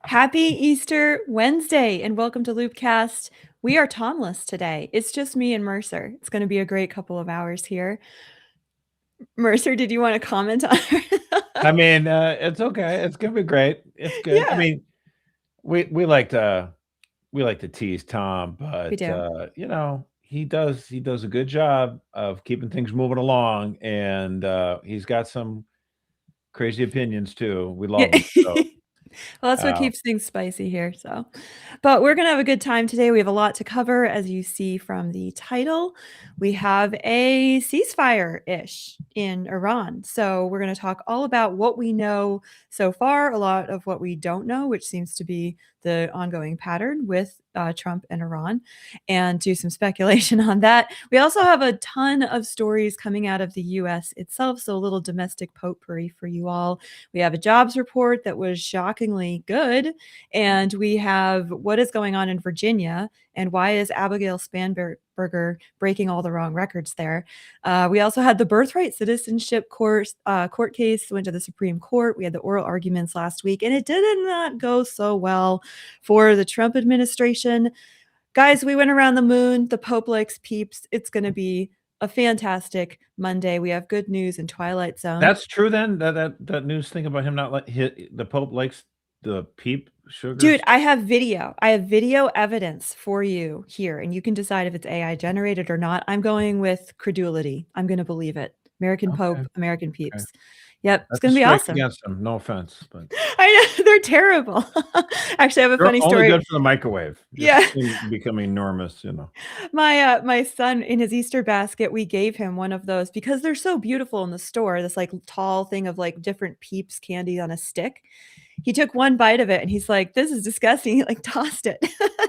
Happy Easter Wednesday and welcome to LOOPcast. We are Tomless today. It's just me and Mercer. It's going to be a great couple of hours here. Mercer, did you want to comment on I mean, it's okay. It's gonna be great. It's good. I Yeah, mean, we like to tease Tom, we but do. he does a good job of keeping things moving along, and he's got some crazy opinions too. We Yeah. love him. So Well, that's what uh, keeps things spicy here. But we're going to have a good time today. We have a lot to cover, as you see from the title. We have a ceasefire ish in Iran. So, we're going to talk all about what we know so far, a lot of what we don't know, which seems to be the ongoing pattern with Trump and Iran, and do some speculation on that. We also have a ton of stories coming out of the US itself. So, a little domestic potpourri for you all. We have a jobs report that was shockingly good. And we have what is going on in Virginia and why is Abigail Spanberger breaking all the wrong records there. We also had the Birthright Citizenship court case went to the Supreme Court. We had the oral arguments last week, and it did not go so well for the Trump administration. Guys, we went around the moon. The Pope likes Peeps. It's going to be a fantastic Monday. We have good news in Twilight Zone. that's true. Then that news thing about him not like the Pope likes the peep Dude, sugars. I have video. I have video evidence for you here, and you can decide if it's AI generated or not. I'm going with credulity. I'm going to believe it. American Okay, Pope, American okay. Peeps. Yep, it's That's a going to be strike awesome. against him. No offense, but I know they're terrible. Actually, I have a they're funny only story. good for the microwave. Yeah, Just becoming enormous. my son in his Easter basket, we gave him one of those because they're so beautiful in the store. This like tall thing of like different Peeps candy on a stick. He took one bite of it and he's like, "This is disgusting." He like tossed it.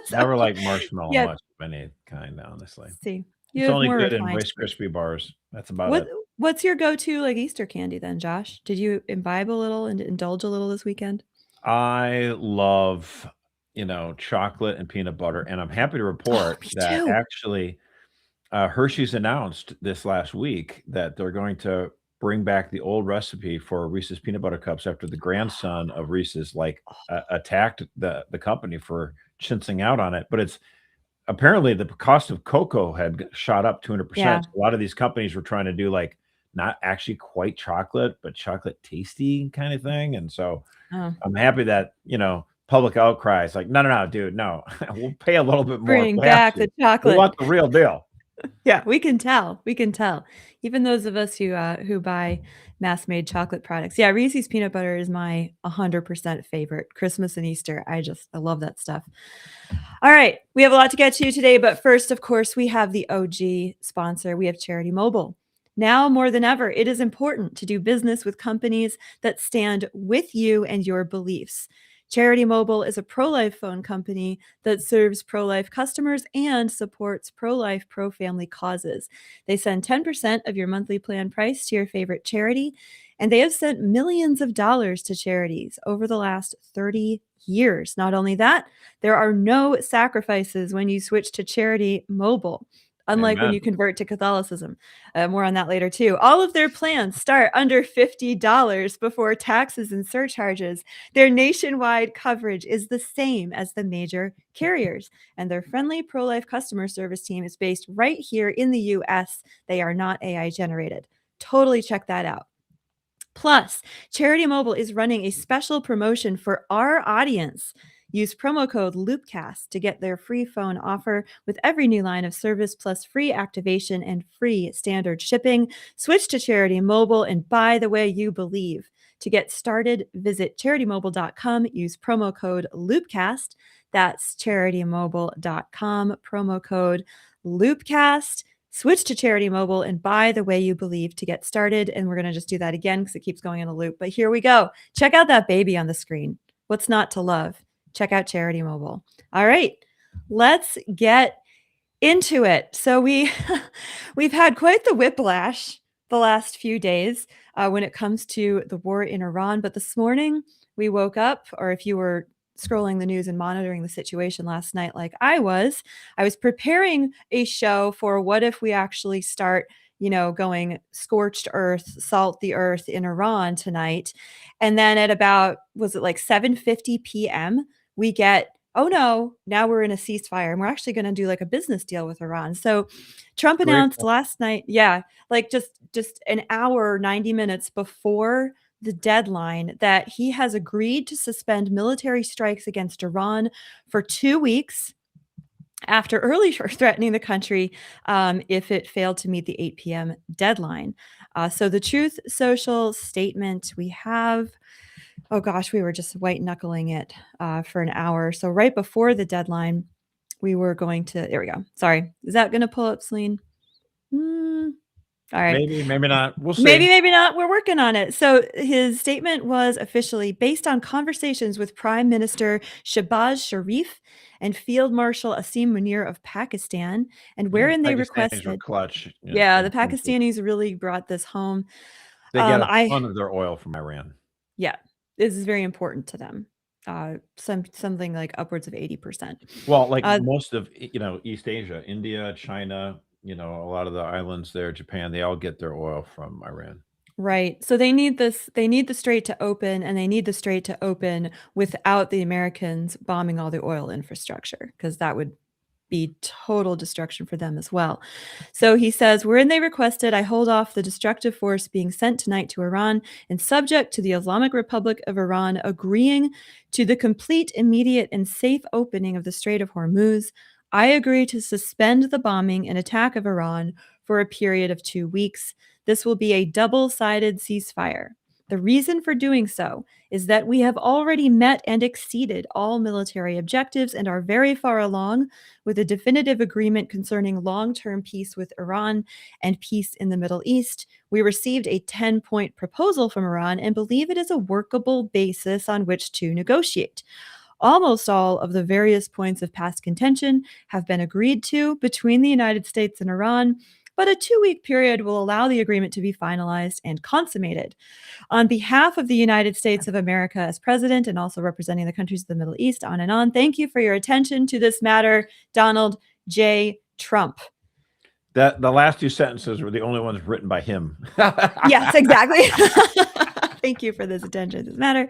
So Never like marshmallow yeah, much of any kind, honestly. see, you It's have only more good in refined Rice taste. Krispie bars. That's about What it. what's your go-to like Easter candy then, Josh? Did you imbibe a little and indulge a little this weekend? I love, chocolate and peanut butter, and I'm happy to Oh, report me that too. actually, Hershey's announced this last week that they're going to bring back the old recipe for Reese's peanut butter cups after the grandson of Reese's, like, attacked the company for chincing out on it, but it's apparently the cost of cocoa had shot up 200%. Yeah. So a lot of these companies were trying to do like not actually quite chocolate, but chocolate tasty kind of thing. And so Oh, I'm happy that, public outcry is like, no, no, no, dude, no, we'll pay a little bit more if bring we have back to. the We chocolate. want the real deal. Yeah, we can tell. We can tell. Even those of us who buy mass-made chocolate products. Yeah, Reese's peanut butter is my 100% favorite. Christmas and Easter, I love that stuff. All right, we have a lot to get to today, but first, of course, we have the OG sponsor. We have Charity Mobile. Now more than ever, it is important to do business with companies that stand with you and your beliefs. Charity Mobile is a pro life phone company that serves pro life customers and supports pro life, pro family causes. They send 10% of your monthly plan price to your favorite charity, and they have sent millions of dollars to charities over the last 30 years. Not only that, there are no sacrifices when you switch to Charity Mobile, unlike when Amen. you convert to Catholicism. More on that later, too. All of their plans start under $50 before taxes and surcharges. Their nationwide coverage is the same as the major carriers, and their friendly pro life customer service team is based right here in the US. They are not AI generated. Totally check that out. Plus, Charity Mobile is running a special promotion for our audience. Use promo code LOOPcast to get their free phone offer with every new line of service, plus free activation and free standard shipping. Switch to Charity Mobile and buy the way you believe. To get started, visit CharityMobile.com. Use promo code LOOPcast. That's CharityMobile.com, promo code LOOPcast. Switch to Charity Mobile and buy the way you believe to get started. And we're going to just do that again because it keeps going in a loop. But here we go. Check out that baby on the screen. What's not to love? Check out Charity Mobile. All right, let's get into it. So we've had quite the whiplash the last few days when it comes to the war in Iran. But this morning we woke up, or if you were scrolling the news and monitoring the situation last night like I was preparing a show for what if we actually start, going scorched earth, salt the earth in Iran tonight. And then at about, was it like 7:50 p.m., we get, oh no, now we're in a ceasefire and we're actually going to do like a business deal with Iran. So Trump announced last night, like just an hour, 90 minutes before the deadline, that he has agreed to suspend military strikes against Iran for 2 weeks after earlier threatening the country if it failed to meet the 8 p.m. deadline. So the Truth Social statement we have, oh gosh, we were just white knuckling it for an hour. So right before the deadline, we were going to, there we go. Sorry. Is that going to pull up, Celine? All right. Maybe, maybe not. We'll see. Maybe not. We're working on it. So his statement was officially based on conversations with Prime Minister Shehbaz Sharif and Field Marshal Asim Munir of Pakistan, and wherein they requested. Clutch. Yeah, the Pakistanis really brought this home. They get a ton of their oil from Iran. Yeah, this is very important to them. Something like upwards of 80%. Well, like most of East Asia, India, China, a lot of the islands there, Japan, they all get their oil from Iran. Right. So they need the strait to open, and they need the strait to open without the Americans bombing all the oil infrastructure, because that would be total destruction for them as well. So he says, wherein they requested I hold off the destructive force being sent tonight to Iran, and subject to the Islamic Republic of Iran agreeing to the complete, immediate, and safe opening of the Strait of Hormuz, I agree to suspend the bombing and attack of Iran for a period of 2 weeks. This will be a double-sided ceasefire. The reason for doing so is that we have already met and exceeded all military objectives and are very far along with a definitive agreement concerning long-term peace with Iran and peace in the Middle East. We received a 10-point proposal from Iran and believe it is a workable basis on which to negotiate. Almost all of the various points of past contention have been agreed to between the United States and Iran, but a 2-week period will allow the agreement to be finalized and consummated. On behalf of the United States of America as president, and also representing the countries of the Middle East, on and on, thank you for your attention to this matter, Donald J. Trump. The last 2 sentences were the only ones written by him. Yes, exactly. Thank you for this attention to this matter.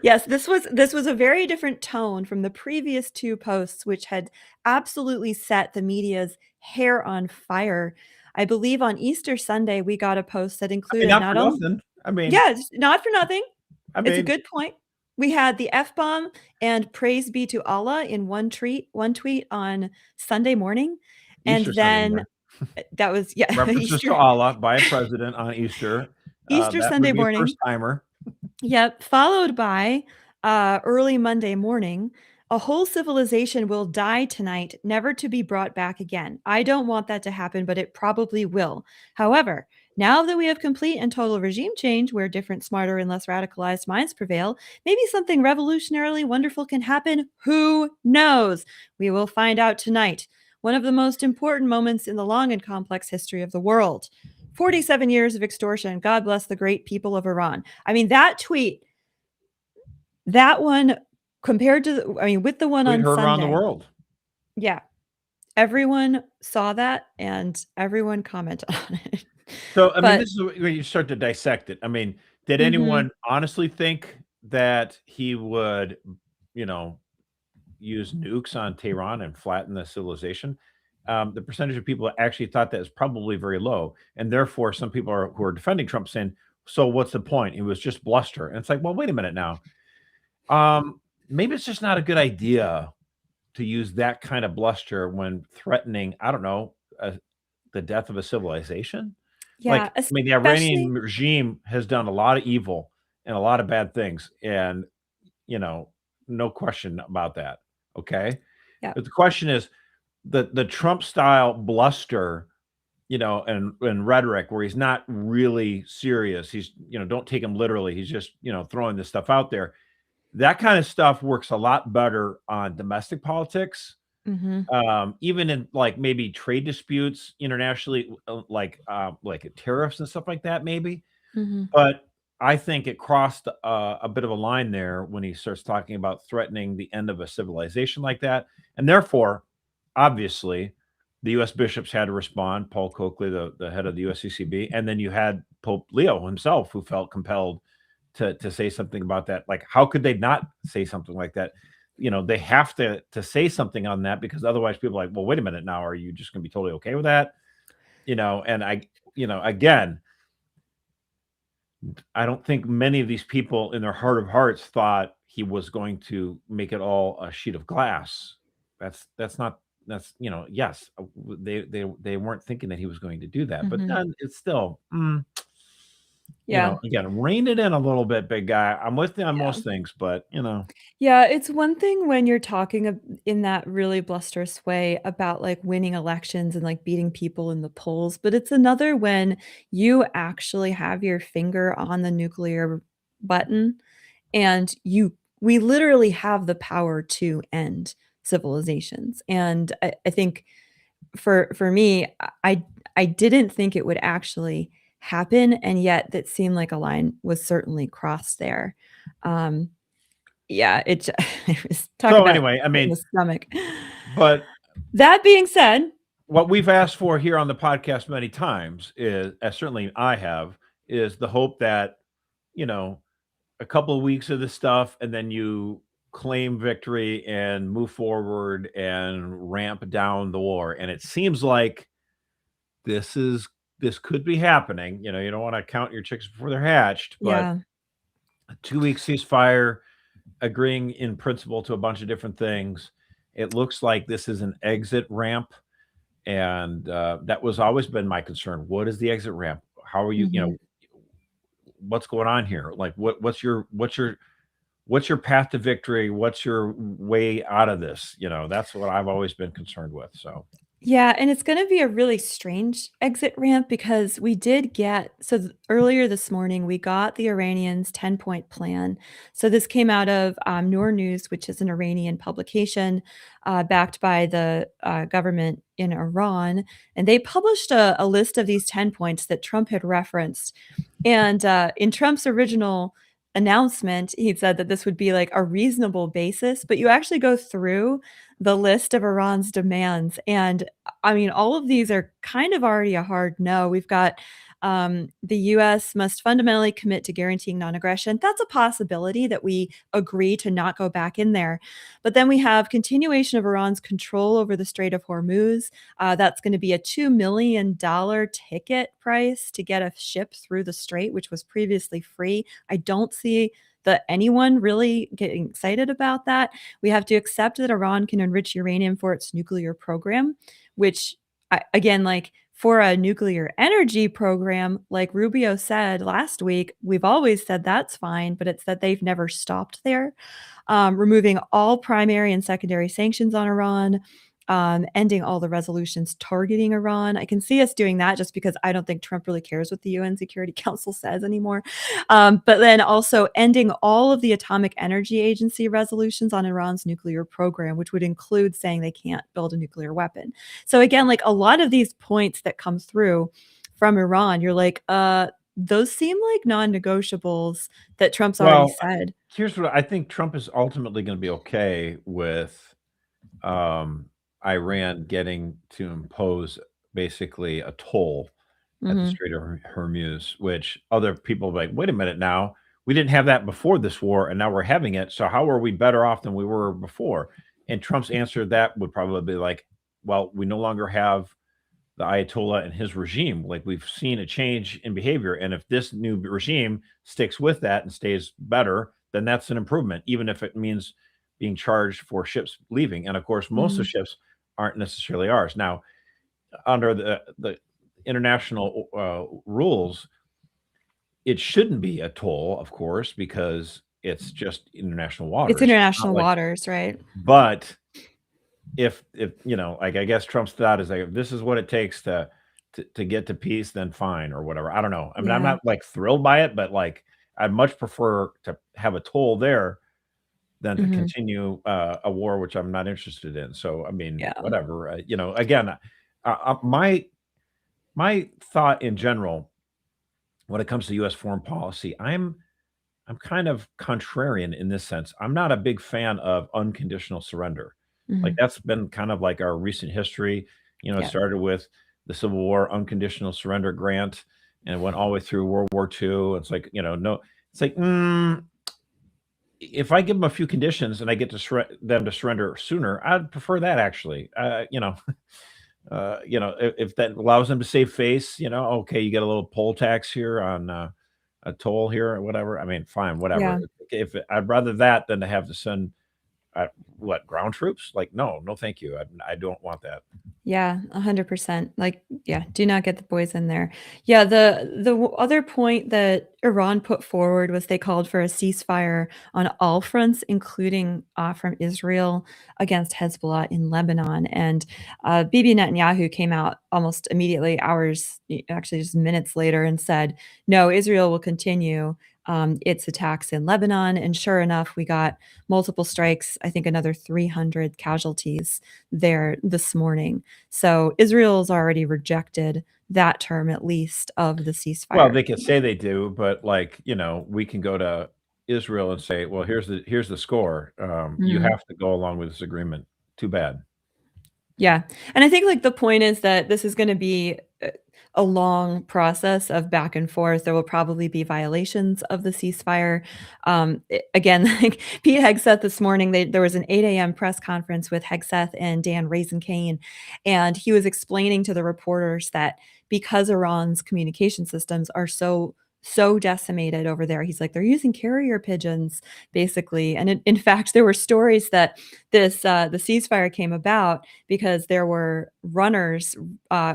Yes, this was a very different tone from the previous 2 posts, which had absolutely set the media's hair on fire. I believe on Easter Sunday, we got a post that included not for nothing. Not for nothing. It's a good point. We had the F-bomb and praise be to Allah in one tweet on Sunday morning. Easter and then that was references to Allah by a president on Easter. Easter Sunday morning. First timer. Yep. Followed by early Monday morning. A whole civilization will die tonight, never to be brought back again. I don't want that to happen, but it probably will. However, now that we have complete and total regime change, where different, smarter, and less radicalized minds prevail, maybe something revolutionarily wonderful can happen. Who knows? We will find out tonight. One of the most important moments in the long and complex history of the world. 47 years of extortion. God bless the great people of Iran. I mean, that tweet, that one compared to, with the one on Sunday. Around the world. Yeah. Everyone saw that and everyone commented on it. So, this is where you start to dissect it. Did anyone honestly think that he would, use nukes on Tehran and flatten the civilization? The percentage of people that actually thought that is probably very low. And therefore, some people who are defending Trump saying, so what's the point? It was just bluster. And it's like, well, wait a minute now. Maybe it's just not a good idea to use that kind of bluster when threatening, I don't know, the death of a civilization. Yeah, the Iranian regime has done a lot of evil and a lot of bad things. And, no question about that. Okay. Yeah. But the question is the Trump style bluster, and rhetoric where he's not really serious. He's, don't take him literally. He's just, throwing this stuff out there. That kind of stuff works a lot better on domestic politics, even in maybe trade disputes internationally, like tariffs and stuff like that, maybe. But I think it crossed a bit of a line there when he starts talking about threatening the end of a civilization like that. And therefore, obviously, the U.S. bishops had to respond. Paul Coakley, the head of the USCCB, and then you had Pope Leo himself, who felt compelled to say something about that. Like, how could they not say something like that? They have to say something on that, because otherwise people are like, well, wait a minute, now are you just going to be totally okay with that? And again, I don't think many of these people in their heart of hearts thought he was going to make it all a sheet of glass. That's not that's yes, they weren't thinking that he was going to do that, but then it's still Yeah. again, rein it in a little bit, big guy. I'm with you on most things, but Yeah, it's one thing when you're talking in that really blusterous way about like winning elections and like beating people in the polls, but it's another when you actually have your finger on the nuclear button and we literally have the power to end civilizations. And I think for me, I didn't think it would actually happen, and yet that seemed like a line was certainly crossed there. Yeah, it was talk so about anyway, I in the mean, stomach. but That being said, what we've asked for here on the podcast many times is, as certainly I have, is the hope that, a couple of weeks of this stuff, and then you claim victory and move forward and ramp down the war. And it seems like this could be happening. You don't want to count your chickens before they're hatched, but yeah. a 2-week ceasefire, agreeing in principle to a bunch of different things. It looks like this is an exit ramp, and that was always been my concern. What is the exit ramp? How are you? Mhm. What's going on here? Like, what's your path to victory? What's your way out of this? That's what I've always been concerned with. So Yeah, and it's gonna be a really strange exit ramp because we did get earlier this morning, we got the Iranians' 10-point plan. So this came out of Noor News, which is an Iranian publication backed by the government in Iran, and they published a list of these 10 points that Trump had referenced. And in Trump's original announcement, he said that this would be like a reasonable basis, but you actually go through the list of Iran's demands, and I mean, all of these are kind of already a hard no. We've got the US must fundamentally commit to guaranteeing non-aggression. That's a possibility that we agree to not go back in there. But then we have continuation of Iran's control over the Strait of Hormuz. That's going to be a $2 million ticket price to get a ship through the strait, which was previously free. I don't see that anyone really getting excited about that. We have to accept that Iran can enrich uranium for its nuclear program, which again, like for a nuclear energy program, like Rubio said last week, we've always said that's fine, but it's that they've never stopped there. Removing all primary and secondary sanctions on Iran, ending all the resolutions targeting Iran. I can see us doing that just because I don't think Trump really cares what the UN Security Council says anymore. But then also ending all of the Atomic Energy Agency resolutions on Iran's nuclear program, which would include saying they can't build a nuclear weapon. So again, like a lot of these points that come through from Iran, you're like, those seem like non-negotiables that Trump's already well, said. here's what I think: Trump is ultimately going to be okay with Iran getting to impose basically a toll at the Mhm. Strait of Hormuz, which other people are like, wait a minute now, we didn't have that before this war, and now we're having it. So how are we better off than we were before? And Trump's answer to that would probably be like, well, we no longer have the Ayatollah and his regime. Like, we've seen a change in behavior, and if this new regime sticks with that and stays better, then that's an improvement, even if it means being charged for ships leaving. And of course, most of the Mhm. ships aren't necessarily ours. Now, under the international rules, it shouldn't be a toll, of course, because it's just international It's waters. Not international like, waters, right? but if like, I guess Trump's thought is like, if this is what it takes to get to peace, then fine, or whatever. I don't know. I mean, I'm Yeah. not like thrilled by it, but like, I'd much prefer to have a toll there than to Mhm. continue a war which I'm not interested in. So I mean, Yeah. whatever. Again, my thought in general when it comes to U.S. foreign policy, I'm kind of contrarian in this sense. I'm not a big fan of unconditional surrender. Like, Mhm. that's been kind of like our recent history. You know, it Yeah. started with the Civil War unconditional surrender grant and went all the way through World War II. It's like, no, it's like, if I give them a few conditions and I get to them to surrender sooner, I'd prefer that actually. If that allows them to save face, okay, you get a little poll tax here on a toll here or whatever. I mean, fine, whatever. Yeah. If I'd rather that than to have to send ground troops? Like, no, thank you. I don't want that. Yeah, 100%. Like, yeah, do not get the boys in there. Yeah, the other point that Iran put forward was they called for a ceasefire on all fronts, including from Israel against Hezbollah in Lebanon. And Bibi Netanyahu came out almost immediately, hours, actually just minutes later, and said, no, Israel will continue its attacks in Lebanon. And sure enough, we got multiple strikes, I think another 300 casualties there this morning. So Israel's already rejected that term, at least, of the Well, ceasefire. they can say they do, but we can go to Israel and say, well, here's the score. You Mhm. have to go along with this agreement. Too bad. Yeah, and I think, like, the point is that this is gonna be a long process of back and forth. There will probably be violations of the ceasefire. Again, like Pete Hegseth this morning, there was an 8 a.m. press conference with Hegseth and Dan Raising-Kane, and he was explaining to the reporters that because Iran's communication systems are so decimated over there, he's like, "They're using carrier pigeons," basically, and in fact, there were stories that the ceasefire came about because there were runners,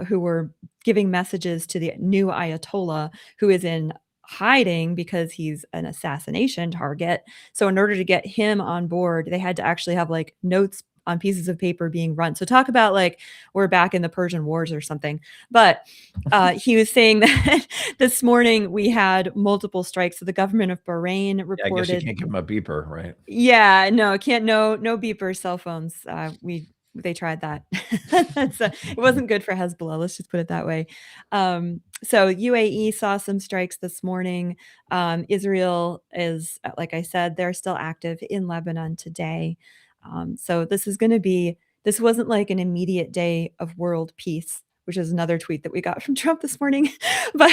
who were giving messages to the new Ayatollah who is in hiding because he's an assassination target. So in order to get him on board, they had to actually have like notes on pieces of paper being run. So talk about like we're back in the Persian Wars or something. But he was saying that this morning we had multiple strikes. So the government of Bahrain Yeah, I guess you reported. can't give them a beeper, right? Yeah, no, can't, no beeper cell phones. They tried that. That's it wasn't good for Hezbollah, let's just put it that way. So UAE saw some strikes this morning. Israel is, like I said, they're still active in Lebanon today. So this wasn't like an immediate day of world peace, which is another tweet that we got from Trump this morning. But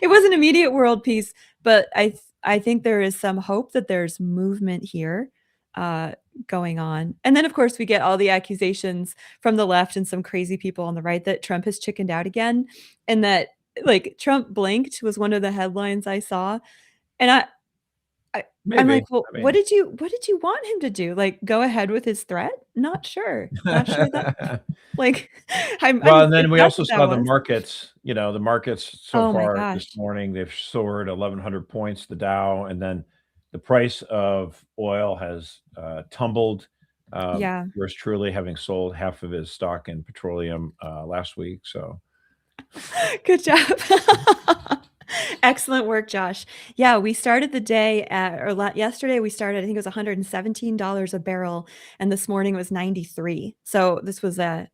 it wasn't immediate world peace, but I think there is some hope that there's movement here uh, going on. And then, of course, we get all the accusations from the left and some crazy people on the right that Trump has chickened out again, and that like Trump blinked was one of the headlines I saw, and I'm Maybe. like, well, I mean, what did you want him to do? Like, go ahead with his threat? Not sure that like well, I'm and if then we that's also what that saw the was. markets. The markets so Oh my far gosh, this morning they've soared 1,100 points. The Dow, and then the price of oil has tumbled. yeah. Yours truly having sold half of his stock in petroleum last week. So Good job. Excellent work, Josh. Yeah, we started the day at yesterday we started, I think it was $117 a barrel, and this morning it was 93. So this was a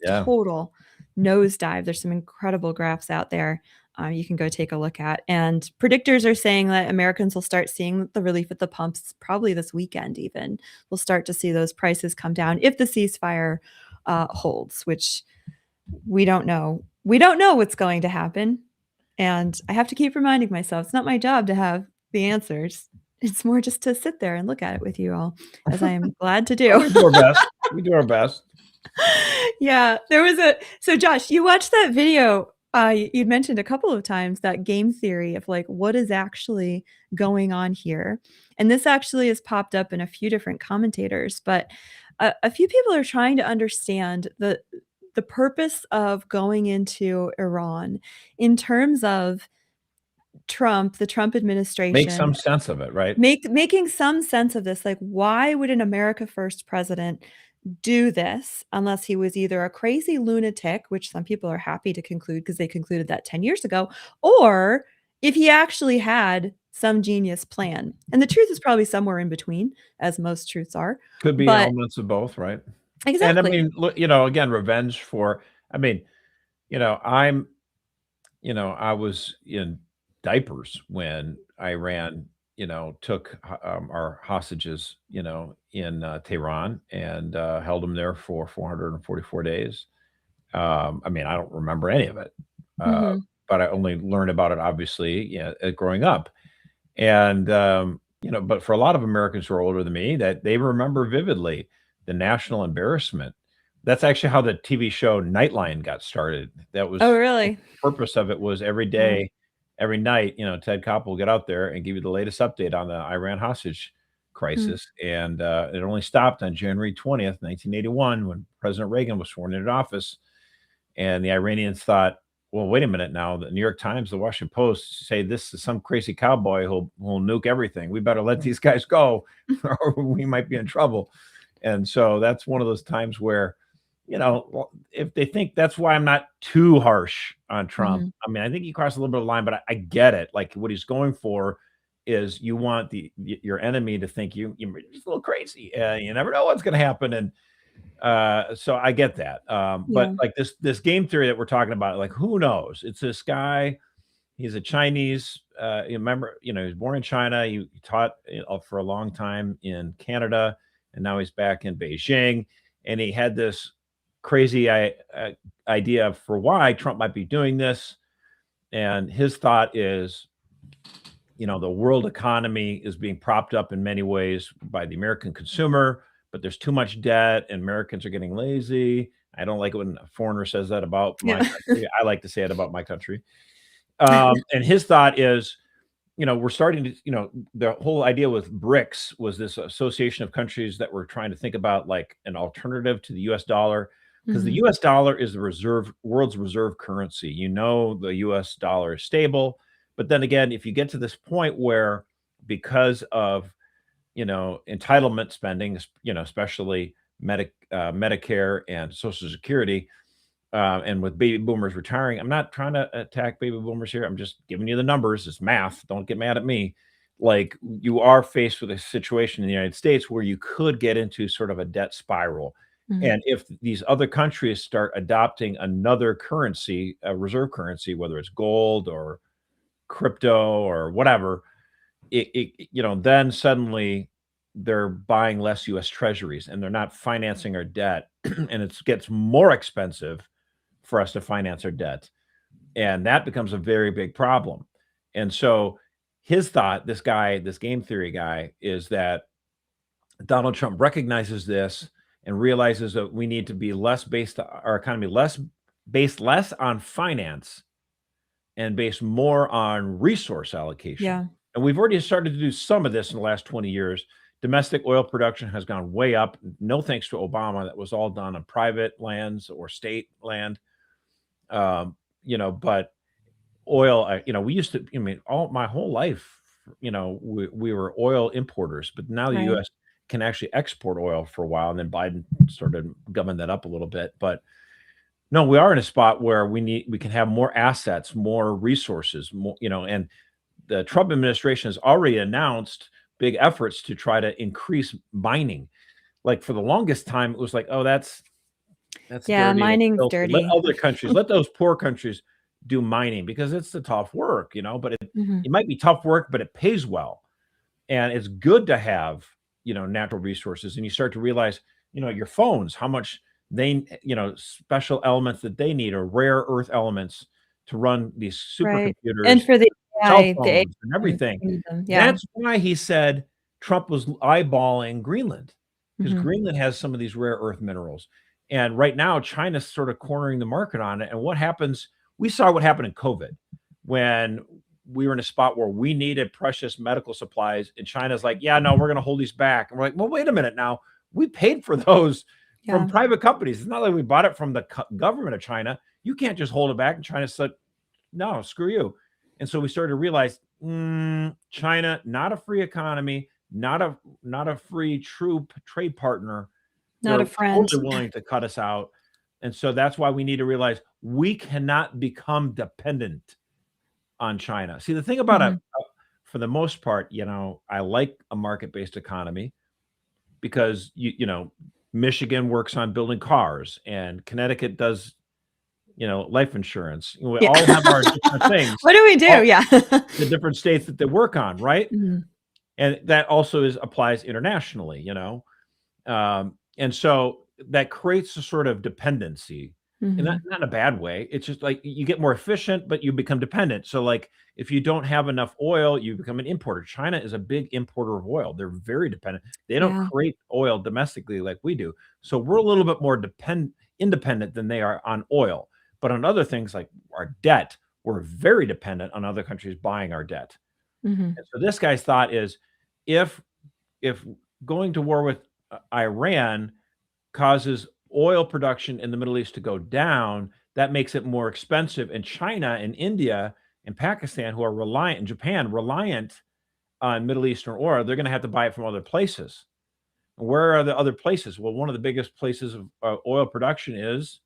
yeah, total nosedive. There's some incredible graphs out there, you can go take a look at. And predictors are saying that Americans will start seeing the relief at the pumps probably this weekend even. We'll start to see those prices come down if the ceasefire holds, which we don't know. We don't know what's going to happen. And I have to keep reminding myself it's not my job to have the answers. It's more just to sit there and look at it with you all, as I am glad to well, do. we do our best. We do our best. Yeah, there was so Josh, you watched that video. You'd mentioned a couple of times that game theory of like what is actually going on here. And this actually has popped up in a few different commentators, but a few people are trying to understand the purpose of going into Iran in terms of Trump, the Trump Make administration, some sense of it, right? making some sense of this. Like, why would an America First president do this unless he was either a crazy lunatic, which some people are happy to conclude because they concluded that 10 years ago, or if he actually had some genius plan. And the truth is probably somewhere in between, as most truths are. Could be But elements of both, right? And I exactly. mean, look, again, revenge for. I mean, I'm I was in diapers when Iran, took our hostages, in Tehran and held them there for 444 days. I mean, I don't remember any of it, Mhm. but I only learned about it, obviously, growing up. And, but for a lot of Americans who are older than me, that they remember vividly the national embarrassment. That's actually how the TV show Nightline got started. That Oh, was the really? purpose of it was every Yeah. day, every night, Ted Koppel will get out there and give you the latest update on the Iran hostage Hmm. crisis. And it only stopped on January 20th, 1981, when President Reagan was sworn into office. And the Iranians thought, well, wait a minute now. The New York Times, the Washington Post say this is some crazy cowboy who'll nuke everything. We better let these guys go or we might be in trouble. And so that's one of those times where, if they think that's why I'm not too harsh on Trump. Mhm. I mean, I think he crossed a little bit of the line, but I get it. Like what he's going for is you want your enemy to think you're just a little crazy. You never know what's going to happen. And so I get that. But Yeah. like this game theory that we're talking about, like who knows? It's this guy. He's a Chinese. You remember, he was born in China. He taught for a long time in Canada, and now he's back in Beijing. And he had this crazy idea for why Trump might be doing this. And his thought is, the world economy is being propped up in many ways by the American consumer, but there's too much debt and Americans are getting lazy. I don't like it when a foreigner says that about my Yeah. country. I like to say it about my country. And his thought is, we're starting to, the whole idea with BRICS was this association of countries that were trying to think about like an alternative to the US dollar, because the Mhm. US dollar is the world's reserve currency. The US dollar is stable. But then again, if you get to this point where because of, entitlement spending, especially Medicare and Social Security, and with baby boomers retiring, I'm not trying to attack baby boomers here. I'm just giving you the numbers. It's math. Don't get mad at me. Like you are faced with a situation in the United States where you could get into sort of a debt spiral. Mhm. And if these other countries start adopting another currency, a reserve currency, whether it's gold or crypto or whatever, then suddenly they're buying less US treasuries and they're not financing our debt. And it gets more expensive for us to finance our debt. And that becomes a very big problem. And so his thought, this game theory guy, is that Donald Trump recognizes this and realizes that we need to be our economy based less on finance and based more on resource allocation. Yeah. And we've already started to do some of this in the last 20 years. Domestic oil production has gone way up. No thanks to Obama. That was all done on private lands or state land. But oil, we used to, all my whole life, we were oil importers, but now the Right. US can actually export oil for a while. And then Biden started gumming that up a little bit. But no, we are in a spot where we can have more assets, more resources, more, and the Trump administration has already announced big efforts to try to increase mining. Like for the longest time, it was like, oh, that's Yeah, dirty, that's mining's filthy. dirty. Let those poor countries do mining because it's the tough work, but Mhm. it might be tough work, but it pays well. And it's good to have, natural resources. And you start to realize, your phones, how much special elements that they need or rare earth elements to run these Right. And supercomputers, for the cell AI, the AI, phones and everything. we need them. Yeah. That's why he said Trump was eyeballing Greenland, because Mhm. Greenland has some of these rare earth minerals. And right now, China's sort of cornering the market on it. And what happens? We saw what happened in COVID when we were in a spot where we needed precious medical supplies. And China's like, yeah, no, we're going to hold these back. And we're like, well, wait a minute now. We paid for those from Yeah. private companies. It's not like we bought it from the government of China. You can't just hold it back. And China said, no, screw you. And so we started to realize China, not a free economy, not a free true trade partner. Not a They're friend. totally willing to cut us out. And so that's why we need to realize we cannot become dependent on China. See, the thing about Mhm. for the most part, I like a market-based economy because Michigan works on building cars and Connecticut does, life insurance. We Yeah. all have our different things. What do we do? All Yeah. the different states that they work on, right? Mhm. And that also applies internationally, and so that creates a sort of dependency. And not in a bad way. It's just like you get more efficient, but you become dependent. So, like, if you don't have enough oil, you become an importer. China is a big importer of oil. They're very dependent. They don't Yeah. create oil domestically like we do. So we're a little bit more independent than they are on oil. But on other things like our debt, we're very dependent on other countries buying our debt. Mhm. And so this guy's thought is if going to war with Iran causes oil production in the Middle East to go down, that makes it more expensive. And China and India and Pakistan, who are reliant, and Japan, reliant on Middle Eastern oil, they're going to have to buy it from other places. Where are the other places? Well, one of the biggest places of oil production is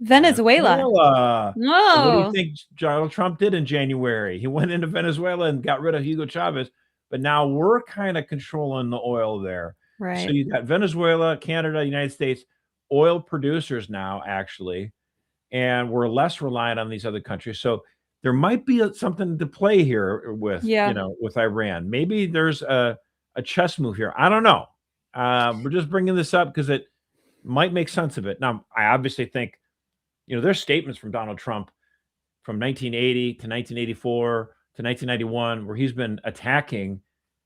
Venezuela. Venezuela. And what do you No. think Donald Trump did in January? He went into Venezuela and got rid of Hugo Chavez, but now we're kind of controlling the oil there. So Right. you got Venezuela, Canada, United States, oil producers now, actually, and we're less reliant on these other countries. So there might be something to play here with, Yeah. with Iran. Maybe there's a chess move here. I don't know. We're just bringing this up because it might make sense of it. Now, I obviously think, there's statements from Donald Trump from 1980 to 1984 to 1991 where he's been attacking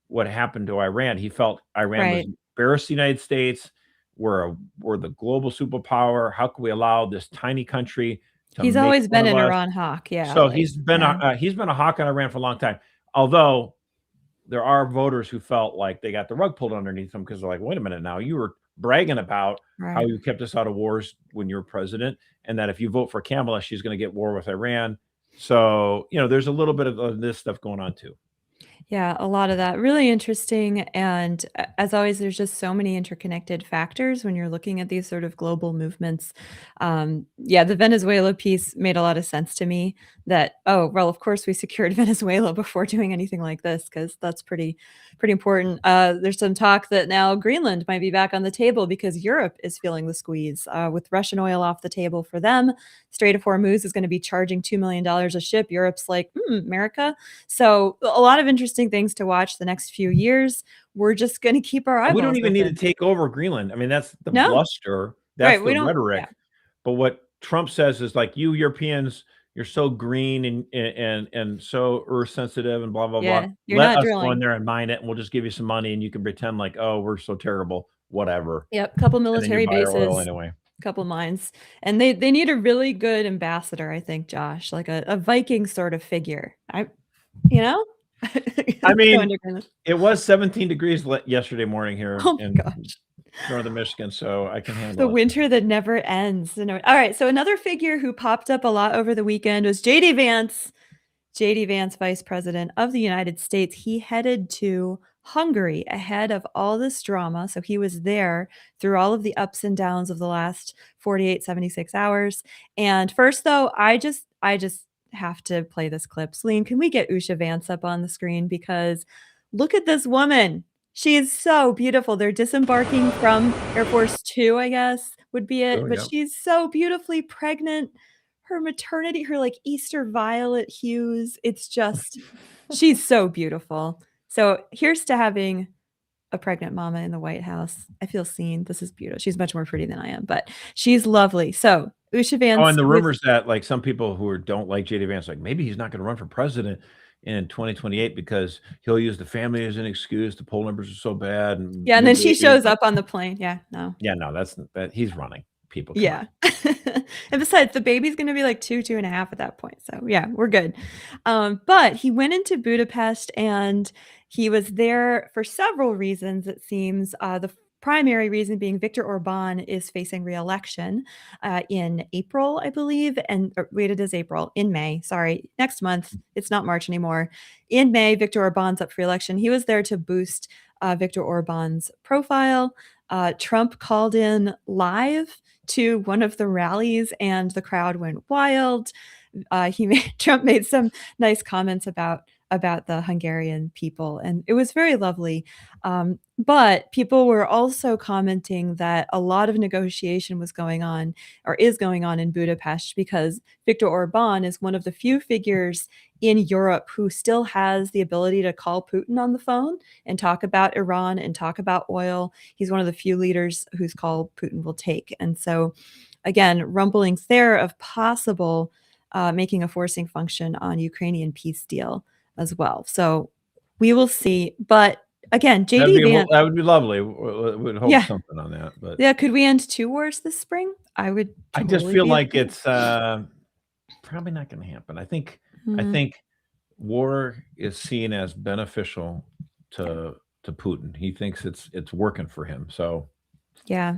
what happened to Iran. He felt Iran was Right. embarrassed the United States. We're the global superpower. How can we allow this tiny country to He's make always fun been of an us? Iran hawk. Yeah. So Like, yeah. he's been a hawk on Iran for a long time. Although there are voters who felt like they got the rug pulled underneath them because they're like, wait a minute now, you were bragging about how Right. you kept us out of wars when you were president, and that if you vote for Kamala, she's going to get war with Iran. So, there's a little bit of this stuff going on too. Yeah, a lot of that. Really interesting, and as always, there's just so many interconnected factors when you're looking at these sort of global movements. Yeah, the Venezuela piece made a lot of sense to me that, oh, well, of course we secured Venezuela before doing anything like this because that's pretty important. There's some talk that now Greenland might be back on the table because Europe is feeling the squeeze with Russian oil off the table for them. Strait of Hormuz is going to be charging $2 million a ship. Europe's like, America. So a lot of interesting things to watch the next few years. We're just going to keep our We don't eyeballs even need to open. take over Greenland. I mean, that's the No, bluster. That's right. We the don't. rhetoric. Yeah. But what Trump says is like, you Europeans, you're so green and so earth sensitive and blah blah blah. Yeah. You're Let not us go in drilling. there and mine it, and we'll just give you some money, and you can pretend like, oh, we're so terrible, whatever. Yep. Couple And then you military buy our oil bases, anyway. couple mines. And they need a really good ambassador, I think, Josh, like a Viking sort of figure. You know? I Go mean, into Greenland. it was 17 degrees yesterday morning here Oh my in gosh. northern Michigan, so I can The handle it. winter that never ends. All right. So another figure who popped up a lot over the weekend was JD Vance. JD Vance, Vice President of the United States. He headed to Hungary ahead of all this drama. So he was there through all of the ups and downs of the last 48, 76 hours. And first, though, I just have to play this clip. Celine, can we get Usha Vance up on the screen? Because look at this woman. She is so beautiful. They're disembarking from Air Force Two, I guess would be it. Oh, But yeah. she's so beautifully pregnant. Her maternity, her like Easter violet hues. It's just, she's so beautiful. So here's to having a pregnant mama in the White House. I feel seen. This is beautiful. She's much more pretty than I am, but she's lovely. So Usha Oh, Vance and the with rumors that like some people who don't like JD Vance, like maybe he's not going to run for president in 2028 because he'll use the family as an excuse. The poll numbers are so bad, and yeah, and new then she babies. shows up on the plane. Yeah, no. Yeah, no, that he's running. People, come on. Yeah. And besides, the baby's gonna be like 2, 2.5 at that point. So yeah, we're good. But he went into Budapest and he was there for several reasons, it seems. The primary reason being Viktor Orban is facing re-election in April, I believe. And wait, it is April, in May. Sorry, next month. It's not March anymore. In May, Viktor Orban's up for election. He was there to boost Viktor Orban's profile. Trump called in live to one of the rallies and the crowd went wild. Trump made some nice comments about the Hungarian people, and it was very lovely. But people were also commenting that a lot of negotiation was going on, or is going on in Budapest, because Viktor Orban is one of the few figures in Europe who still has the ability to call Putin on the phone and talk about Iran and talk about oil. He's one of the few leaders whose call Putin will take. And so again, rumblings there of possible making a forcing function on Ukrainian peace deal as well. So we will see. But again, JD Vance. That would be lovely. We'd hope something on that. But yeah, could we end 2 wars this spring? I would. I just feel like it's probably not going to happen. I think war is seen as beneficial to Putin. He thinks it's working for him. So yeah.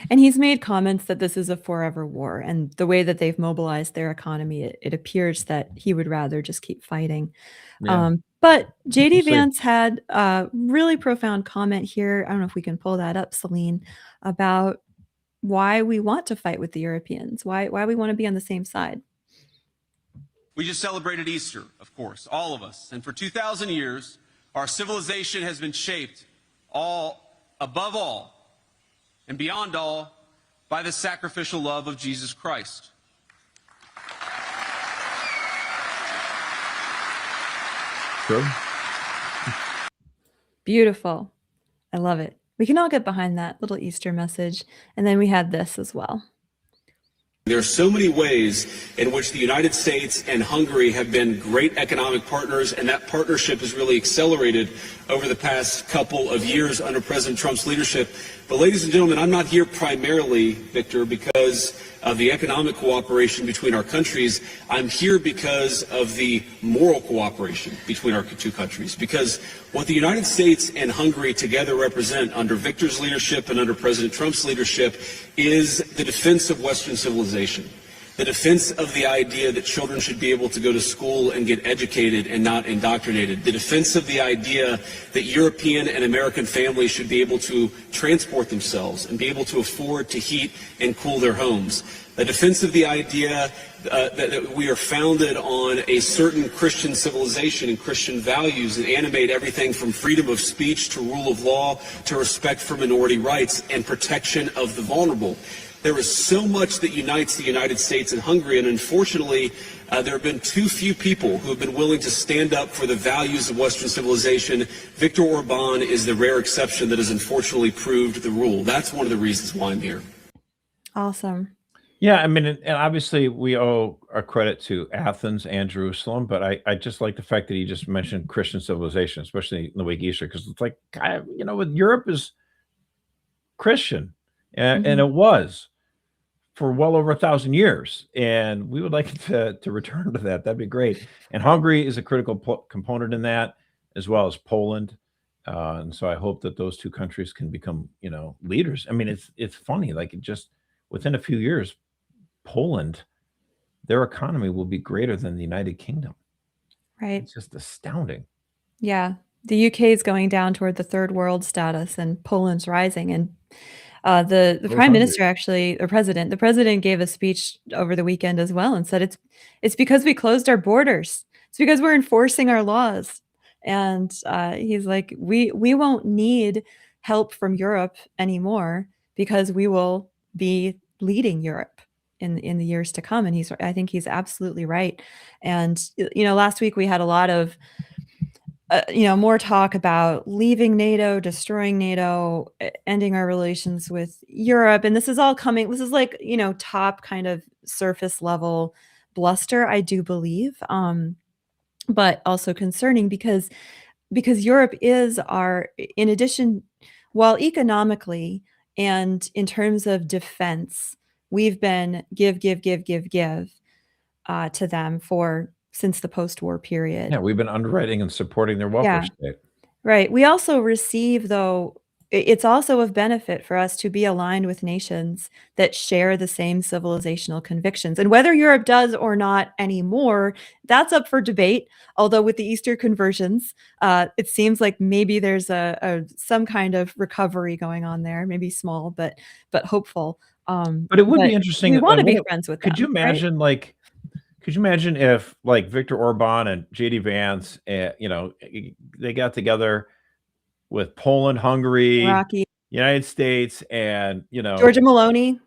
And he's made comments that this is a forever war, and the way that they've mobilized their economy, it appears that he would rather just keep fighting. Yeah. But JD Vance had a really profound comment here. I don't know if we can pull that up, Celine, about why we want to fight with the Europeans, why we want to be on the same side. We just celebrated Easter, of course, all of us. And for 2,000 years, our civilization has been shaped above all and beyond all by the sacrificial love of Jesus Christ. True. Beautiful. I love it. We can all get behind that little Easter message. And then we had this as well. There are so many ways in which the United States and Hungary have been great economic partners, and that partnership has really accelerated over the past couple of years under President Trump's leadership. But ladies and gentlemen, I'm not here primarily, Victor, because of the economic cooperation between our countries. I'm here because of the moral cooperation between our two countries. Because what the United States and Hungary together represent under Victor's leadership and under President Trump's leadership is the defense of Western civilization. The defense of the idea that children should be able to go to school and get educated and not indoctrinated. The defense of the idea that European and American families should be able to transport themselves and be able to afford to heat and cool their homes. The defense of the idea that we are founded on a certain Christian civilization and Christian values that animate everything from freedom of speech to rule of law to respect for minority rights and protection of the vulnerable. There is so much that unites the United States and Hungary, and unfortunately, there have been too few people who have been willing to stand up for the values of Western civilization. Viktor Orban is the rare exception that has unfortunately proved the rule. That's one of the reasons why I'm here. Awesome. Yeah, I mean, and obviously we owe a credit to Athens and Jerusalem, but I just like the fact that he just mentioned Christian civilization, especially in the week of Easter, because it's like, with Europe is Christian, and it was for well over 1,000 years, and we would like it to return to that. That'd be great. And Hungary is a critical component in that, as well as Poland. And so I hope that those two countries can become, leaders. I mean, it's funny, like it just within a few years, Poland, their economy will be greater than the United Kingdom. Right. It's just astounding. Yeah. The UK is going down toward the third world status, and Poland's rising. And the prime minister the president gave a speech over the weekend as well and said it's because we closed our borders. It's because we're enforcing our laws. And he's like, we won't need help from Europe anymore because we will be leading Europe in the years to come. And I think he's absolutely right. And last week we had a lot of more talk about leaving NATO, destroying NATO, ending our relations with Europe. And this is all coming. This is like, top kind of surface level bluster, I do believe. But also concerning because Europe is in addition, while economically and in terms of defense, we've been give to them since the post-war period. Yeah, we've been underwriting and supporting their welfare state. Right. We also receive, though, it's also of benefit for us to be aligned with nations that share the same civilizational convictions. And whether Europe does or not anymore, that's up for debate. Although with the Easter conversions, it seems like maybe there's some kind of recovery going on there, maybe small, but hopeful. But it would be interesting. We want to be friends with them. Could you imagine, right? Could you imagine if Viktor Orban and JD Vance, they got together with Poland, Hungary, Rocky, United States, and Georgia Maloney,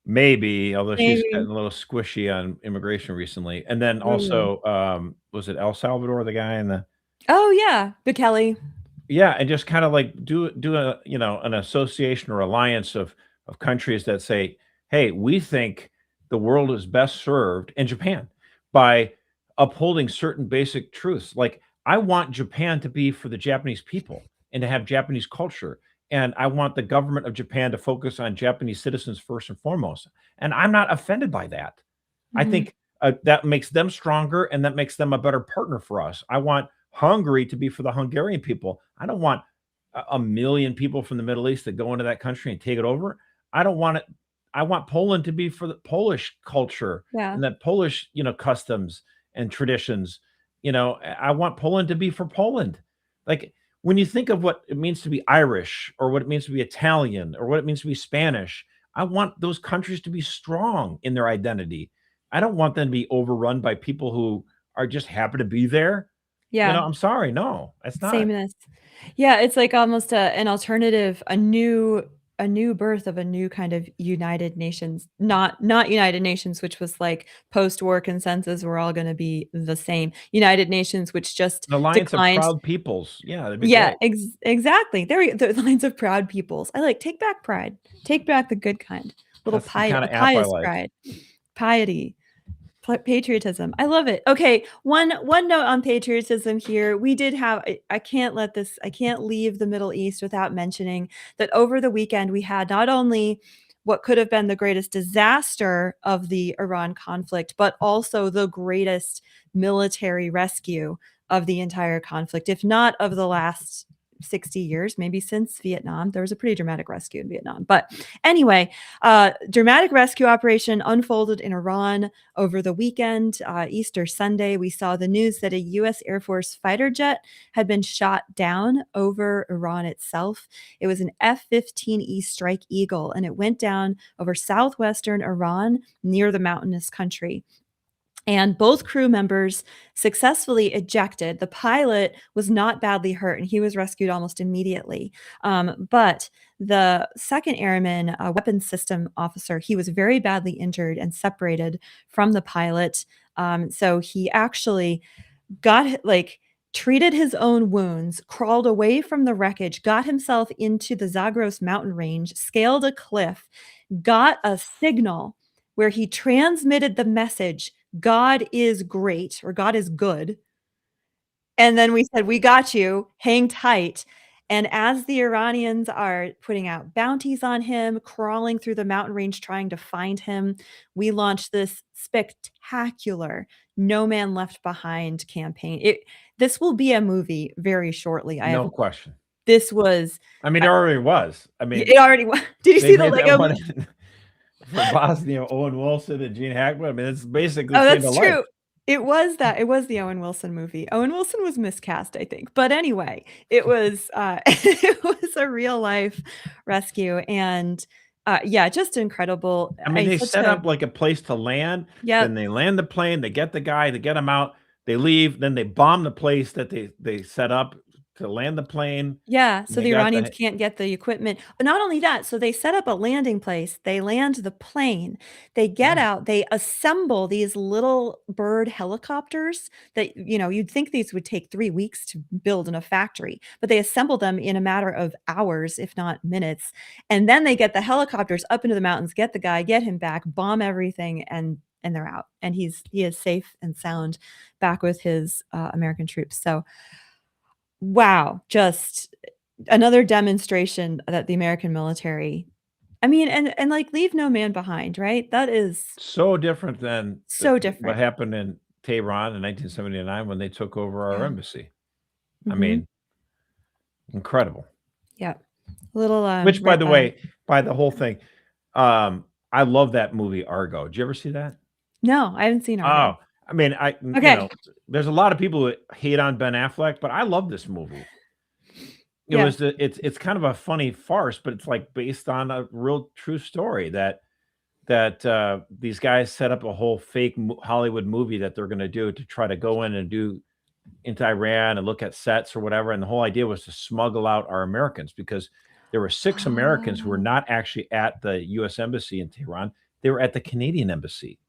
maybe, although she's gotten a little squishy on immigration recently, and then also was it El Salvador, the guy in the Bukele, and just kind of do an association or alliance of countries that say, hey, we think the world is best served in Japan by upholding certain basic truths. Like, I want Japan to be for the Japanese people and to have Japanese culture. And I want the government of Japan to focus on Japanese citizens first and foremost. And I'm not offended by that. I Mhm. think that makes them stronger and that makes them a better partner for us. I want Hungary to be for the Hungarian people. I don't want a million people from the Middle East that go into that country and take it over. I don't want it. I want Poland to be for the Polish culture Yeah. and that Polish, customs and traditions. I want Poland to be for Poland. Like, when you think of what it means to be Irish or what it means to be Italian or what it means to be Spanish, I want those countries to be strong in their identity. I don't want them to be overrun by people who are just happy to be there. Yeah. I'm sorry. No, that's not. Sameness. Yeah, it's like almost an alternative, a new birth of a new kind of United Nations, not United Nations, which was like post-war consensus, we're all gonna be the same. United Nations, which just An alliance of declined. proud peoples. Yeah, that'd be Yeah, great. exactly. The lines of proud peoples. I like take back pride. Take back the good kind. Little That's the kind of app I pious like. pride. Piety. Patriotism. I love it. Okay, one note on patriotism here. We did have I can't leave the Middle East without mentioning that over the weekend we had not only what could have been the greatest disaster of the Iran conflict, but also the greatest military rescue of the entire conflict, if not of the last 60 years, maybe since Vietnam. There was a pretty dramatic rescue in Vietnam. But anyway, dramatic rescue operation unfolded in Iran over the weekend, Easter Sunday. We saw the news that a U.S. Air Force fighter jet had been shot down over Iran itself. It was an F-15E Strike Eagle, and it went down over southwestern Iran near the mountainous country. And both crew members successfully ejected. The pilot was not badly hurt, and he was rescued almost immediately. But the second airman, a weapons system officer, he was very badly injured and separated from the pilot. So he actually treated his own wounds, crawled away from the wreckage, got himself into the Zagros mountain range, scaled a cliff, got a signal where he transmitted the message, God is great, or God is good. And then we said, we got you, hang tight. And as the Iranians are putting out bounties on him, crawling through the mountain range, trying to find him, we launched this spectacular No Man Left Behind campaign. This will be a movie very shortly. No question. This was. I mean, it already was. I mean, it already was. Did you see the Lego one for Bosnia, Owen Wilson and Gene Hackman? I mean, it's basically. Oh, that's true. Life. It was the Owen Wilson movie. Owen Wilson was miscast, I think. But anyway, it was it was a real life rescue, and yeah, just incredible. I mean, they set up like a place to land. Yeah. Then they land the plane. They get the guy. They get him out. They leave. Then they bomb the place that they set up to land the plane. Yeah, so the Iranians can't get the equipment. But not only that, so they set up a landing place, they land the plane, they get out, they assemble these little bird helicopters that, you'd think these would take 3 weeks to build in a factory, but they assemble them in a matter of hours, if not minutes. And then they get the helicopters up into the mountains, get the guy, get him back, bomb everything, and they're out. And he is safe and sound back with his American troops. So wow, just another demonstration that the American military, I mean, and like leave no man behind, right? That is so different than different. What happened in Tehran in 1979 when they took over our embassy. I mean, incredible. Yeah. Little which by the way, by the whole thing, I love that movie Argo. Did you ever see that? No, I haven't seen Argo. Oh, I mean, there's a lot of people who hate on Ben Affleck, but I love this movie. It's kind of a funny farce, but it's like based on a real true story that these guys set up a whole fake Hollywood movie that they're going to do to try to go in and do into Iran and look at sets or whatever. And the whole idea was to smuggle out our Americans, because there were 6 Americans who were not actually at the U.S. Embassy in Tehran. They were at the Canadian Embassy.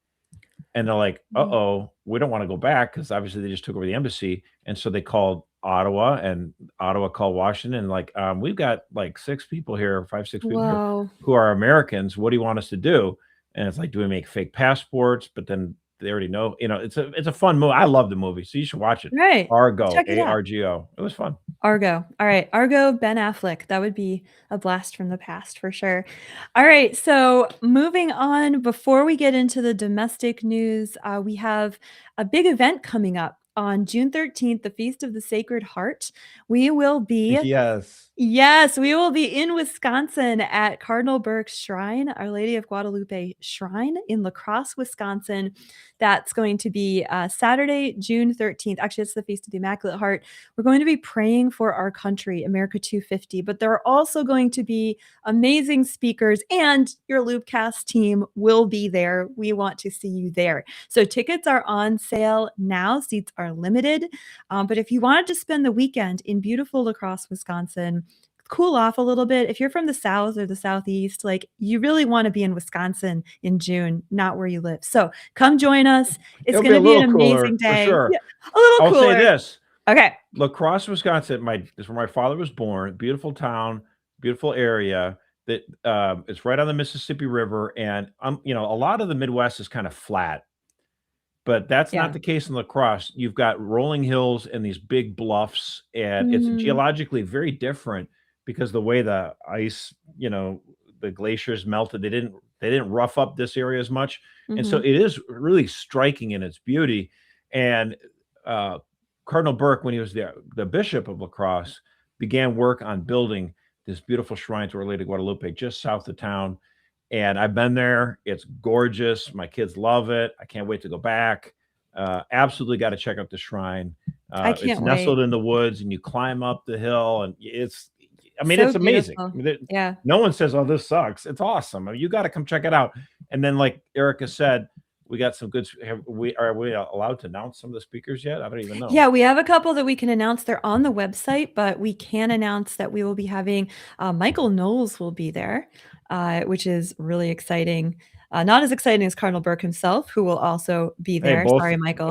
And they're like, uh-oh, we don't want to go back, because obviously they just took over the embassy. And so they called Ottawa, and Ottawa called Washington, like, we've got like 6 people here, 5, 6 people here who are Americans. What do you want us to do? and it's like, do we make fake passports? But then they already know, it's a fun movie. I love the movie, so you should watch it. Right. Argo, Check it out. ARGO. It was fun. Argo. All right. Argo, Ben Affleck. That would be a blast from the past for sure. All right. So moving on, before we get into the domestic news, we have a big event coming up on June 13th, the Feast of the Sacred Heart. We will be Yes, we will be in Wisconsin at Cardinal Burke's Shrine, Our Lady of Guadalupe Shrine in La Crosse, Wisconsin. That's going to be Saturday, June 13th. Actually, it's the Feast of the Immaculate Heart. We're going to be praying for our country, America 250, but there are also going to be amazing speakers, and your LOOPcast team will be there. We want to see you there. So tickets are on sale now. Seats are limited. But if you wanted to spend the weekend in beautiful La Crosse, Wisconsin, cool off a little bit. If you're from the South or the Southeast, like, you really want to be in Wisconsin in June, not where you live. So come join us. It's going to be an amazing day. For sure. Yeah, a little cooler. I'll say this. Okay. La Crosse, Wisconsin, is where my father was born. Beautiful town, beautiful area. That it's right on the Mississippi River, and a lot of the Midwest is kind of flat. But that's not the case in La Crosse. You've got rolling hills and these big bluffs, and it's geologically very different because the way the ice, the glaciers melted, they didn't rough up this area as much. And so it is really striking in its beauty. And Cardinal Burke, when he was the bishop of La Crosse, began work on building this beautiful shrine to Our Lady of Guadalupe just south of town. And I've been there. It's gorgeous. My kids love it. I can't wait to go back. Absolutely got to check out the shrine. I can't It's nestled in the woods, and you climb up the hill, and it's amazing. No one says, "Oh, this sucks." It's awesome. You got to come check it out. And then, like Erica said, we got some good. Are we allowed to announce some of the speakers yet? I don't even know. Yeah, we have a couple that we can announce. They're on the website, but we can announce that we will be having Michael Knowles will be there, which is really exciting. Not as exciting as Cardinal Burke himself, who will also be there. Sorry, Michael.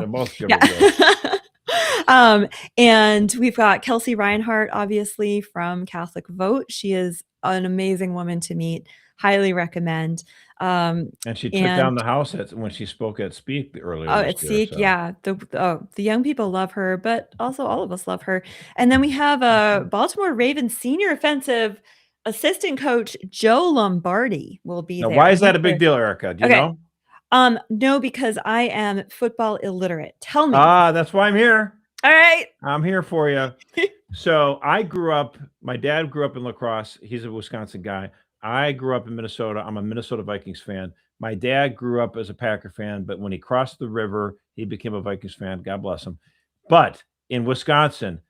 And we've got Kelsey Reinhardt, obviously, from CatholicVote. She is an amazing woman to meet. Highly recommend. And she took down the house when she spoke at Speak earlier. At Speak, so. Yeah. The young people love her, but also all of us love her. And then we have Baltimore Ravens senior offensive assistant coach Joe Lombardi will be there. Why is that a big deal, Erica? Do you know? No, because I am football illiterate. Tell me. That's why I'm here. All right. I'm here for you. So my dad grew up in La Crosse. He's a Wisconsin guy. I grew up in Minnesota. I'm a Minnesota Vikings fan. My dad grew up as a Packer fan, but when he crossed the river, he became a Vikings fan. God bless him. But in Wisconsin,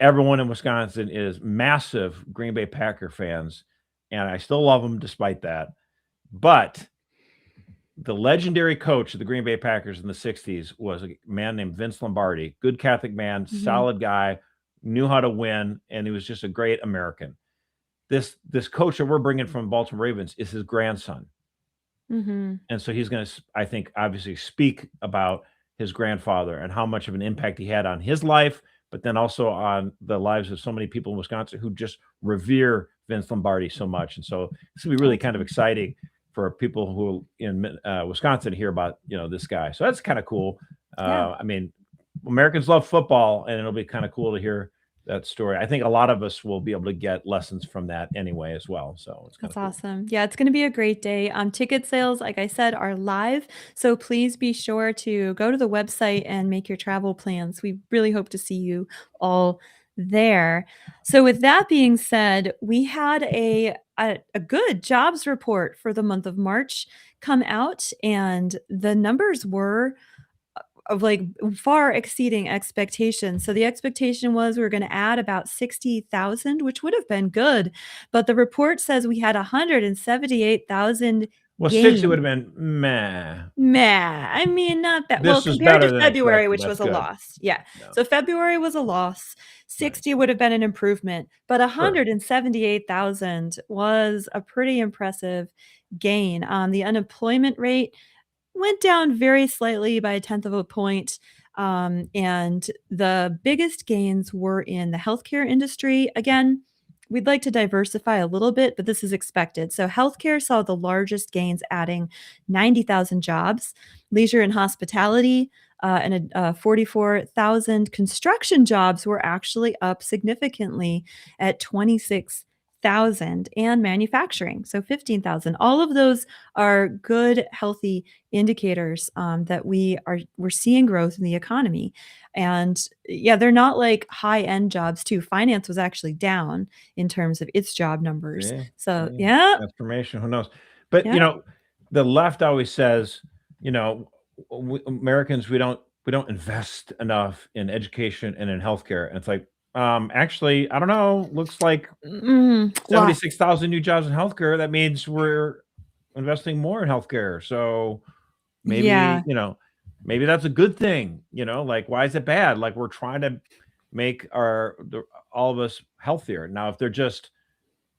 everyone in Wisconsin is massive Green Bay Packer fans, and I still love them despite that. But the legendary coach of the Green Bay Packers in the 60s was a man named Vince Lombardi, good Catholic man, solid guy, knew how to win, and he was just a great American. This coach that we're bringing from Baltimore Ravens is his grandson. And so he's going to, I think, obviously speak about his grandfather and how much of an impact he had on his life, but then also on the lives of so many people in Wisconsin who just revere Vince Lombardi so much. And so this will be really kind of exciting for people who in Wisconsin to hear about, this guy. So that's kind of cool. I mean, Americans love football, and it'll be kind of cool to hear that story. I think a lot of us will be able to get lessons from that anyway as well. So that's awesome. Yeah, it's going to be a great day. Ticket sales, like I said, are live. So please be sure to go to the website and make your travel plans. We really hope to see you all there. So with that being said, we had a good jobs report for the month of March come out, and the numbers were of far exceeding expectations. So the expectation was we were going to add about 60,000, which would have been good. But the report says we had 178,000. Well, 60 would have been meh. I mean, not bad. Well, compared to February, which was a loss. Yeah. So February was a loss. 60 would have been an improvement. But 178,000 was a pretty impressive gain. The unemployment rate went down very slightly by 1/10 of a point. And the biggest gains were in the healthcare industry. Again, we'd like to diversify a little bit, but this is expected. So healthcare saw the largest gains, adding 90,000 jobs. Leisure and hospitality and 44,000 construction jobs were actually up significantly at 26,000, and manufacturing, so 15,000. All of those are good, healthy indicators that we're seeing growth in the economy. And yeah, they're not like high-end jobs too. Finance was actually down in terms of its job numbers. So yeah, Transformation, who knows? But yeah. the left always says, Americans, we don't invest enough in education and in healthcare. And it's like, actually, I don't know. Looks like Lot. 76,000 new jobs in healthcare. That means we're investing more in healthcare. So maybe, Yeah. maybe that's a good thing. Like, why is it bad? Like, we're trying to make all of us healthier. Now, if they're just,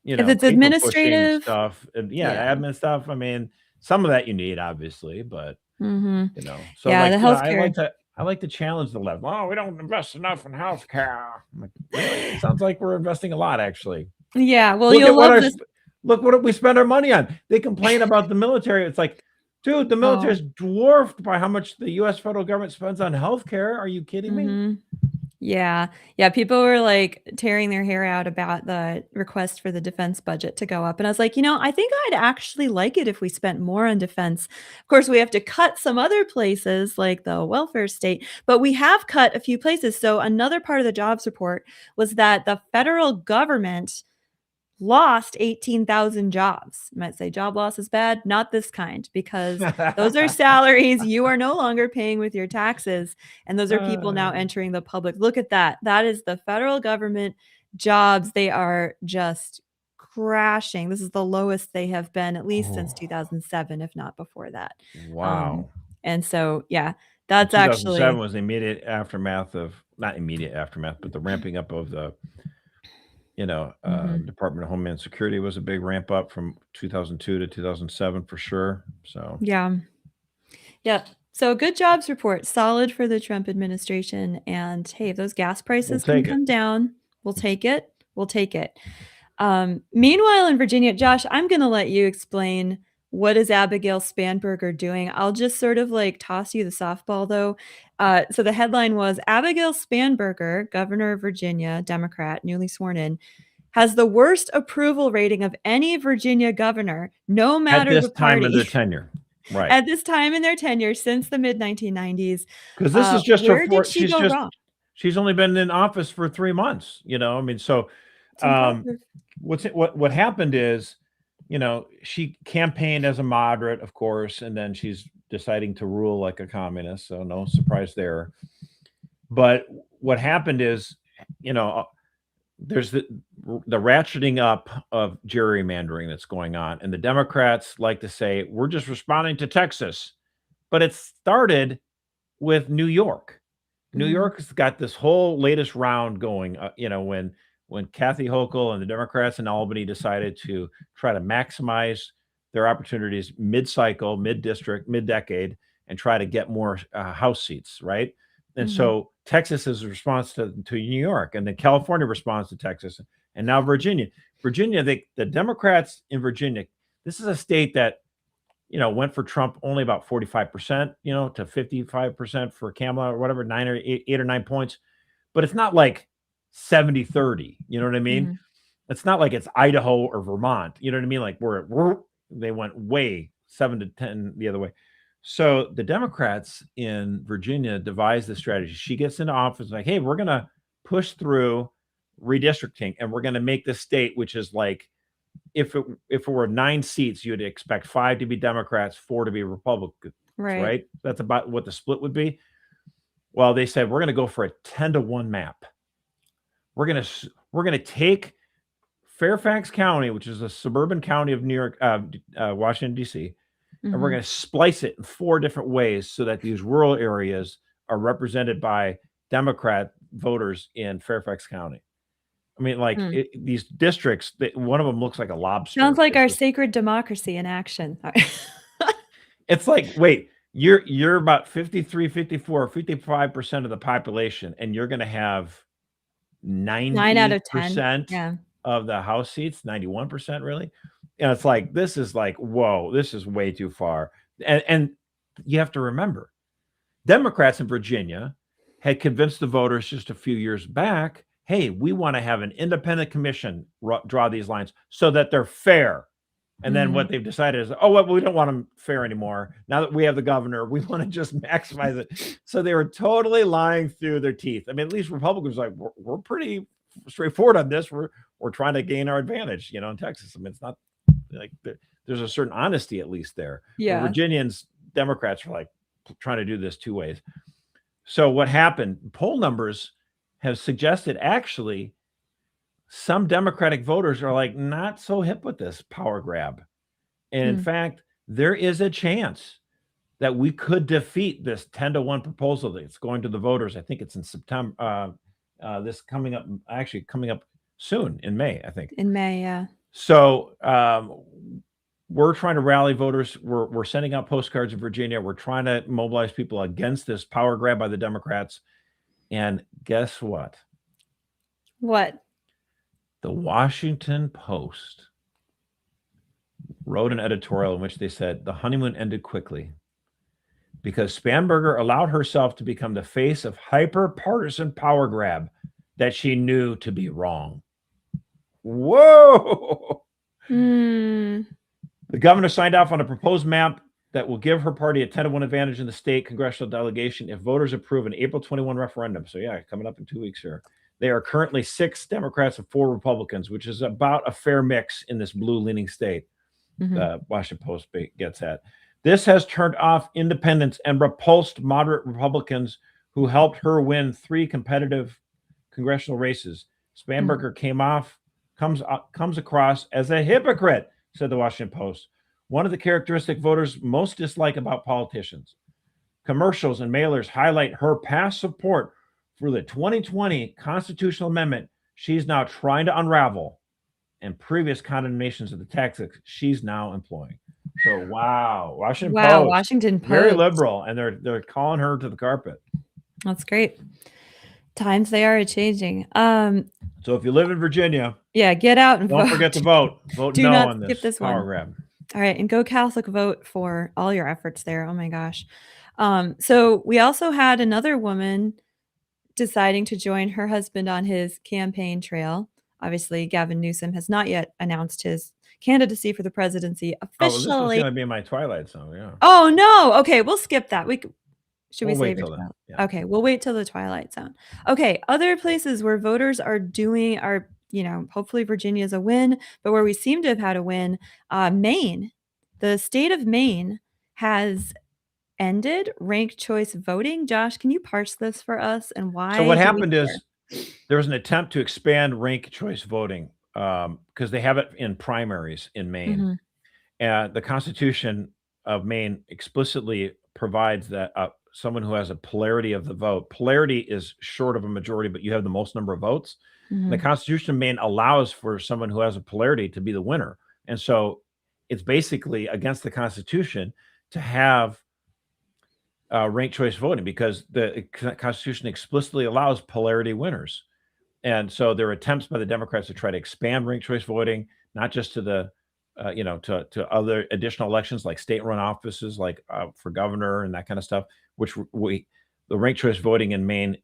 If it's paper pushing administrative, stuff and yeah. admin stuff, I mean, some of that you need, obviously, but Mhm. so Yeah, like, the healthcare. I like to challenge the left. Oh, we don't invest enough in healthcare. I'm like, really? It sounds like we're investing a lot, actually. Yeah, well, Look you'll at love this. look what we spend our money on. They complain about the military. It's like, dude, the military Oh. is dwarfed by how much the U.S. federal government spends on healthcare. Are you kidding me? Mhm. Yeah. Yeah, people were, like, tearing their hair out about the request for the defense budget to go up, and I was like, I think I'd actually like it if we spent more on defense. Of course, we have to cut some other places, like the welfare state, but we have cut a few places. So another part of the jobs report was that the federal government lost 18,000 jobs. You might say job loss is bad. Not this kind, because those are salaries you are no longer paying with your taxes. And those are people now entering the public. Look at that. That is the federal government jobs. They are just crashing. This is the lowest they have been, at least since 2007, if not before that. Wow. And so, yeah, that's 2007 actually, was the immediate aftermath of, not immediate aftermath, but the ramping up of the Department of Homeland Security was a big ramp up from 2002 to 2007 for sure. So yeah. Yeah. So good jobs report, solid for the Trump administration. And hey, if those gas prices can take it. come down, we'll take it. We'll take it. Meanwhile, in Virginia, Josh, I'm going to let you explain what is Abigail Spanberger doing. I'll just sort of like toss you the softball, though. So the headline was Abigail Spanberger, governor of Virginia, Democrat, newly sworn in, has the worst approval rating of any Virginia governor, no matter at this the time of party. their tenure. Right. At this time in their tenure since the mid-1990s. Because this is just where did she go wrong? She's only been in office for 3 months, I mean, so It's impressive. what happened is, she campaigned as a moderate, of course, and then she's deciding to rule like a communist, so no surprise there. But what happened is, there's the ratcheting up of gerrymandering that's going on, and the Democrats like to say we're just responding to Texas, but it started with New York. New York's got this whole latest round going. When Kathy Hochul and the Democrats in Albany decided to try to maximize their opportunities mid-cycle, mid-district, mid-decade, and try to get more House seats, right? And so Texas is a response to New York, and then California responds to Texas, and now Virginia. The Democrats in Virginia, this is a state that, went for Trump only about 45%, to 55% for Kamala or whatever, 8 or 9 points. But it's not like 70-30, you know what I mean? It's not like it's Idaho or Vermont, you know what I mean? Like they went way 7-10 the other way. So the Democrats in Virginia devised this strategy. She gets into office like, hey, we're going to push through redistricting, and we're going to make this state, which is like, if it were 9 seats, you'd expect 5 to be Democrats, 4 to be Republicans, right? That's about what the split would be. Well, they said, we're going to go for a 10-1 map. We're going to take Fairfax County, which is a suburban county of New York, Washington, D.C., and we're going to splice it in 4 different ways so that these rural areas are represented by Democrat voters in Fairfax County. I mean, like these districts, one of them looks like a lobster. Sounds like our sacred democracy in action. It's like, wait, you're about 53, 54, 55% of the population, and you're going to have 90% Nine out of 10. Yeah. of the House seats, 91% really. And it's like, this is like, whoa, this is way too far. And you have to remember, Democrats in Virginia had convinced the voters just a few years back, hey, we want to have an independent commission draw these lines so that they're fair. And then what they've decided is, oh, well, we don't want them fair anymore. Now that we have the governor, we want to just maximize it. So they were totally lying through their teeth. I mean, at least Republicans are like, we're pretty straightforward on this. We're trying to gain our advantage, in Texas. I mean, it's not like there's a certain honesty at least there. Yeah. But Virginians, Democrats are like trying to do this two ways. So what happened? Poll numbers have suggested actually some Democratic voters are like not so hip with this power grab. And in fact, there is a chance that we could defeat this 10-1 proposal that's going to the voters. I think it's in September. This coming up soon in May, I think. In May, yeah. So we're trying to rally voters. We're sending out postcards in Virginia. We're trying to mobilize people against this power grab by the Democrats. And guess what? What? The Washington Post wrote an editorial in which they said the honeymoon ended quickly because Spanberger allowed herself to become the face of hyper-partisan power grab that she knew to be wrong. Whoa! The governor signed off on a proposed map that will give her party a 10-1 advantage in the state congressional delegation if voters approve an April 21 referendum. So yeah, coming up in 2 weeks here. There are currently 6 Democrats and 4 Republicans, which is about a fair mix in this blue-leaning state. The Washington Post gets at. This has turned off independents and repulsed moderate Republicans who helped her win 3 competitive congressional races. Spanberger comes across as a hypocrite, said the Washington Post. One of the characteristic voters most dislike about politicians. Commercials and mailers highlight her past support for the 2020 constitutional amendment she's now trying to unravel and previous condemnations of the tactics she's now employing. So wow, Washington Post, very liberal, and they're calling her to the carpet. That's great. Times they are changing. So if you live in Virginia, get out and don't vote. forget to vote. Vote Do no not on skip this one. power grab. All right, and go CatholicVote for all your efforts there. Oh my gosh. So we also had another woman deciding to join her husband on his campaign trail. Obviously, Gavin Newsom has not yet announced his candidacy for the presidency officially. Oh, this was going to be my Twilight Zone, yeah. Oh no. Okay, we'll skip that. Should we wait save till it? then. Yeah. Okay, we'll wait till the Twilight Zone. Okay, other places where voters are hopefully Virginia's a win, but where we seem to have had a win, Maine. The state of Maine has ended ranked choice voting. Josh, can you parse this for us and why? So what happened is there was an attempt to expand ranked choice voting because they have it in primaries in Maine. And the Constitution of Maine explicitly provides that someone who has a polarity of the vote, polarity is short of a majority, but you have the most number of votes. The Constitution of Maine allows for someone who has a polarity to be the winner. And so it's basically against the Constitution to have ranked choice voting because the Constitution explicitly allows polarity winners. And so there are attempts by the Democrats to try to expand ranked choice voting, not just to the, to other additional elections like state-run offices, like for governor and that kind of stuff, which the ranked choice voting in Maine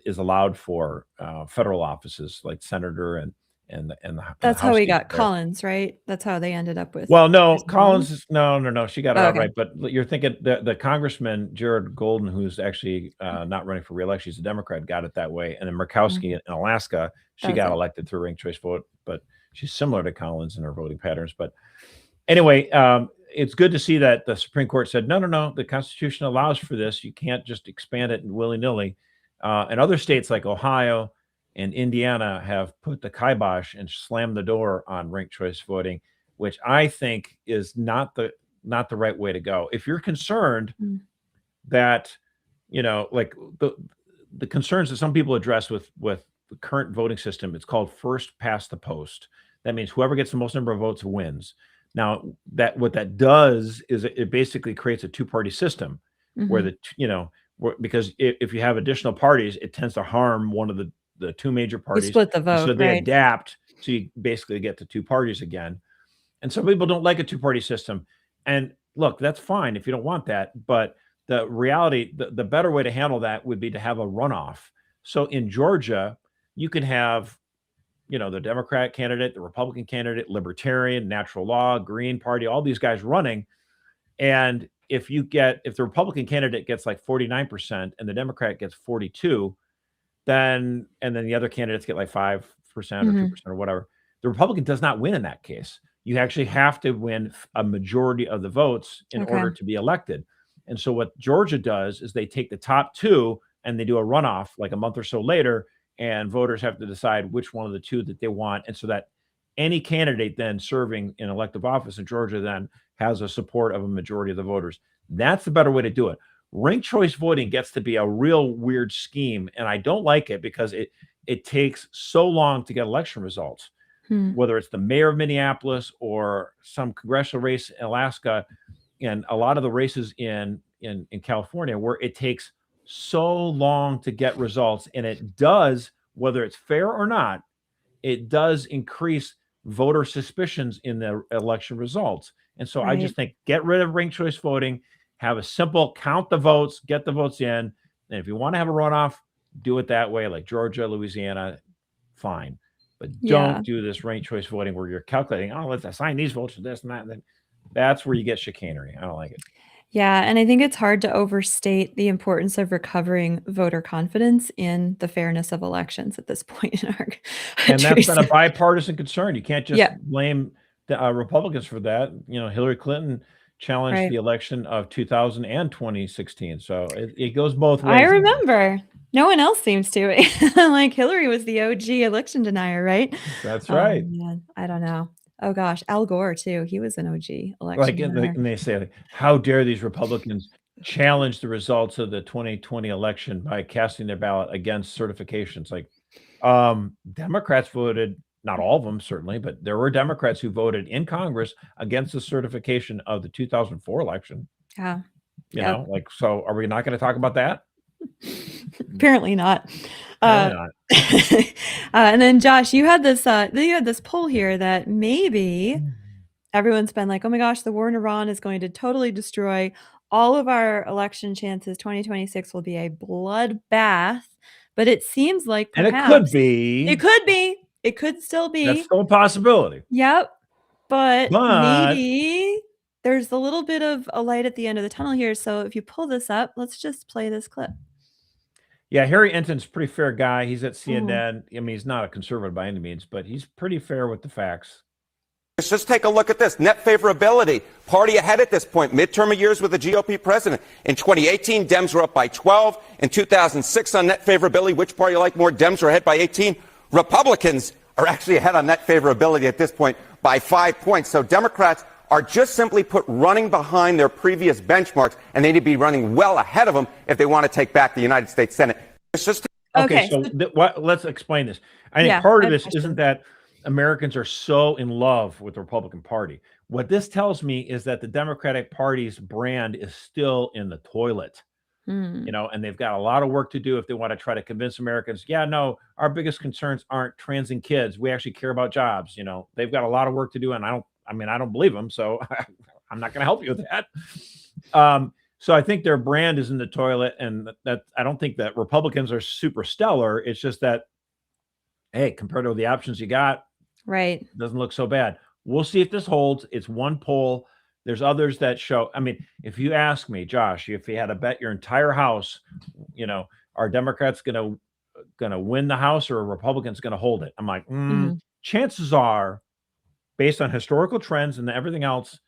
is allowed for federal offices like senator and the that's how we got Collins, right? That's how they ended up with. Well, no, Collins, no, she got it outright. But you're thinking the congressman Jared Golden, who's actually not running for reelection, he's a Democrat, got it that way. And then Murkowski in Alaska, she got elected through ranked choice vote, but she's similar to Collins in her voting patterns. But anyway, it's good to see that the Supreme Court said, no, the Constitution allows for this. You can't just expand it willy-nilly. And other states like Ohio and Indiana have put the kibosh and slammed the door on ranked choice voting, which I think is not the right way to go. If you're concerned that, like the concerns that some people address with the current voting system, it's called first past the post. That means whoever gets the most number of votes wins. Now, what that does is it basically creates a two-party system where because if you have additional parties, it tends to harm one of the two major parties. You split the vote, so they adapt So you basically get to two parties again. And some people don't like a two-party system. And look, that's fine if you don't want that. But the reality, the better way to handle that would be to have a runoff. So in Georgia, you can have, the Democrat candidate, the Republican candidate, Libertarian, Natural Law, Green Party, all these guys running. And if the Republican candidate gets like 49% and the Democrat gets 42, and then the other candidates get like 5% or 2% or whatever, the Republican does not win in that case. You actually have to win a majority of the votes in order to be elected. And so what Georgia does is they take the top two and they do a runoff like a month or so later, and voters have to decide which one of the two that they want. And so that any candidate then serving in elective office in Georgia then has a support of a majority of the voters. That's the better way to do it. Ranked choice voting gets to be a real weird scheme, and I don't like it because it takes so long to get election results. Whether it's the mayor of Minneapolis or some congressional race in Alaska, and a lot of the races in California, where it takes so long to get results, and it does, whether it's fair or not, it does increase voter suspicions in the election results. And so I just think get rid of ranked choice voting, have a simple count the votes, get the votes in, and if you want to have a runoff, do it that way, like Georgia, Louisiana, fine. But don't do this ranked choice voting where you're calculating, let's assign these votes to this and that. And then that's where you get chicanery. I don't like it. Yeah, and I think it's hard to overstate the importance of recovering voter confidence in the fairness of elections at this point in our country. And that's been a bipartisan concern. You can't just blame the Republicans for that. Hillary Clinton challenged the election of 2000 and 2016. So it goes both ways. I remember. No one else seems to. Like Hillary was the OG election denier, right? That's right. Man, I don't know. Oh gosh, Al Gore too. He was an OG election denier. And they say, how dare these Republicans challenge the results of the 2020 election by casting their ballot against certifications? Like Democrats voted, not all of them certainly, but there were Democrats who voted in Congress against the certification of the 2004 election. Yeah. So are we not going to talk about that? Apparently not. And then Josh, you had this poll here that maybe everyone's been like, oh my gosh, the war in Iran is going to totally destroy all of our election chances. 2026 will be a bloodbath. But it seems like perhaps, and it could be. It could still be. That's still a possibility. Yep. But maybe there's a little bit of a light at the end of the tunnel here. So if you pull this up, let's just play this clip. Yeah, Harry Enton's a pretty fair guy. He's at CNN. I mean, he's not a conservative by any means, but he's pretty fair with the facts. Let's just take a look at this. Net favorability. Party ahead at this point. Midterm years with the GOP president. In 2018, Dems were up by 12. In 2006 on net favorability, which party you like more? Dems are ahead by 18. Republicans are actually ahead on net favorability at this point by 5 points. So Democrats are just simply running behind their previous benchmarks, and they need to be running well ahead of them if they want to take back the United States Senate. It's just okay. So let's explain this. I think part of this isn't that Americans are so in love with the Republican Party. What this tells me is that the Democratic Party's brand is still in the toilet. And they've got a lot of work to do if they want to try to convince Americans, our biggest concerns aren't trans and kids. We actually care about jobs. They've got a lot of work to do, and I don't believe them, so I'm not going to help you with that. So I think their brand is in the toilet, and that I don't think that Republicans are super stellar. It's just that, hey, compared to the options you got, right, doesn't look so bad. We'll see if this holds. It's one poll. There's others that show. I mean, if you ask me, Josh, if you had to bet your entire house, are Democrats going to win the House or are Republicans going to hold it? I'm like, chances are, based on historical trends and everything else,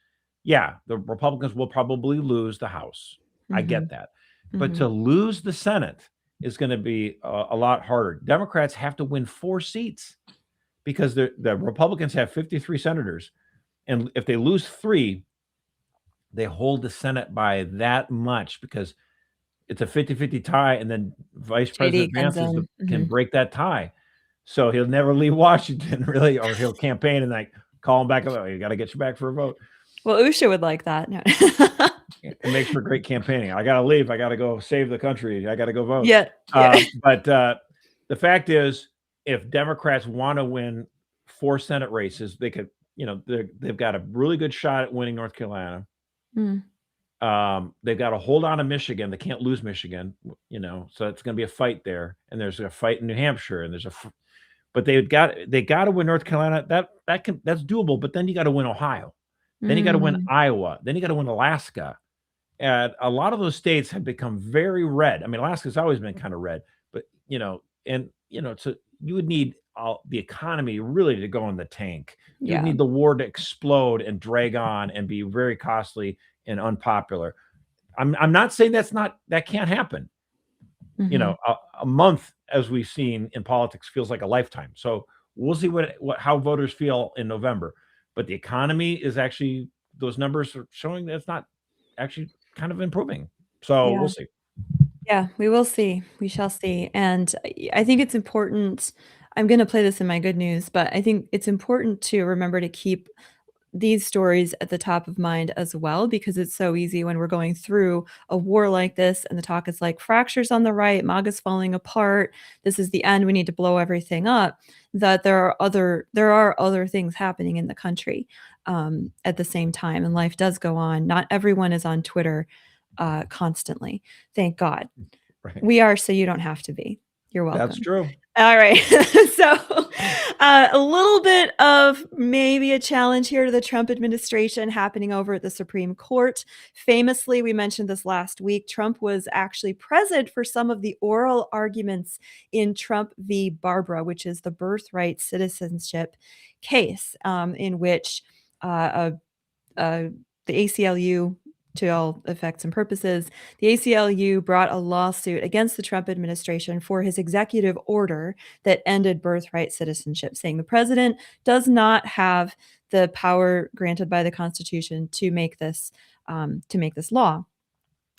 the Republicans will probably lose the House. I get that. But to lose the Senate is going to be a lot harder. Democrats have to win 4 seats because the Republicans have 53 senators. And if they lose 3, they hold the Senate by that much because it's a 50-50 tie. And then Vice President Vance can break that tie. So he'll never leave Washington, really, or he'll campaign and call him back. You got to get you back for a vote. Well, Usha would like that. No. It makes for great campaigning. I got to leave. I got to go save the country. I got to go vote. Yeah. But the fact is, if Democrats want to win 4 Senate races. They could, they've got a really good shot at winning North Carolina. Mm. They've got to hold on to Michigan. They can't lose Michigan, so it's going to be a fight there. And there's a fight in New Hampshire, and but they got to win North Carolina. That's doable. But then you got to win Ohio. Then you got to win Iowa. Then you got to win Alaska. And a lot of those states have become very red. I mean, Alaska's always been kind of red, but so you would need the economy really to go in the tank. You would need the war to explode and drag on and be very costly and unpopular. I'm not saying that can't happen. A month, as we've seen in politics, feels like a lifetime. So we'll see how voters feel in November. But the economy is actually, those numbers are showing that it's not actually kind of improving. So we'll see. Yeah, we will see. We shall see. And I think it's important. I'm going to play this in my good news, but I think it's important to remember to keep these stories at the top of mind as well, because it's so easy when we're going through a war like this and the talk is like fractures on the right, MAGA's falling apart, this is the end, we need to blow everything up, that there are other things happening in the country at the same time, and life does go on. Not everyone is on Twitter constantly, thank God. Right. We are, so you don't have to be. You're welcome. That's true. All right. So a little bit of maybe a challenge here to the Trump administration happening over at the Supreme Court. Famously, we mentioned this last week, Trump was actually present for some of the oral arguments in Trump v. Barbara, which is the birthright citizenship case, in which the ACLU, to all effects and purposes, the ACLU brought a lawsuit against the Trump administration for his executive order that ended birthright citizenship, saying the president does not have the power granted by the Constitution to make this law.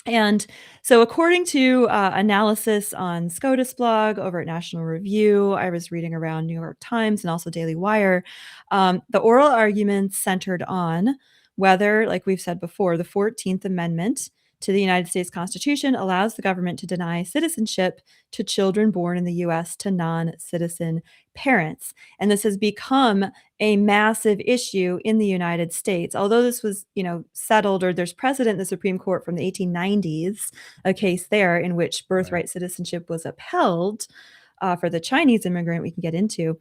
And so according to analysis on SCOTUS blog over at National Review, I was reading around New York Times and also Daily Wire, the oral arguments centered on whether, like we've said before, the 14th Amendment to the United States Constitution allows the government to deny citizenship to children born in the U.S. to non-citizen parents. And this has become a massive issue in the United States. Although this was, settled, or there's precedent in the Supreme Court from the 1890s, a case there in which birthright citizenship was upheld, for the Chinese immigrant we can get into,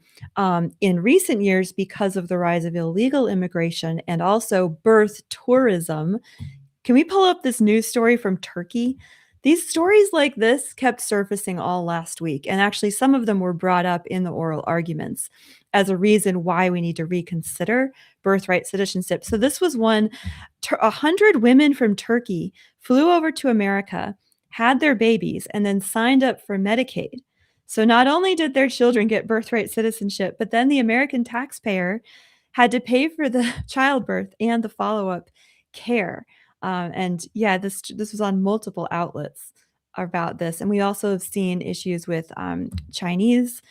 in recent years, because of the rise of illegal immigration and also birth tourism. Can we pull up this news story from Turkey? These stories like this kept surfacing all last week, and actually some of them were brought up in the oral arguments as a reason why we need to reconsider birthright citizenship. So this was one, 100 women from Turkey flew over to America, had their babies, and then signed up for Medicaid. So not only did their children get birthright citizenship, but then the American taxpayer had to pay for the childbirth and the follow-up care. This was on multiple outlets about this. And we also have seen issues with the Chinese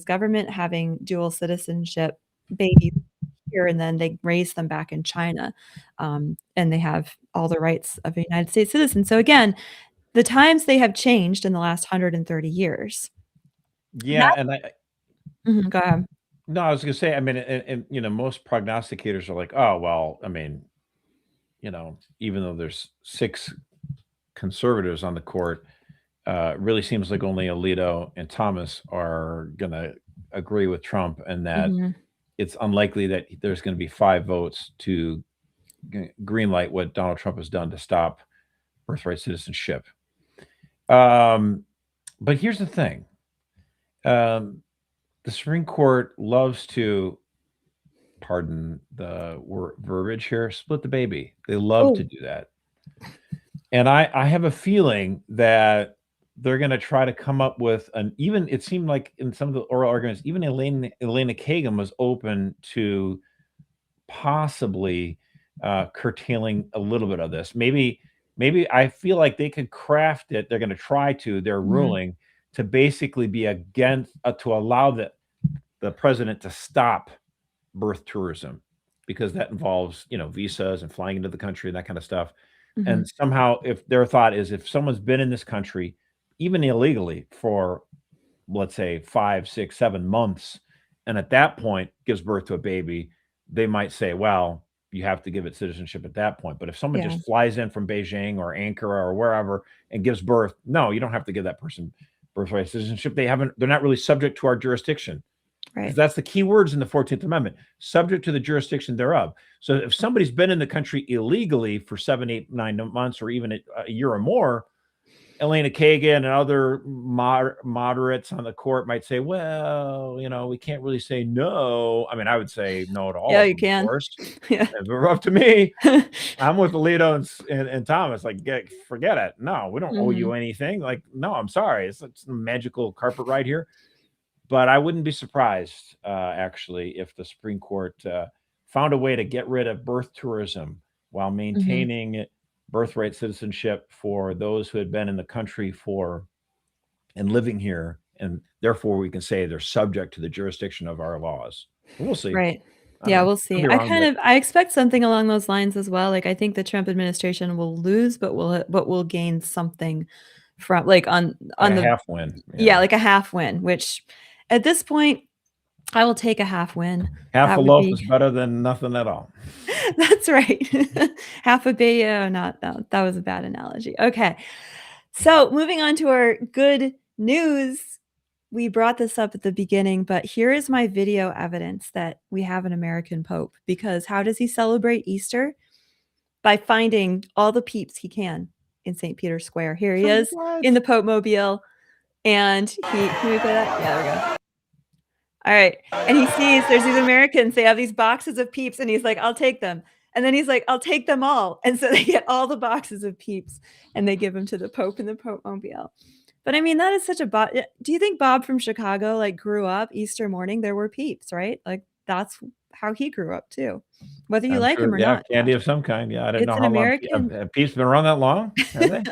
government having dual citizenship babies here, and then they raise them back in China. And they have all the rights of a United States citizen. So again, the times they have changed in the last 130 years. Yeah. Go ahead. No, I was going to say, I mean, and most prognosticators are like, oh, well, I mean, even though there's 6 conservatives on the court, it really seems like only Alito and Thomas are going to agree with Trump, and that it's unlikely that there's going to be 5 votes to greenlight what Donald Trump has done to stop birthright citizenship. But here's the thing. The Supreme Court loves to, pardon the verbiage here, split the baby. They love to do that. And I have a feeling that they're going to try to come up with it seemed like in some of the oral arguments, even Elena Kagan was open to possibly curtailing a little bit of this. Maybe I feel like they could craft it. They're going to try to their ruling to basically be against, to allow the president to stop birth tourism, because that involves, visas and flying into the country and that kind of stuff. And somehow, if their thought is, if someone's been in this country, even illegally, for let's say 5, 6, 7 months, and at that point gives birth to a baby, they might say, well, you have to give it citizenship at that point. But if someone Yeah. just flies in from Beijing or Ankara or wherever and gives birth, no, you don't have to give that person birthright citizenship. They're not really subject to our jurisdiction. Right. Because that's the key words in the 14th Amendment, subject to the jurisdiction thereof. So if somebody's been in the country illegally for 7, 8, 9 months, or even a year or more, Elena Kagan and other moderates on the court might say, well, we can't really say no. I mean, I would say no to all Yeah, of you them, can. of course. Yeah. If it were up to me, I'm with Alito and Thomas. Like, forget it. No, we don't owe you anything. Like, no, I'm sorry. It's a magical carpet ride here. But I wouldn't be surprised, actually, if the Supreme Court found a way to get rid of birth tourism while maintaining birthright citizenship for those who had been in the country and living here, and therefore we can say they're subject to the jurisdiction of our laws. We'll see. Right. Yeah, we'll see. I expect something along those lines as well. Like, I think the Trump administration will lose, but will gain something from, like, on the half win. Yeah, like a half win, which at this point I will take a half win. Half a loaf is better than nothing at all. That's right. Half a bay. No, that was a bad analogy. Okay. So moving on to our good news. We brought this up at the beginning, but here is my video evidence that we have an American Pope. Because how does he celebrate Easter? By finding all the peeps he can in St. Peter's Square. Here he is in the Pope Mobile. And can we play that? Yeah, there we go. All right. And he sees there's these Americans, they have these boxes of Peeps, and he's like, I'll take them. And then he's like, I'll take them all. And so they get all the boxes of Peeps and they give them to the Pope in the Pope Mobile. But I mean, that is such a do you think Bob from Chicago like grew up Easter morning? There were Peeps, right? Like, that's how he grew up too. Whether you like him or not. Candy of some kind. Yeah, I didn't know an how American... long Peeps been around that long. Have they?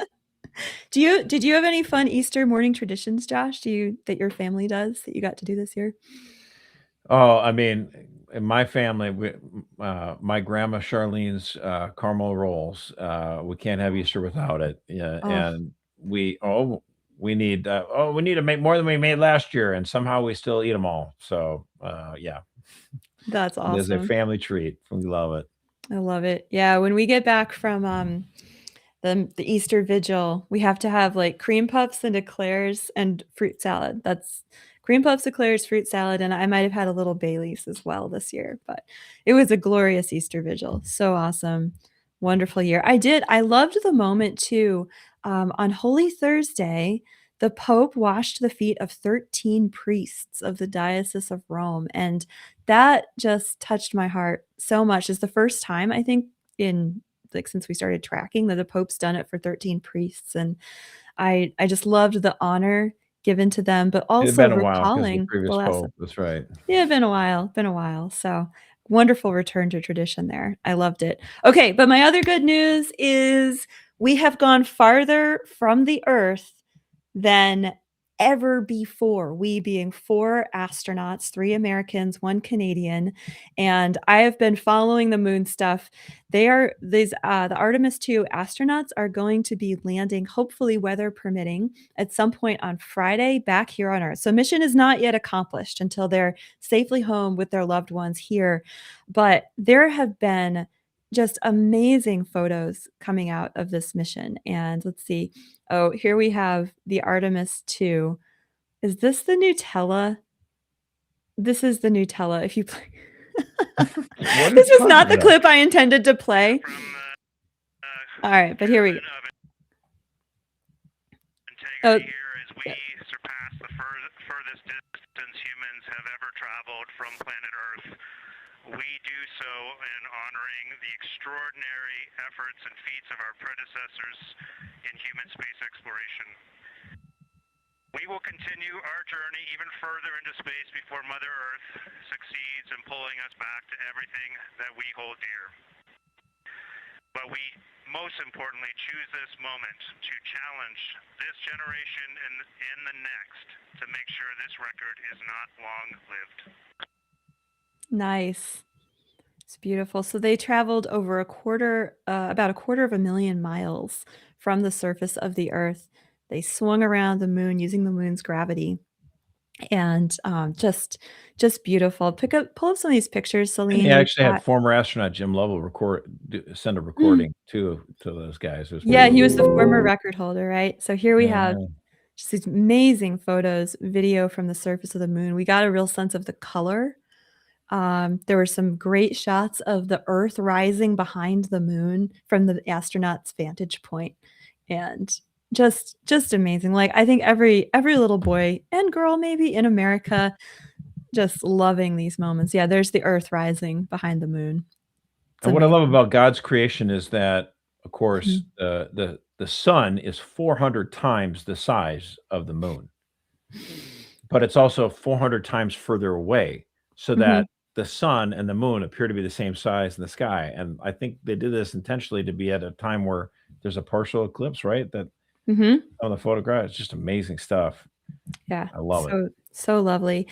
Did you have any fun Easter morning traditions, Josh? That your family does that you got to do this year? Oh, I mean, in my family, my grandma Charlene's caramel rolls. We can't have Easter without it. Yeah, and we need to make more than we made last year, and somehow we still eat them all. So yeah, that's awesome. It is a family treat. We love it. I love it. Yeah, when we get back from the Easter vigil, we have to have like cream puffs and eclairs and fruit salad. That's cream puffs, eclairs, fruit salad, and I might have had a little Baileys as well this year. But it was a glorious Easter vigil. So awesome. Wonderful year. I loved the moment too. On Holy Thursday, the Pope washed the feet of 13 priests of the Diocese of Rome. And that just touched my heart so much. It's the first time, I think, since we started tracking, that the Pope's done it for 13 priests. And I just loved the honor given to them, but also recalling the Pope. That's right. Yeah, been a while. So wonderful return to tradition there. I loved it. Okay, but my other good news is we have gone farther from the Earth than ever before. We being 4 astronauts, 3 Americans, 1 Canadian, and I have been following the moon stuff. The Artemis 2 astronauts are going to be landing, hopefully weather permitting, at some point on Friday back here on Earth. So mission is not yet accomplished until they're safely home with their loved ones here. But there have been just amazing photos coming out of this mission. And let's see. Oh, here we have the Artemis 2. Is this the Nutella? This is the Nutella. If you play. This is not the clip I intended to play. All right, but here we go. Oh, here as we surpass the furthest distance humans have ever traveled from planet Earth. We do so in honoring the extraordinary efforts and feats of our predecessors in human space exploration. We will continue our journey even further into space before Mother Earth succeeds in pulling us back to everything that we hold dear. But we most importantly choose this moment to challenge this generation and the next to make sure this record is not long-lived. Nice. It's beautiful. So they traveled over about a quarter of a million miles from the surface of the Earth. They swung around the moon using the moon's gravity. and just beautiful. Pull up some of these pictures, And Celine. he We've actually had got, former astronaut Jim Lovell send a recording to those guys. It was yeah, pretty he cool. was the former record holder, right? So here we have Yeah. just these amazing photos, video from the surface of the moon. We got a real sense of the color. There were some great shots of the Earth rising behind the moon from the astronaut's vantage point, and just amazing. Like, I think every little boy and girl maybe in America just loving these moments. Yeah, there's the Earth rising behind the moon. It's And what I love amazing. about God's creation is that, of course, Mhm. the sun is 400 times the size of the moon, but it's also 400 times further away, so Mhm. that the sun and the moon appear to be the same size in the sky. And I think they did this intentionally to be at a time where there's a partial eclipse, right? That Mhm. on the photograph, it's just amazing stuff. Yeah, I love it. so lovely.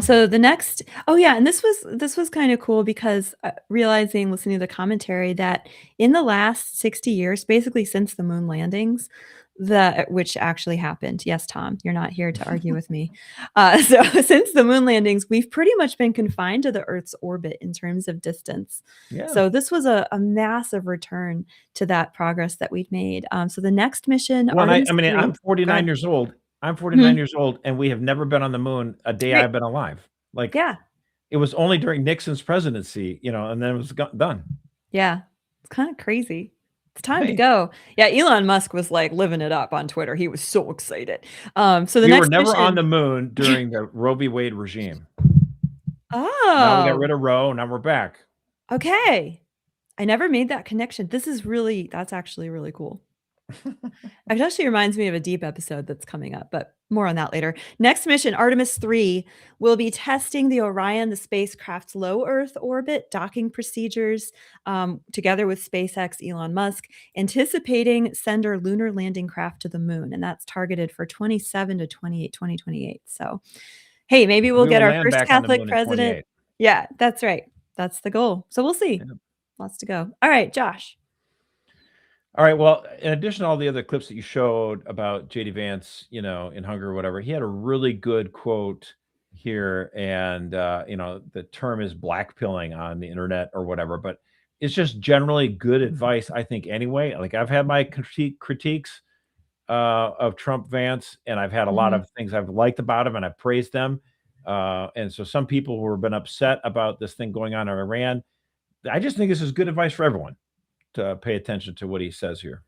So the next, oh yeah, and this was kind of cool because realizing, listening to the commentary, that in the last 60 years, basically since the moon landings, which actually happened. Yes, Tom, you're not here to argue with me. So since the moon landings, we've pretty much been confined to the Earth's orbit in terms of distance. Yeah. So this was a massive return to that progress that we've made. So the next mission, Well, Artemis I mean, 3. I'm Go 49 ahead. years old. I'm 49 Mhm. years old, and we have never been on the moon a day Right. I've been alive. Like, Yeah. it was only during Nixon's presidency, and then it was done. Yeah. It's kinda crazy. It's time to Hey, go. Yeah, Elon Musk was, like, living it up on Twitter. He was so excited. So the we were next never on mission. the moon during the Roe v. Wade regime. Now we got Oh, rid of Roe, now we're back. okay. I never made that connection. That's actually really cool. It actually reminds me of a deep episode that's coming up, but more on that later. Next mission, Artemis 3, will be testing the Orion, the spacecraft's low Earth orbit docking procedures, together with SpaceX, Elon Musk, anticipating sender lunar landing craft to the moon, and that's targeted for 27 to 2028. So, hey, maybe we'll We get will our land first back on the Catholic moon in president. 28. Yeah, that's right. That's the goal. So we'll see. Yeah. Lots to go. All right, Josh. All right, well, in addition to all the other clips that you showed about JD Vance, in Hungary or whatever, he had a really good quote here, and the term is blackpilling on the internet or whatever, but it's just generally good advice, I think, anyway. Like, I've had my critiques of Trump Vance, and I've had a lot Mhm. of things I've liked about him, and I've praised them. And so some people who have been upset about this thing going on in Iran, I just think this is good advice for everyone to pay attention to what he says here.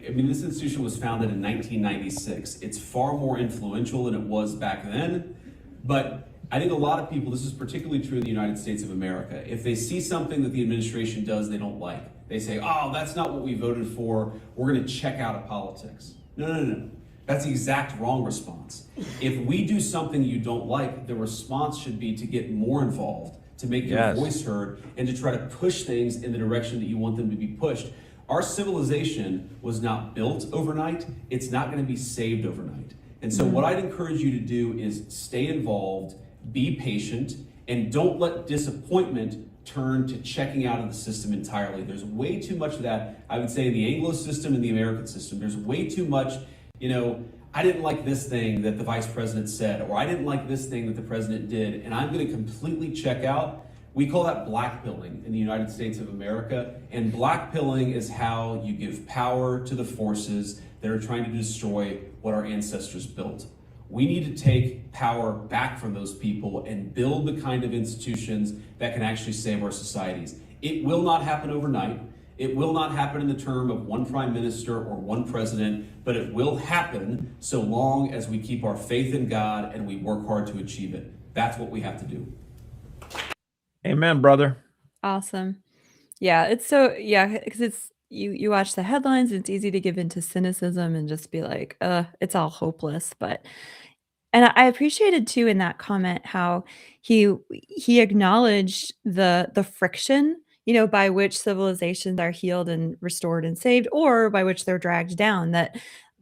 I mean, this institution was founded in 1996. It's far more influential than it was back then. But I think a lot of people, this is particularly true in the United States of America, if they see something that the administration does they don't like, they say, oh, that's not what we voted for, we're going to check out of politics. No. That's the exact wrong response. If we do something you don't like, the response should be to get more involved, to make your voice heard, and to try to push things in the direction that you want them to be pushed. Our civilization was not built overnight. It's not going to be saved overnight. And so what I'd encourage you to do is stay involved, be patient, and don't let disappointment turn to checking out of the system entirely. There's way too much of that, I would say, in the Anglo system and the American system. There's way too much, I didn't like this thing that the vice president said, or I didn't like this thing that the president did, and I'm going to completely check out. We call that blackpilling in the United States of America, and blackpilling is how you give power to the forces that are trying to destroy what our ancestors built. We need to take power back from those people and build the kind of institutions that can actually save our societies. It will not happen overnight. It will not happen in the term of one prime minister or one president, but it will happen so long as we keep our faith in God and we work hard to achieve it. That's what we have to do. Amen, brother. Awesome. Yeah, because it's you watch the headlines, it's easy to give into cynicism and just be like, it's all hopeless." But and I appreciated too in that comment how he acknowledged the friction, by which civilizations are healed and restored and saved, or by which they're dragged down. That,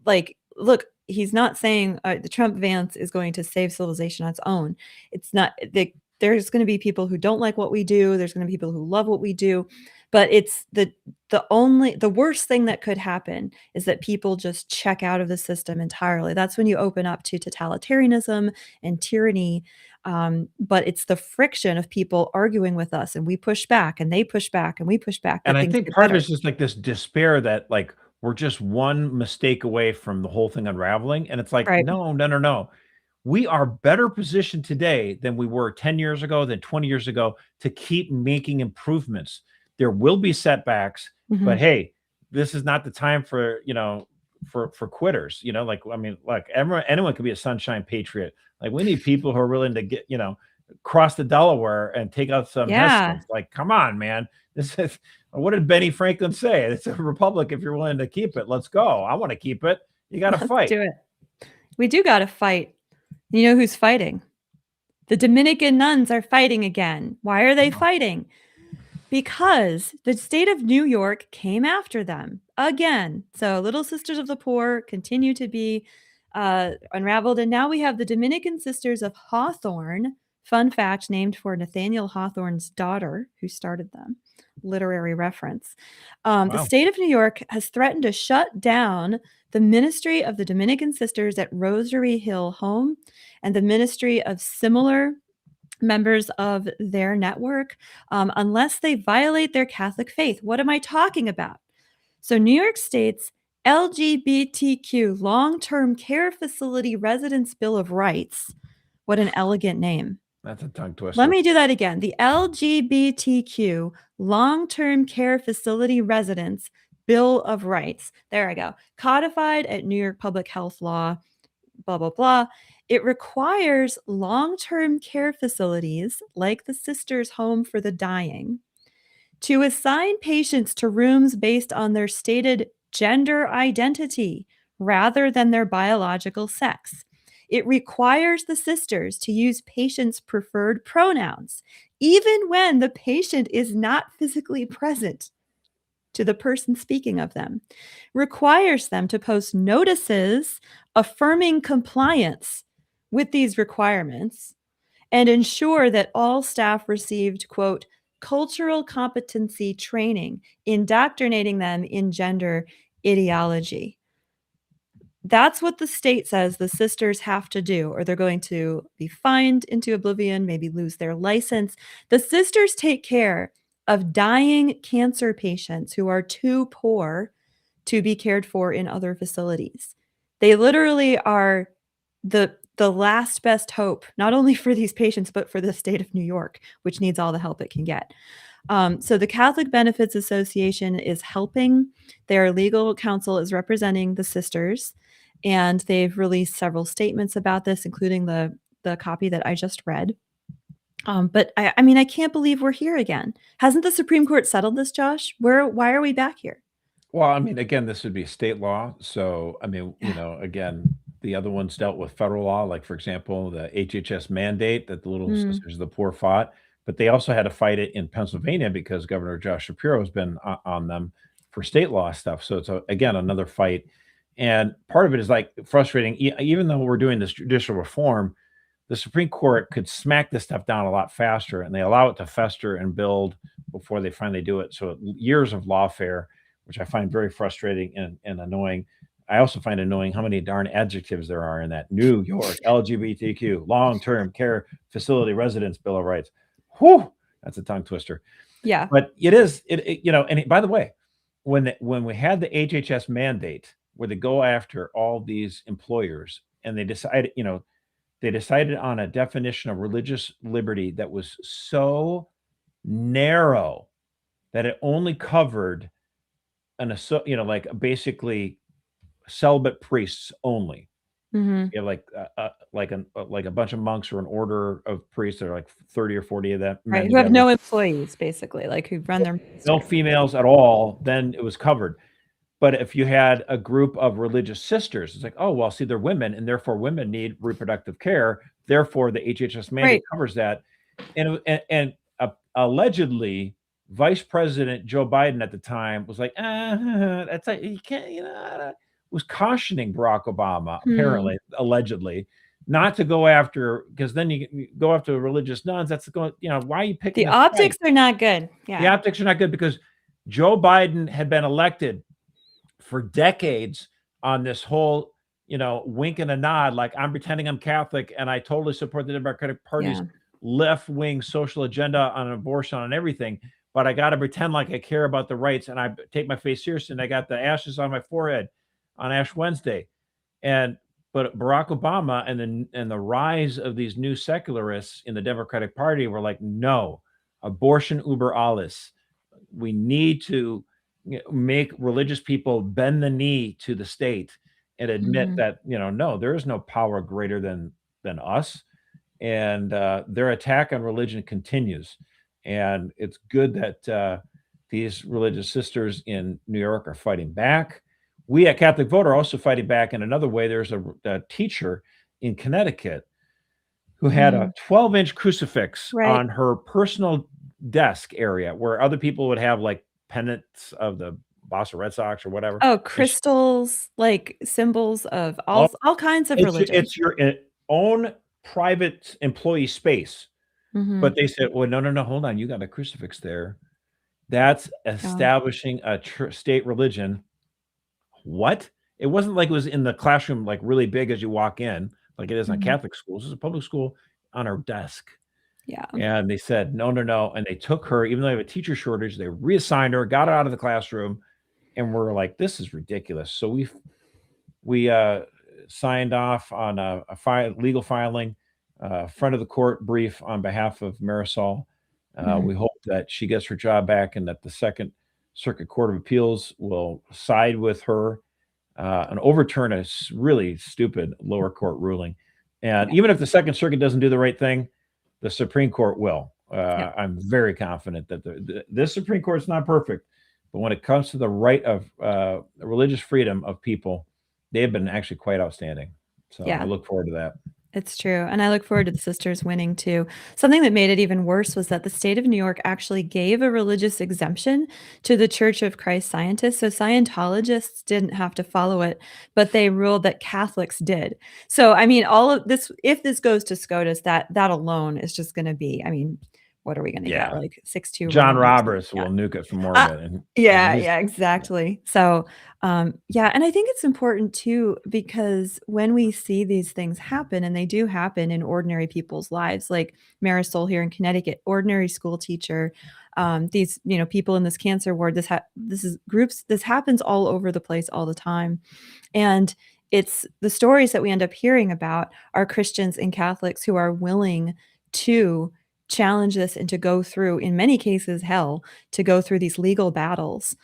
like, look, he's not saying the Trump Vance is going to save civilization on its own. It's not. There's going to be people who don't like what we do. There's going to be people who love what we do, but it's the worst thing that could happen is that people just check out of the system entirely. That's when you open up to totalitarianism and tyranny. But it's the friction of people arguing with us, and we push back, and they push back, and we push back. And that I things think get part of better. it is just like this despair that like we're just one mistake away from the whole thing unraveling. And it's like, Right. no. We are better positioned today than we were 10 years ago, than 20 years ago, to keep making improvements. There will be setbacks, but Mhm. hey, this is not the time for, for quitters, like, I mean, like anyone could be a sunshine patriot. Like we need people who are willing to get, cross the Delaware and take out some Yeah. Hessians. Like, come on, man. This is, what did Benny Franklin say? It's a republic if you're willing to keep it. Let's go. I want to keep it. You got to Let's fight. do it. We do got to fight. You know who's fighting? The Dominican nuns are fighting again. Why are they fighting? Because the state of New York came after them again. So Little Sisters of the Poor continue to be unraveled. And now we have the Dominican Sisters of Hawthorne, fun fact, named for Nathaniel Hawthorne's daughter who started them. Literary reference. The Wow. state of New York has threatened to shut down the ministry of the Dominican Sisters at Rosary Hill Home and the ministry of similar members of their network unless they violate their Catholic faith. What am I talking about? So New York State's LGBTQ Long-Term Care Facility Residents Bill of Rights. What an elegant name. That's a tongue twister. Let me do that again. The LGBTQ Long-Term Care Facility Residents Bill of Rights. There I go. Codified at New York Public Health Law, blah, blah, blah. It requires long-term care facilities like the Sisters' Home for the Dying to assign patients to rooms based on their stated gender identity rather than their biological sex. It requires the sisters to use patients' preferred pronouns, even when the patient is not physically present to the person speaking of them. Requires them to post notices affirming compliance with these requirements and ensure that all staff received, quote, cultural competency training, indoctrinating them in gender ideology. That's what the state says the sisters have to do, or they're going to be fined into oblivion, maybe lose their license. The sisters take care of dying cancer patients who are too poor to be cared for in other facilities. They literally are the last best hope, not only for these patients, but for the state of New York, which needs all the help it can get. So the Catholic Benefits Association is helping. Their legal counsel is representing the sisters, and they've released several statements about this, including the copy that I just read. But I mean, I can't believe we're here again. Hasn't the Supreme Court settled this, Josh? Why are we back here? Well, I mean, again, this would be state law. So, I mean, again, the other ones dealt with federal law, like, for example, the HHS mandate that the Little Sisters of the Poor fought. But they also had to fight it in Pennsylvania because Governor Josh Shapiro has been on them for state law stuff. So it's, again, another fight. And part of it is like frustrating. Even though we're doing this judicial reform, the Supreme Court could smack this stuff down a lot faster, and they allow it to fester and build before they finally do it. So years of lawfare, which I find very frustrating and annoying. I also find annoying how many darn adjectives there are in that New York LGBTQ Long-Term Care Facility Residents Bill of Rights. Whew, that's a tongue twister. Yeah. But it is, and by the way, when we had the HHS mandate where they go after all these employers and they decided on a definition of religious liberty that was so narrow that it only covered like basically celibate priests only. You have like a bunch of monks or an order of priests. There are like 30 or 40 of them. Right, who have no employees, basically, like who run their no females at all, then it was covered. But if you had a group of religious sisters, it's like, oh, well, see, they're women, and therefore women need reproductive care. Therefore, the HHS mandate covers that. And allegedly, Vice President Joe Biden at the time was like, that's like, you can't, was cautioning Barack Obama, apparently, allegedly, not to go after, because then you go after religious nuns. That's going, why are you picking the optics are not good. Yeah. The optics are not good because Joe Biden had been elected for decades on this whole, wink and a nod, like I'm pretending I'm Catholic and I totally support the Democratic Party's left-wing social agenda on abortion, on everything, but I got to pretend like I care about the rights and I take my faith seriously, and I got the ashes on my forehead on Ash Wednesday. But Barack Obama and the rise of these new secularists in the Democratic Party were like, no, abortion über alles. We need to make religious people bend the knee to the state and admit that, no, there is no power greater than us. And their attack on religion continues. And it's good that these religious sisters in New York are fighting back. We at CatholicVote are also fighting back in another way. There's a teacher in Connecticut who had a 12-inch crucifix on her personal desk area where other people would have like pennants of the Boston Red Sox or whatever. Oh, crystals, like symbols of all kinds of religion. It's your own private employee space. But they said, well, no, hold on. You got a crucifix there. That's establishing a state religion. What? It wasn't like it was in the classroom, like really big as you walk in, like it is on Catholic schools. This is a public school on her desk. Yeah. And they said, no. And they took her, even though they have a teacher shortage, they reassigned her, got her out of the classroom. And we're like, this is ridiculous. So we signed off on a legal filing, front of the court brief on behalf of Marisol. We hope that she gets her job back and that the Second Circuit Court of Appeals will side with her and overturn a really stupid lower court ruling. And even if the Second Circuit doesn't do the right thing, the Supreme Court will. I'm very confident that this Supreme Court is not perfect, but when it comes to the right of religious freedom of people, they have been actually quite outstanding. So I look forward to that. It's true. And I look forward to the sisters winning too. Something that made it even worse was that the state of New York actually gave a religious exemption to the Church of Christ Scientists. So Scientologists didn't have to follow it, but they ruled that Catholics did. So, I mean, all of this, if this goes to SCOTUS, that alone is just going to be, I mean, what are we going to get? Like 6-2. John Roberts will nuke it from orbit. Exactly. So, and I think it's important too, because when we see these things happen, and they do happen in ordinary people's lives, like Marisol here in Connecticut, ordinary school teacher, these, people in this cancer ward, this happens all over the place all the time. And it's the stories that we end up hearing about are Christians and Catholics who are willing to challenge this and to go through, in many cases, hell, to go through these legal battles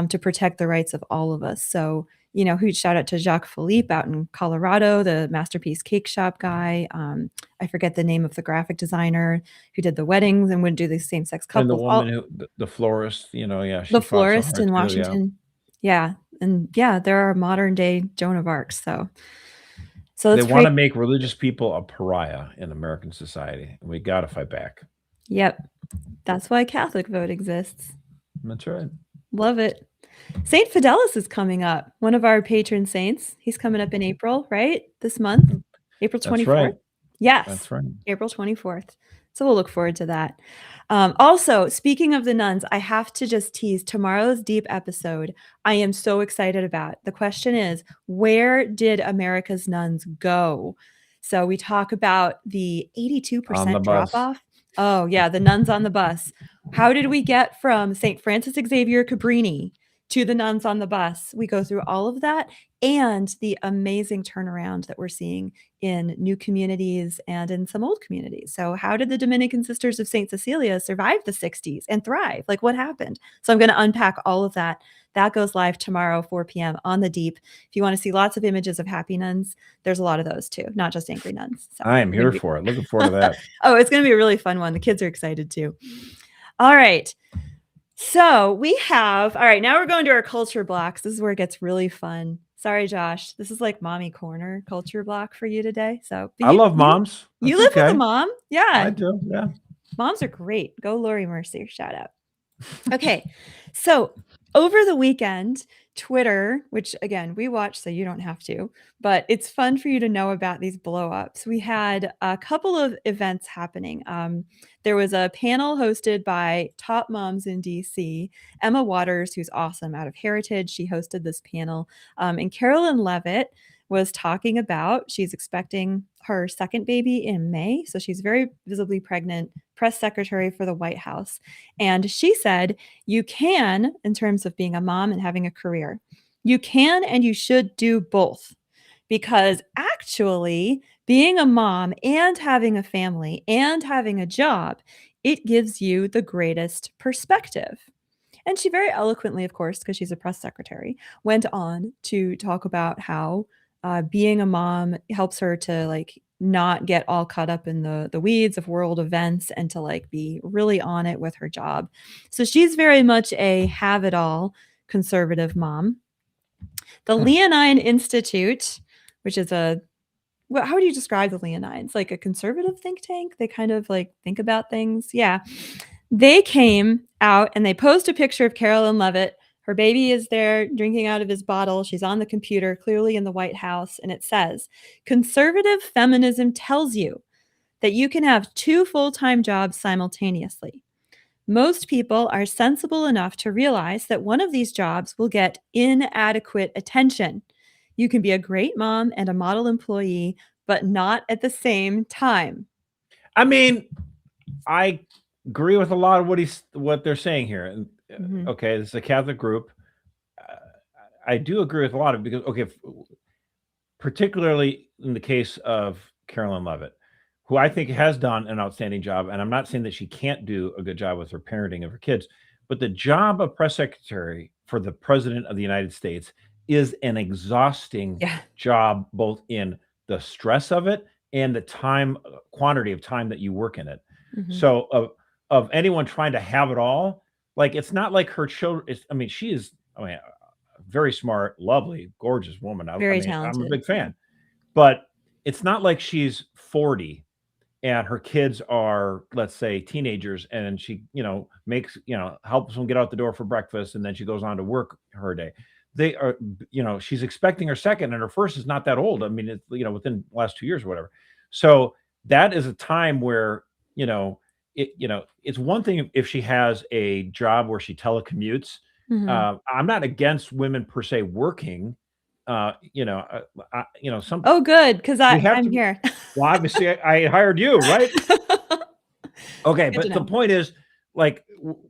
to protect the rights of all of us. So, huge shout out to Jacques Philippe out in Colorado, the Masterpiece Cake Shop guy. I forget the name of the graphic designer who did the weddings and would do these same-sex couples. And the woman the florist, the florist in Washington. And there are modern day Joan of Arc. So they want to make religious people a pariah in American society. And we got to fight back. Yep. That's why CatholicVote exists. That's right. Love it. Saint Fidelis is coming up. One of our patron saints. He's coming up in April, right? This month, April 24th. That's right. Yes. That's right. April 24th. So we'll look forward to that. Also, speaking of the nuns, I have to just tease tomorrow's deep episode. I am so excited about. The question is, where did America's nuns go? So we talk about the 82% drop off. Oh yeah, the nuns on the bus. How did we get from St. Francis Xavier Cabrini to the nuns on the bus? We go through all of that and the amazing turnaround that we're seeing in new communities and in some old communities. So how did the Dominican Sisters of St. Cecilia survive the 60s and thrive? Like, what happened? So I'm going to unpack all of that. That goes live tomorrow, 4 p.m. on The Deep. If you want to see lots of images of happy nuns, there's a lot of those too, not just angry nuns. So I am here for it. Looking forward to that. Oh, it's going to be a really fun one. The kids are excited too. All right. So all right, now we're going to our culture blocks. This is where it gets really fun. Sorry, Josh. This is like mommy corner culture block for you today. So I love moms. You live with a mom? Yeah. I do. Yeah. Moms are great. Go Lori Mercier. Shout out. Okay. So over the weekend, Twitter, which again, we watch so you don't have to, but it's fun for you to know about these blow-ups. We had a couple of events happening. There was a panel hosted by top moms in DC. Emma Waters, who's awesome, out of Heritage, she hosted this panel. And Carolyn Levitt was talking about, she's expecting her second baby in May. So she's very visibly pregnant, press secretary for the White House. And she said, you can, in terms of being a mom and having a career, you can and you should do both. Because actually, being a mom and having a family and having a job, it gives you the greatest perspective. And she very eloquently, of course, because she's a press secretary, went on to talk about how being a mom helps her to like not get all caught up in the weeds of world events and to like be really on it with her job. So she's very much a have it all conservative mom. The Leonine Institute, which is how would you describe the Leonines? Like a conservative think tank? They kind of like think about things. Yeah. They came out and they posted a picture of Carolyn Levitt. Her baby is there drinking out of his bottle. She's on the computer, clearly in the White House. And it says, conservative feminism tells you that you can have 2 full-time jobs simultaneously. Most people are sensible enough to realize that one of these jobs will get inadequate attention. You can be a great mom and a model employee, but not at the same time. I mean, I agree with a lot of what they're saying here. Okay, this is a Catholic group. I do agree with a lot of it because, particularly in the case of Carolyn Levitt, who I think has done an outstanding job, and I'm not saying that she can't do a good job with her parenting of her kids, but the job of press secretary for the president of the United States is an exhausting job, both in the stress of it and the quantity of time that you work in it. So of anyone trying to have it all, like, it's not like her children. She is, very smart, lovely, gorgeous woman. Very talented. I'm a big fan, but it's not like she's 40 and her kids are, let's say, teenagers, and she, makes, helps them get out the door for breakfast, and then she goes on to work her day. They are, she's expecting her second, and her first is not that old. It's, within the last 2 years or whatever. So that is a time where, it's one thing if she has a job where she telecommutes. I'm not against women per se working. Some. Oh, good, because I'm here. Well, obviously, I hired you, right? Okay, but the point is, like,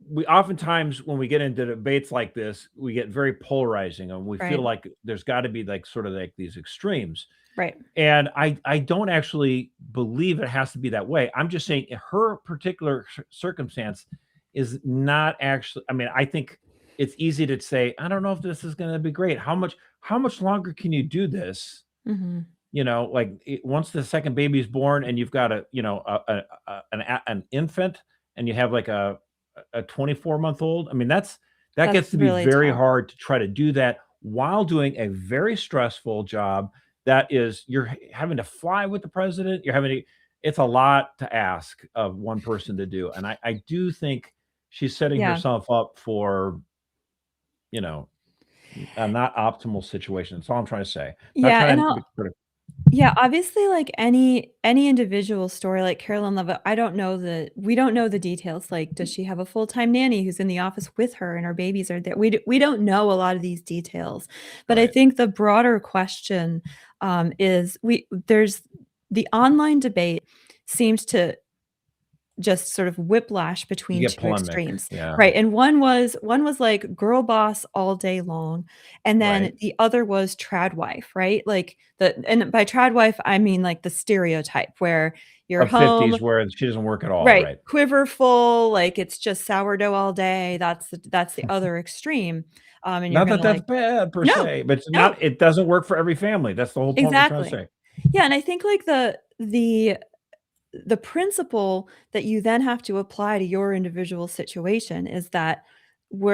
we oftentimes when we get into debates like this, we get very polarizing, and we feel like there's got to be like sort of like these extremes. Right. And I don't actually believe it has to be that way. I'm just saying her particular circumstance is not actually, I think it's easy to say, I don't know if this is going to be great. How much longer can you do this? Once the second baby is born and you've got an infant and you have like a 24-month-old, that gets to be really very tough. hard to try to do that while doing a very stressful job. That is, you're having to fly with the president. It's a lot to ask of one person to do. And I do think she's setting herself up for, a not optimal situation. That's all I'm trying to say. Obviously, like any individual story like Carolyn Levitt, we don't know the details. Like, does she have a full-time nanny who's in the office with her and her babies are there? We don't know a lot of these details. But I think the broader question is there's the online debate seems to just sort of whiplash between two extremes. Right. And one was like girl boss all day long. And then the other was trad wife, right? Like and by trad wife, I mean like the stereotype where you're home 50s where she doesn't work at all. Right. Quiverful, like it's just sourdough all day. That's the other extreme. And not that that's bad per se, but it doesn't work for every family. That's the whole point we're trying to say. Yeah. And I think like the principle that you then have to apply to your individual situation is that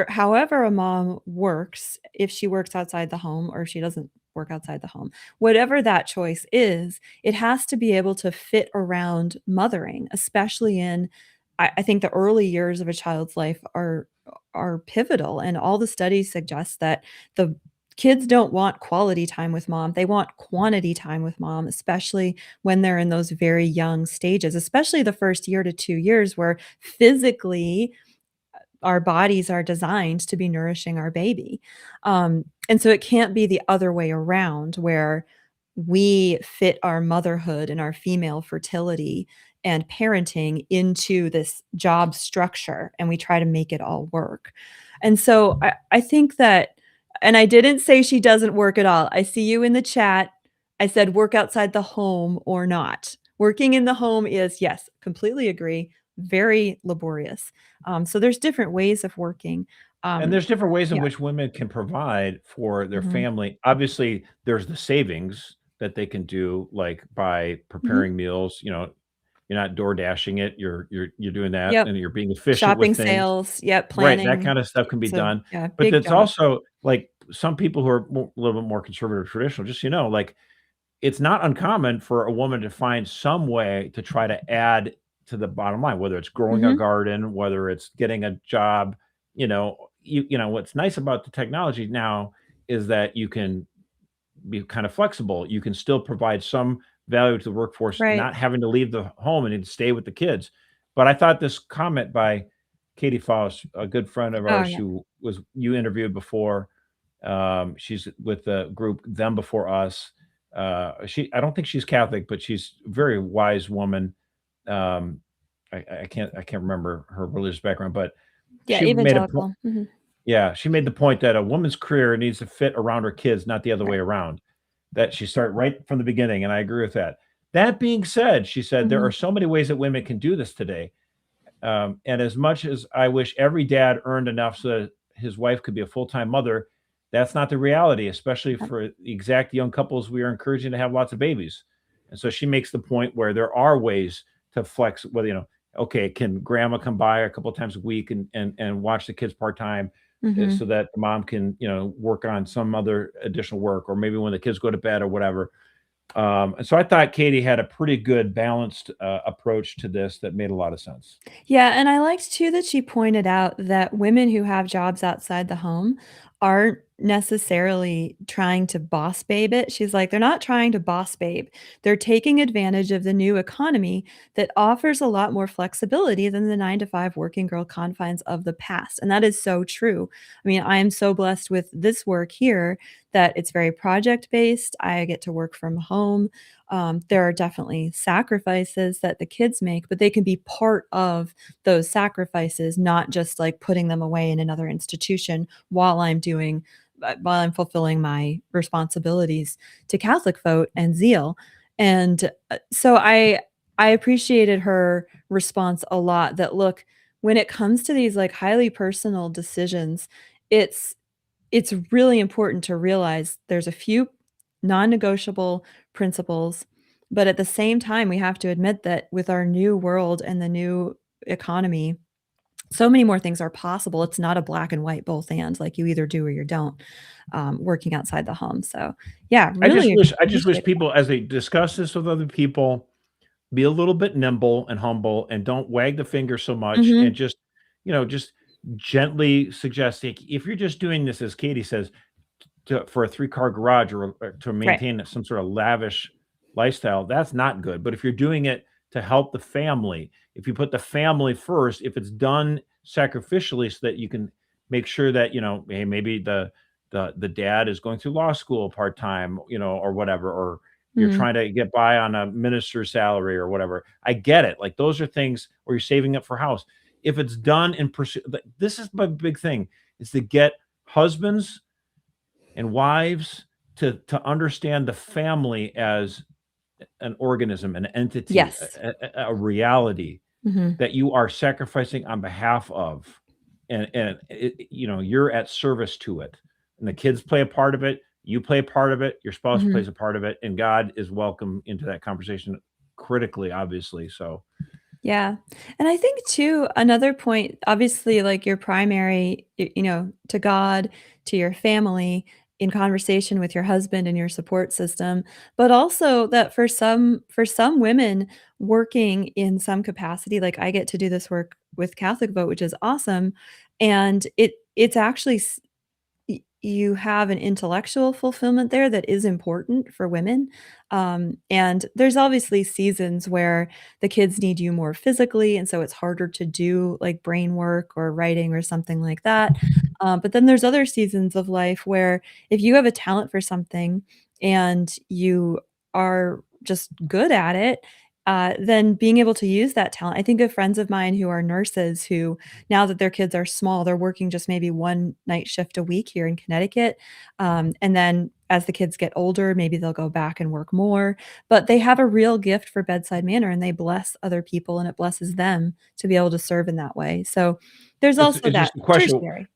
however a mom works, if she works outside the home or if she doesn't work outside the home, whatever that choice is, it has to be able to fit around mothering, especially in I think the early years of a child's life are pivotal, and all the studies suggest that the kids don't want quality time with mom. They want quantity time with mom, especially when they're in those very young stages, especially the first year to 2 years where physically our bodies are designed to be nourishing our baby. And so it can't be the other way around where we fit our motherhood and our female fertility and parenting into this job structure and we try to make it all work. And so I think that, and I didn't say she doesn't work at all. I see you in the chat. I said work outside the home or not. Working in the home is, yes, completely agree, very laborious. So there's different ways of working. And there's different ways in yeah. which women can provide for their Mhm. family. Obviously, there's the savings that they can do, like by preparing meals. You're not door dashing it. You're doing that, Yep. and you're being efficient Shopping with things. sales, yep, Right, that planning. kind of stuff can be So, done. yeah, But big that's job. also like some people who are a little bit more conservative, traditional. Just like it's not uncommon for a woman to find some way to try to add to the bottom line, whether it's growing a Mhm. garden, whether it's getting a job. What's nice about the technology now is that you can be kind of flexible. You can still provide some value to the workforce, Right. not having to leave the home and stay with the kids. But I thought this comment by Katie Faust, a good friend of Oh, ours yeah. who was you interviewed before, she's with the group Them Before Us. I don't think she's Catholic, but she's a very wise woman. Um, I can't remember her religious background, but Yeah, she made a point. evangelical. Mhm. Yeah, she made the point that a woman's career needs to fit around her kids, not the other way Right. around. That she start right from the beginning, and I agree with that. That being said, she said there are Mhm. so many ways that women can do this today. And as much as I wish every dad earned enough so that his wife could be a full-time mother, that's not the reality, especially Yep. for the exact young couples we are encouraging to have lots of babies. And so she makes the point where there are ways to flex, whether, okay, can grandma come by a couple of times a week and watch the kids part-time Mhm. so that the mom can, work on some other additional work, or maybe when the kids go to bed or whatever. And so I thought Katie had a pretty good balanced approach to this that made a lot of sense. Yeah, and I liked too that she pointed out that women who have jobs outside the home aren't necessarily trying to boss babe it. She's like, they're not trying to boss babe. They're taking advantage of the new economy that offers a lot more flexibility than the 9 to 5 working girl confines of the past. And that is so true. I mean, I am so blessed with this work here that it's very project based. I get to work from home. There are definitely sacrifices that the kids make, but they can be part of those sacrifices, not just like putting them away in another institution while I'm fulfilling my responsibilities to CatholicVote and Zeal. And so I appreciated her response a lot that look, when it comes to these like highly personal decisions, it's it's really important to realize there's a few non-negotiable principles, but at the same time, we have to admit that with our new world and the new economy, so many more things are possible. It's not a black and white both and, like you either do or you don't, working outside the home. So, yeah, really I just wish appreciate it. people, as they discuss this with other people, be a little bit nimble and humble, and don't wag the finger so much, and Mhm. just gently suggest, like, if you're just doing this, as Katie says, for a 3-car garage, or to Right. maintain some sort of lavish lifestyle, that's not good. But if you're doing it to help the family, if you put the family first, if it's done sacrificially so that you can make sure that, hey, maybe the dad is going through law school part-time, or whatever, or you're Mhm. trying to get by on a minister's salary or whatever. I get it. Like, those are things, or you're saving up for a house. If it's done in pursuit, this is my big thing, is to get husbands and wives to understand the family as an organism, an entity, Yes. a reality Mhm. that you are sacrificing on behalf of, and you're at service to it, and the kids play a part of it, you play a part of it, your spouse Mhm. plays a part of it, and God is welcome into that conversation critically, obviously. So Yeah. And I think too, another point, obviously, like your primary, to God, to your family, in conversation with your husband and your support system, but also that for some women working in some capacity, like I get to do this work with CatholicVote, which is awesome, and it's actually you have an intellectual fulfillment there that is important for women. And there's obviously seasons where the kids need you more physically, and so it's harder to do like brain work or writing or something like that. But then there's other seasons of life where if you have a talent for something and you are just good at it, then being able to use that talent. I think of friends of mine who are nurses who, now that their kids are small, they're working just maybe one night shift a week here in Connecticut. And then as the kids get older, maybe they'll go back and work more. But they have a real gift for bedside manner, and they bless other people, and it blesses them to be able to serve in that way. So there's also It's that just a question tertiary.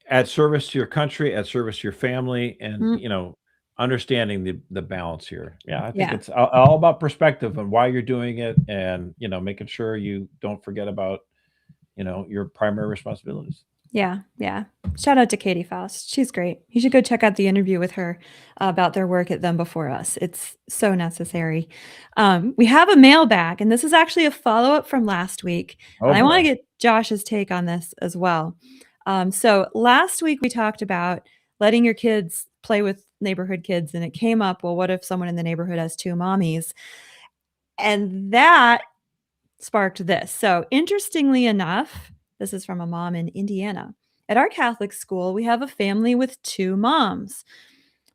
at service to your country, at service to your family, and Mm. understanding the balance here. Yeah, I think Yeah. it's all about perspective and why you're doing it, and making sure you don't forget about your primary responsibilities. Yeah, yeah. Shout out to Katie Faust. She's great. You should go check out the interview with her about their work at Them Before Us. It's so necessary. We have a mailbag, and this is actually a follow-up from last week. Oh, And I want to boy. get Josh's take on this as well. So last week we talked about letting your kids play with neighborhood kids, and it came up, well, what if someone in the neighborhood has two mommies? And that sparked this. So interestingly enough, this is from a mom in Indiana. At our Catholic school, we have a family with two moms.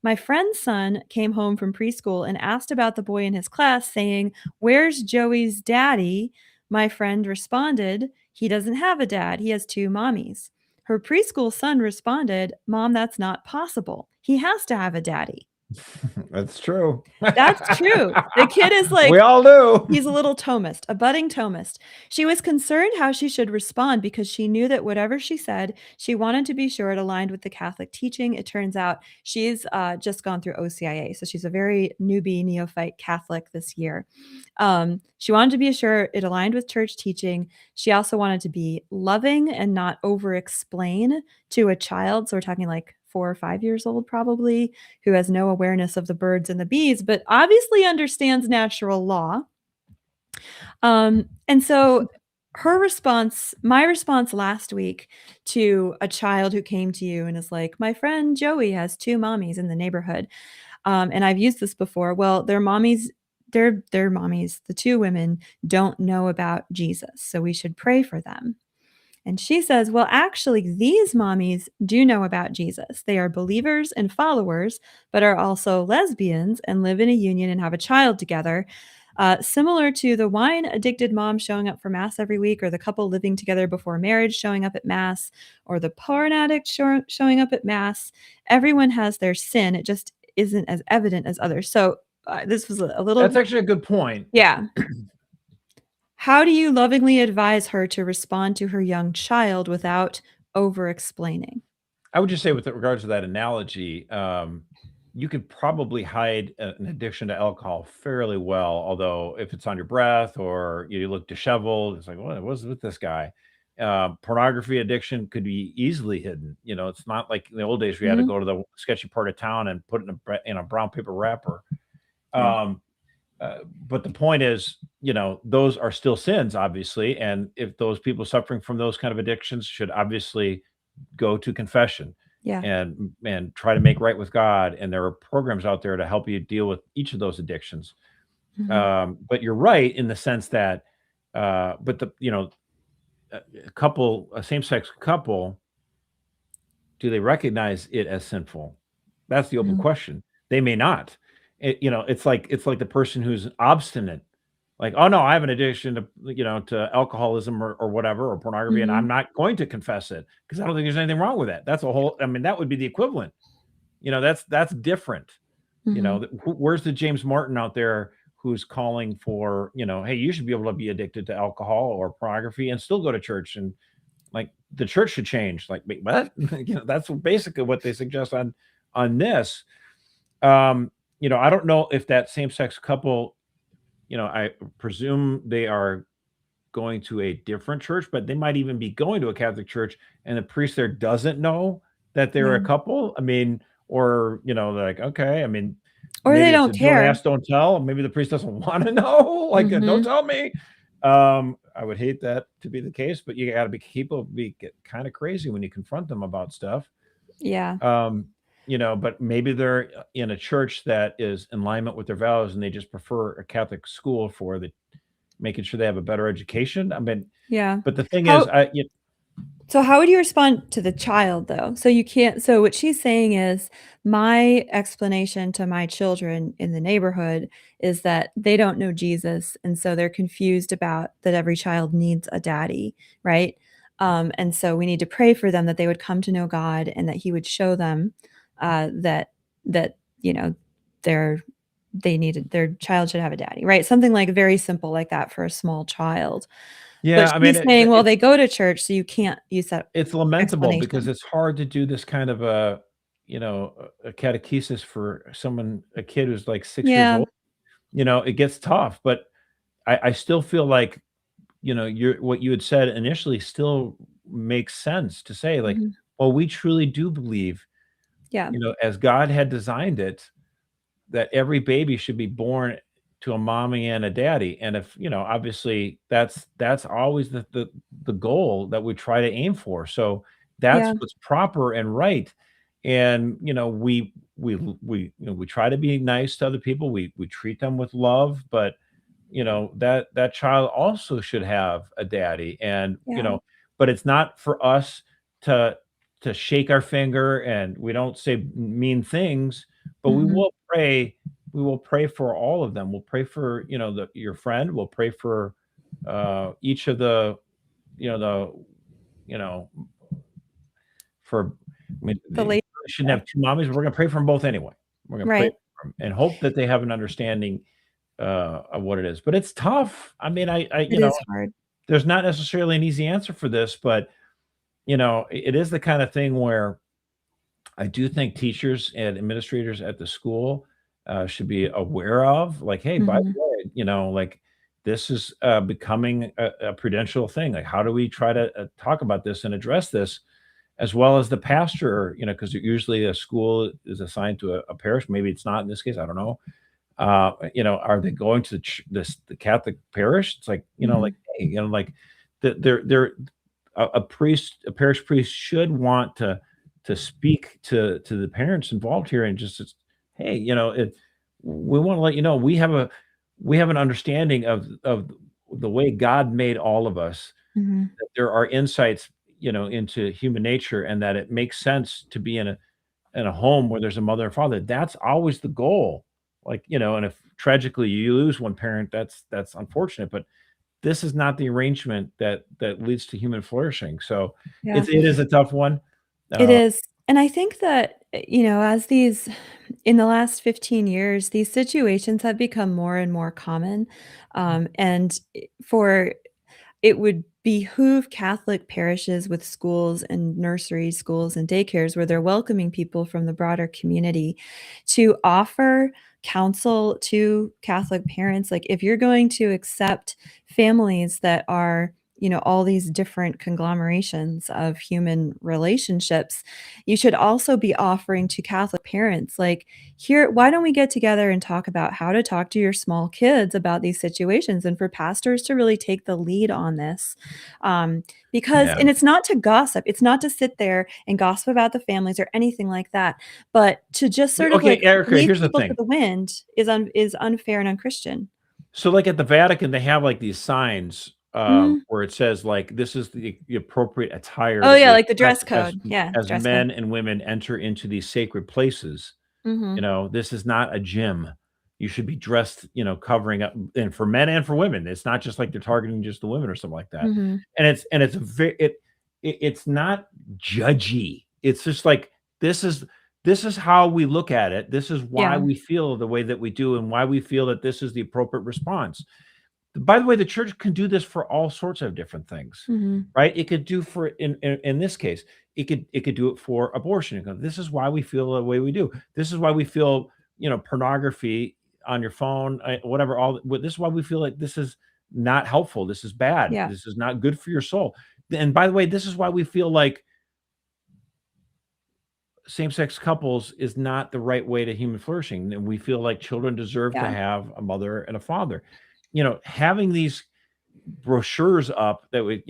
My friend's son came home from preschool and asked about the boy in his class, saying, "Where's Joey's daddy?" My friend responded, "He doesn't have a dad. He has two mommies." Her preschool son responded, "Mom, that's not possible. He has to have a daddy." That's true. That's true. The kid is like, We all do. he's a little Thomist, a budding Thomist. She was concerned how she should respond because she knew that whatever she said, she wanted to be sure it aligned with the Catholic teaching. It turns out she's just gone through OCIA, so she's a very newbie, neophyte Catholic this year. She wanted to be sure it aligned with church teaching. She also wanted to be loving and not over-explain to a child. So we're talking like 4 or 5 years old probably, who has no awareness of the birds and the bees, but obviously understands natural law. And so her response, my response last week to a child who came to you and is like, my friend Joey has two mommies in the neighborhood. And I've used this before. Well, their mommies, the two women don't know about Jesus. So we should pray for them. And she says, well, actually, these mommies do know about Jesus. They are believers and followers, but are also lesbians and live in a union and have a child together. Similar to the wine-addicted mom showing up for Mass every week, or the couple living together before marriage showing up at Mass, or the porn addict showing up at Mass. Everyone has their sin. It just isn't as evident as others. So this was a little... That's actually a good point. Yeah. How do you lovingly advise her to respond to her young child without over-explaining? I would just say with regards to that analogy, you could probably hide an addiction to alcohol fairly well. Although if it's on your breath or you look disheveled, it's like, what was with this guy? Pornography addiction could be easily hidden. It's not like in the old days we had to go to the sketchy part of town and put it in a brown paper wrapper. Yeah. But the point is, those are still sins, obviously. And if those people suffering from those kind of addictions should obviously go to confession and try to make right with God. And there are programs out there to help you deal with each of those addictions. But you're right in the sense that, a same-sex couple, do they recognize it as sinful? That's the open question. They may not. It's like the person who's obstinate, like, oh no, I have an addiction to alcoholism or whatever, or pornography, and I'm not going to confess it because I don't think there's anything wrong with that. That's that would be the equivalent. That's different. Where's the James Martin out there who's calling for, hey, you should be able to be addicted to alcohol or pornography and still go to church, and like the church should change. Like, wait, what? That's basically what they suggest on this. I don't know if that same-sex couple, I presume they are going to a different church, but they might even be going to a Catholic church and the priest there doesn't know that they're a couple. I mean, or they're like, okay, I mean, Or maybe they it's don't a don't care. ask, don't tell. Maybe the priest doesn't want to know. Like, don't tell me. I would hate that to be the case, but you got to get kind of crazy when you confront them about stuff. Yeah. But maybe they're in a church that is in alignment with their values, and they just prefer a Catholic school for making sure they have a better education. I mean, Yeah. but the thing is, So how would you respond to the child, though? So what she's saying is, my explanation to my children in the neighborhood is that they don't know Jesus, and so they're confused about that every child needs a daddy, right? And so we need to pray for them that they would come to know God and that He would show them that their child should have a daddy, right? Something like very simple like that for a small child. yeah, But I mean, she's saying, well, they go to church, so you can't use that it's lamentable because explanation. it's hard to do this kind of a catechesis for a kid who's like 6 years Yeah. old. It gets tough, but I still feel like what you had said initially still makes sense to say, like, Mhm. well, we truly do believe, Yeah. as God had designed it, that every baby should be born to a mommy and a daddy. And if, obviously that's always the goal that we try to aim for. So that's Yeah. what's proper and right. And, we try to be nice to other people. We treat them with love, but that child also should have a daddy. And Yeah. but it's not for us to shake our finger, and we don't say mean things, but we Mhm. will pray for all of them. We'll pray for your friend. We'll pray for each of the you know the you know for I mean, The they late shouldn't have two mommies, but we're gonna pray for them both anyway. We're gonna pray Right. for them and hope that they have an understanding of what it is. But it's tough. I mean, It is hard. there's not necessarily an easy answer for this, but it is the kind of thing where I do think teachers and administrators at the school should be aware of, like, hey, by the Mhm. way, like, this is becoming a prudential thing. Like, how do we try to talk about this and address this, as well as the pastor? Because usually a school is assigned to a parish. Maybe it's not in this case. I don't know. Are they going to the Catholic parish? It's like, like, Mhm. hey, like, they're a parish priest should want to speak to the parents involved here, and just, hey, we want to let you know we have an understanding of the way God made all of us, Mhm. that there are insights into human nature, and that it makes sense to be in a home where there's a mother and father. That's always the goal. Like, and if tragically you lose one parent, that's unfortunate, but this is not the arrangement that leads to human flourishing. So Yeah. it is a tough one. It Uh, is. And I think that, as in the last 15 years, these situations have become more and more common. And for it would behoove Catholic parishes with schools and nursery schools and daycares where they're welcoming people from the broader community to offer counsel to Catholic parents. Like, if you're going to accept families that are, all these different conglomerations of human relationships, you should also be offering to Catholic parents, like, here, why don't we get together and talk about how to talk to your small kids about these situations, and for pastors to really take the lead on this. Because, yeah. and it's not to gossip, it's not to sit there and gossip about the families or anything like that, but to just sort of Okay, like Erica, leave here's the people to thing. the wind is unfair and unchristian. So, like, at the Vatican, they have like these signs Mhm. where it says, like, this is the appropriate attire Oh, that yeah, you like the dress expect as code. Yeah, as dress code. men and women enter into these sacred places. Mhm. This is not a gym. You should be dressed, covering up, and for men and for women. It's not just like they're targeting just the women or something like that. Mhm. And it's it's not judgy. It's just like, this is how we look at it. This is why Yeah. we feel the way that we do, and why we feel that this is the appropriate response. By the way, the church can do this for all sorts of different things, Mhm. right? It could do for, in this case, it could do it for abortion. It goes, this is why we feel the way we do. This is why we feel, pornography on your phone, whatever. This is why we feel like this is not helpful. This is bad. Yeah. This is not good for your soul. And by the way, this is why we feel like same-sex couples is not the right way to human flourishing. And we feel like children deserve to Yeah. have a mother and a father. Having these brochures up that we,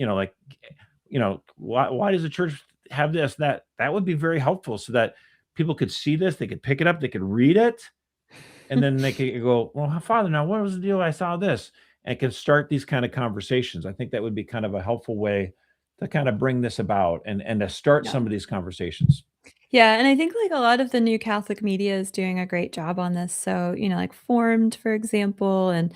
why does the church have this? That would be very helpful so that people could see this, they could pick it up, they could read it, and then they could go, well, Father, now what was the deal? I saw this, and can start these kind of conversations. I think that would be kind of a helpful way to kind of bring this about and to start some of these conversations. Yeah, and I think like a lot of the new Catholic media is doing a great job on this. So, like Formed, for example, and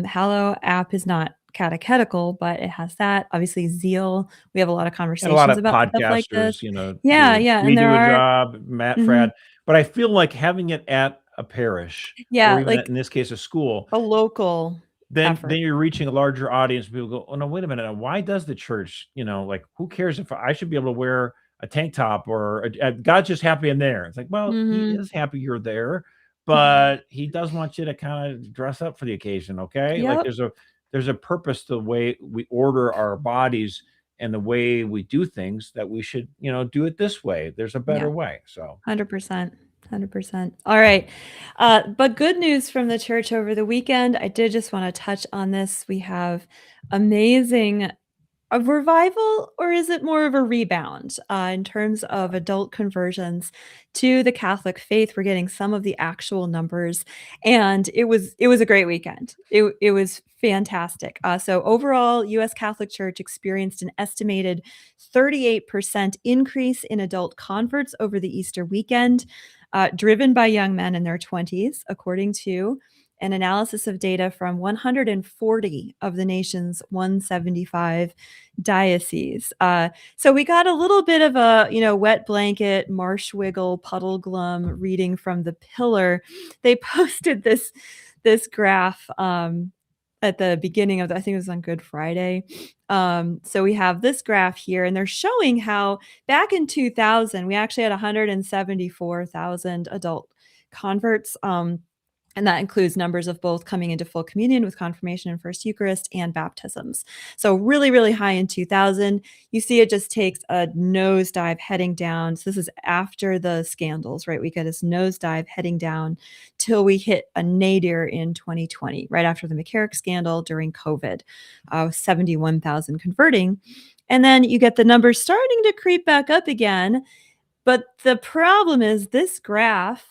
Hallow app is not catechetical, but it has that. Obviously, Zeal, we have a lot of And a conversations lot of about stuff like this. podcasters, Yeah, do yeah, we and do there a are job, Matt, Frad, but I feel like having it at a parish yeah, or even like in this case, a school, a local then effort. you're reaching a larger audience. People go, oh no, wait a minute. Why does the church, like who cares if I should be able to wear a tank top or God's just happy I'm there. It's like, well, he Mhm. is happy you're there, but he does want you to kind of dress up for the occasion. Okay. Like Yep. there's a purpose to the way we order our bodies and the way we do things that we should, do it this way. There's a better Yeah. way. So 100%. 100%. All right. But good news from the church over the weekend. I did just want to touch on this. We have amazing a revival, or is it more of a rebound in terms of adult conversions to the Catholic faith? We're getting some of the actual numbers, and it was a great weekend. It was fantastic. So overall, U.S. Catholic Church experienced an estimated 38% increase in adult converts over the Easter weekend, driven by young men in their 20s, according to an analysis of data from 140 of the nation's 175 dioceses. So we got a little bit of a, wet blanket, marsh wiggle, puddle glum reading from the Pillar. They posted this graph at the beginning of I think it was on Good Friday. So we have this graph here, and they're showing how back in 2000, we actually had 174,000 adult converts. And that includes numbers of both coming into full communion with confirmation and First Eucharist and baptisms. So really, really high in 2000. You see it just takes a nosedive heading down. So this is after the scandals, right? We get this nosedive heading down till we hit a nadir in 2020, right after the McCarrick scandal during COVID, 71,000 converting. And then you get the numbers starting to creep back up again. But the problem is this graph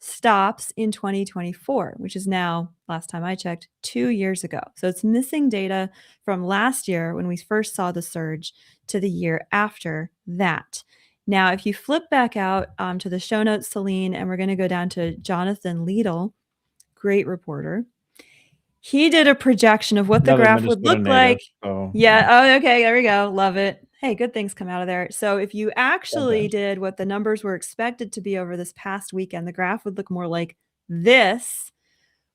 stops in 2024, which is now, last time I checked, 2 years ago. So it's missing data from last year when we first saw the surge to the year after that. Now, if you flip back out to the show notes, Celine, and we're going to go down to Jonathan Liedl, great reporter. He did a projection of what the graph would look like. Yeah. Oh, okay. There we go. Love it. Hey, good things come out of there. So if you actually did what the numbers were expected to be over this past weekend, the graph would look more like this,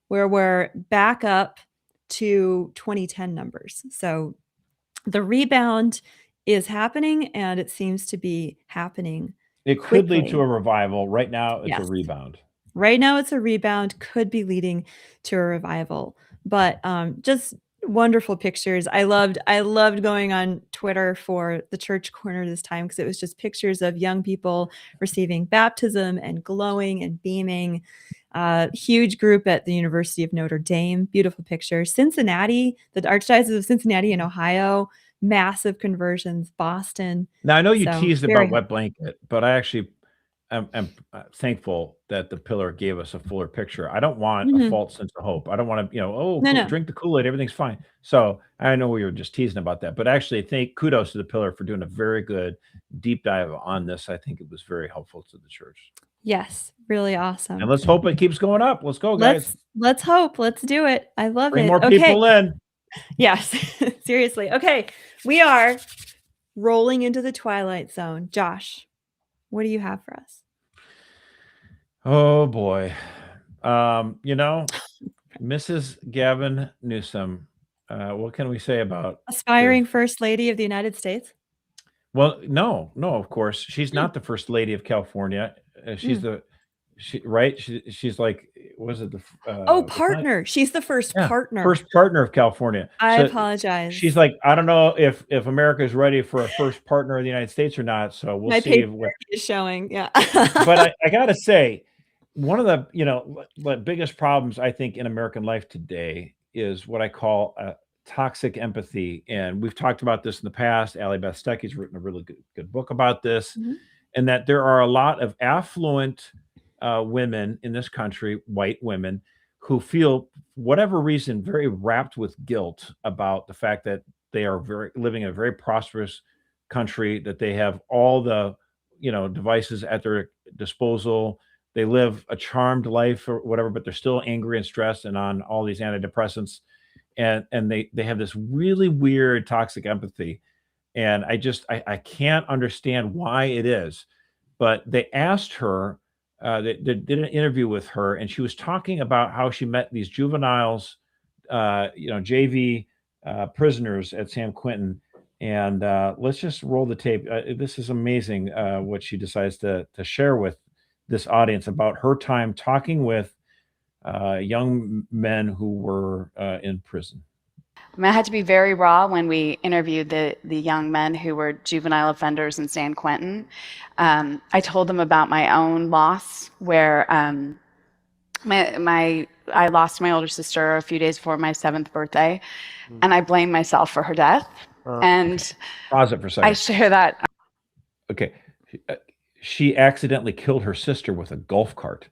where we're back up to 2010 numbers. So the rebound is happening, and it seems to be happening. It could lead to a revival. Right now, it's a rebound. Right now, it's a rebound, could be leading to a revival. But just wonderful pictures. I loved going on Twitter for the Church Corner this time because it was just pictures of young people receiving baptism and glowing and beaming. Huge group at the University of Notre Dame. Beautiful picture. Cincinnati, the Archdiocese of Cincinnati in Ohio, massive conversions. Boston. Now, I know you teased about wet blanket, but I actually I'm thankful that the Pillar gave us a fuller picture. I don't want a false sense of hope. I don't want to, drink the Kool-Aid, everything's fine. So I know we were just teasing about that, but actually kudos to the Pillar for doing a very good deep dive on this. I think it was very helpful to the church. Yes, really awesome. And let's hope it keeps going up. Let's go, guys. Let's hope. Let's do it. I love it. Bring more people in. Yes, seriously. Okay, we are rolling into the Twilight Zone. Josh, what do you have for us? Oh boy. Mrs. Gavin Newsom, what can we say about aspiring First Lady of the United States? Well, no, of course. She's not the First Lady of California. She's the She's like, was it partner. She's the first partner. First partner of California. I apologize. She's like, I don't know if America is ready for a first partner of the United States or not. So we'll see what is showing. Yeah. But I gotta say, one of the biggest problems I think in American life today is what I call toxic empathy. And we've talked about this in the past. Allie Beth Stuckey's written a really good book about this, and that there are a lot of affluent women in this country, white women, who feel, whatever reason, very wrapped with guilt about the fact that they are living in a very prosperous country, that they have all the devices at their disposal. They live a charmed life or whatever, but they're still angry and stressed and on all these antidepressants. And they have this really weird toxic empathy. And I can't understand why it is. But they asked her, they did an interview with her, and she was talking about how she met these juveniles, JV prisoners at San Quentin. And let's just roll the tape. This is amazing what she decides to share with this audience about her time talking with young men who were in prison. I had to be very raw when we interviewed the young men who were juvenile offenders in San Quentin. I told them about my own loss, where I lost my older sister a few days before my 7th birthday, and I blamed myself for her death. And pause it for a second. I share that. Okay. She accidentally killed her sister with a golf cart.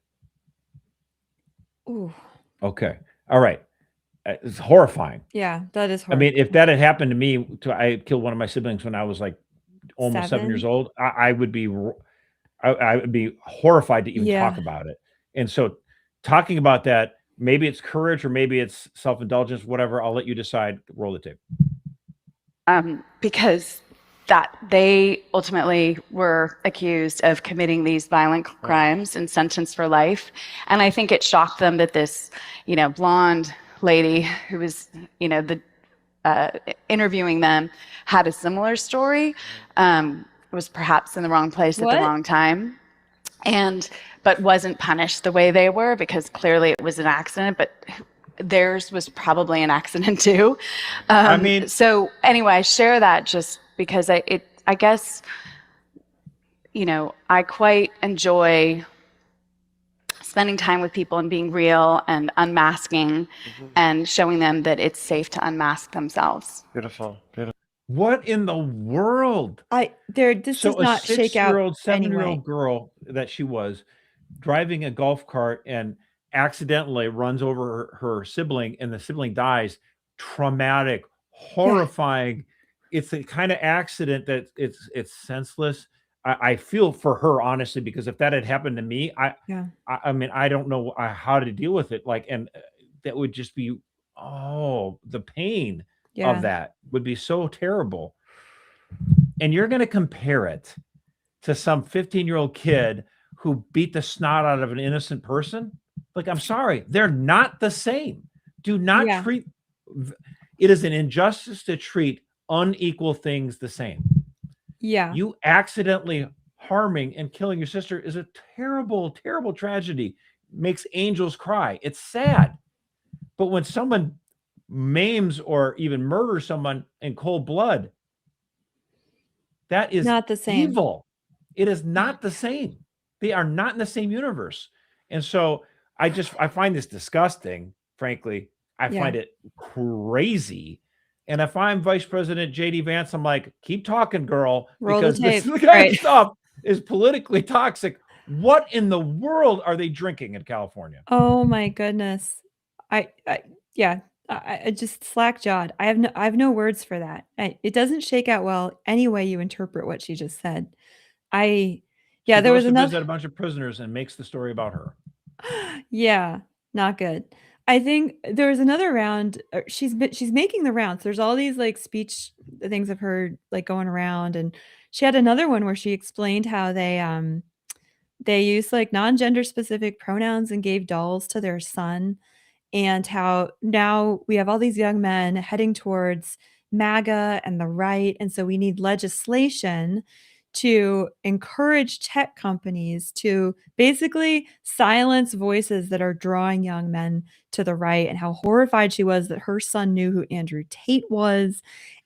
Ooh. Okay. All right. It's horrifying. Yeah, that is horrifying. I mean, if that had happened to me, I killed one of my siblings when I was like almost 7 years old, I would be horrified to even talk about it. And so talking about that, maybe it's courage or maybe it's self-indulgence, whatever. I'll let you decide. Roll the tape. Because that they ultimately were accused of committing these violent crimes and sentenced for life. And I think it shocked them that this, blonde lady who was, interviewing them had a similar story, was perhaps in the wrong place at the wrong time, but wasn't punished the way they were, because clearly it was an accident, but theirs was probably an accident too. So anyway, I share that just because I guess, I quite enjoy spending time with people and being real and unmasking and showing them that it's safe to unmask themselves. Beautiful. What in the world? This does not shake out. 7-year-old girl that she was driving a golf cart and accidentally runs over her sibling, and the sibling dies. Traumatic, horrifying. It's the kind of accident that it's senseless. I feel for her, honestly, because if that had happened to me, I mean, I don't know how to deal with it. And that would just be, the pain of that would be so terrible. And you're going to compare it to some 15-year-old kid who beat the snot out of an innocent person? Like, I'm sorry, they're not the same. Do not treat, it is an injustice to treat unequal things the same. Yeah. You accidentally harming and killing your sister is a terrible, terrible tragedy. Makes angels cry. It's sad. But when someone maims or even murders someone in cold blood, that is not the same. Evil. It is not the same. They are not in the same universe. And so I find this disgusting, frankly. I find it crazy. And if I'm Vice President J.D. Vance, I'm like, keep talking, girl, because this kind of stuff is politically toxic. What in the world are they drinking in California? Oh my goodness. I just slack-jawed. I have no words for that. It doesn't shake out well any way you interpret what she just said. There was another visit a bunch of prisoners and makes the story about her. Yeah, not good. I think there was another round. She's making the rounds. There's all these like speech things of her like going around, and she had another one where she explained how they used like non-gender specific pronouns and gave dolls to their son, and how now we have all these young men heading towards MAGA and the right, and so we need legislation to encourage tech companies to basically silence voices that are drawing young men to the right, and how horrified she was that her son knew who Andrew Tate was.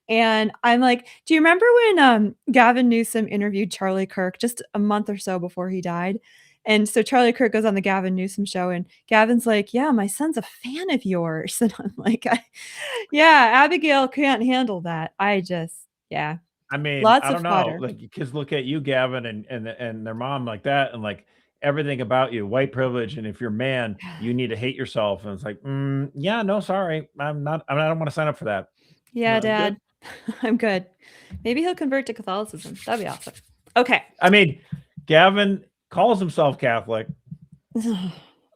And I'm like, do you remember when Gavin Newsom interviewed Charlie Kirk just a month or so before he died? And so Charlie Kirk goes on the Gavin Newsom show, and Gavin's like, yeah, my son's a fan of yours. And I'm like, yeah, Abigail can't handle that. Yeah. I mean, Lots I of don't know. fodder. Like, kids look at you, Gavin, and their mom like that, and like everything about you, white privilege, and if you're a man, you need to hate yourself. And it's like, yeah, no, sorry, I don't want to sign up for that. Yeah, No, I'm good. Dad, I'm good. Maybe he'll convert to Catholicism. That'd be awesome. Okay. I mean, Gavin calls himself Catholic.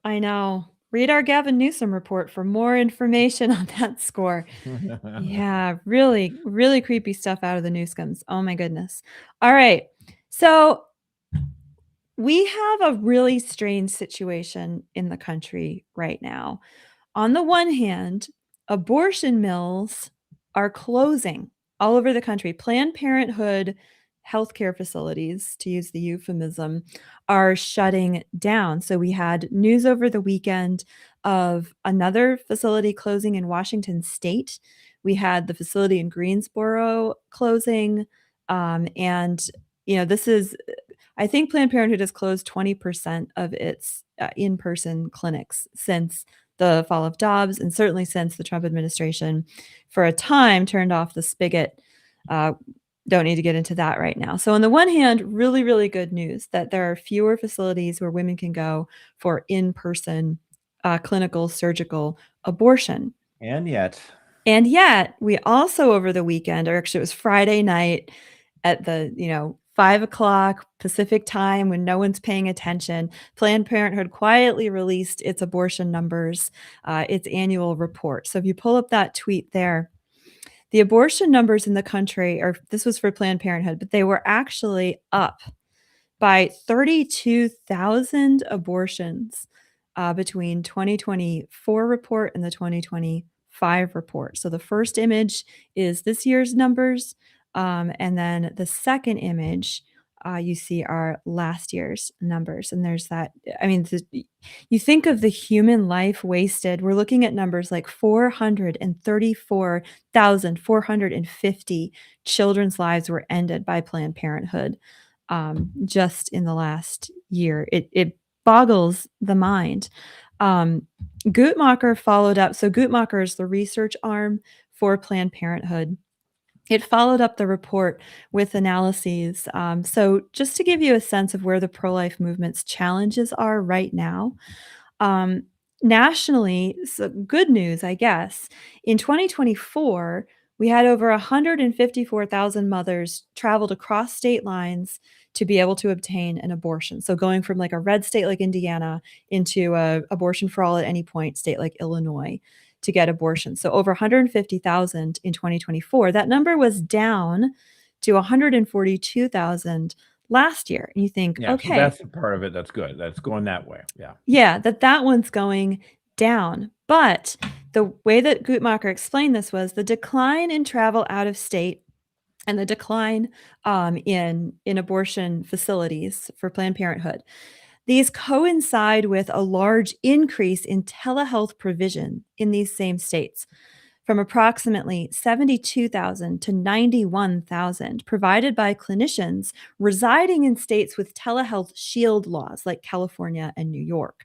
I know. Read our Gavin Newsom report for more information on that score. Yeah, really, really creepy stuff out of the Newscoms. Oh my goodness. All right. So we have a really strange situation in the country right now. On the one hand, abortion mills are closing all over the country. Planned Parenthood healthcare facilities, to use the euphemism, are shutting down. So we had news over the weekend of another facility closing in Washington State. We had the facility in Greensboro closing. And, I think Planned Parenthood has closed 20% of its in-person clinics since the fall of Dobbs, and certainly since the Trump administration for a time turned off the spigot. Don't need to get into that right now. So on the one hand, really, really good news that there are fewer facilities where women can go for in-person clinical surgical abortion. And yet, we also over the weekend, or actually it was Friday night at the, 5:00 Pacific time when no one's paying attention, Planned Parenthood quietly released its abortion numbers, its annual report. So if you pull up that tweet there, the abortion numbers in the country, or this was for Planned Parenthood, but they were actually up by 32,000 abortions between 2024 report and the 2025 report. So the first image is this year's numbers. And then the second image you see are last year's numbers. And there's that, you think of the human life wasted. We're looking at numbers like 434,450 children's lives were ended by Planned Parenthood just in the last year. It boggles the mind. Guttmacher followed up. So Guttmacher is the research arm for Planned Parenthood. It followed up the report with analyses. So just to give you a sense of where the pro-life movement's challenges are right now, nationally, so good news, I guess. In 2024, we had over 154,000 mothers traveled across state lines to be able to obtain an abortion. So going from like a red state like Indiana into a abortion for all at any point state like Illinois to get abortion. So over 150,000 in 2024. That number was down to 142,000 last year. And you think, okay. So that's the part of it that's good. That's going that way. Yeah. Yeah, that one's going down. But the way that Guttmacher explained this was the decline in travel out of state and the decline in abortion facilities for Planned Parenthood. These coincide with a large increase in telehealth provision in these same states, from approximately 72,000 to 91,000 provided by clinicians residing in states with telehealth shield laws like California and New York.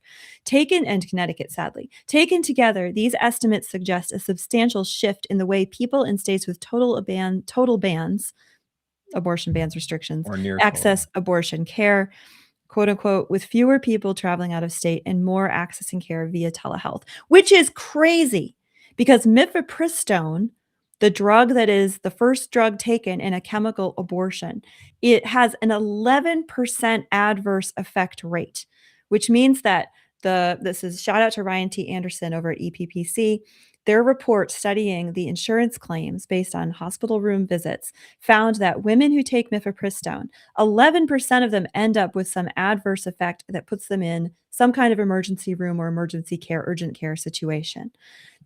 And Connecticut, sadly. Taken together, these estimates suggest a substantial shift in the way people in states with total bans, abortion bans, restrictions, access abortion care, quote unquote, with fewer people traveling out of state and more accessing care via telehealth, which is crazy because mifepristone, the drug that is the first drug taken in a chemical abortion, it has an 11% adverse effect rate, which means that this is shout out to Ryan T. Anderson over at EPPC. Their report studying the insurance claims based on hospital room visits found that women who take mifepristone, 11% of them end up with some adverse effect that puts them in some kind of emergency room or emergency care, urgent care situation.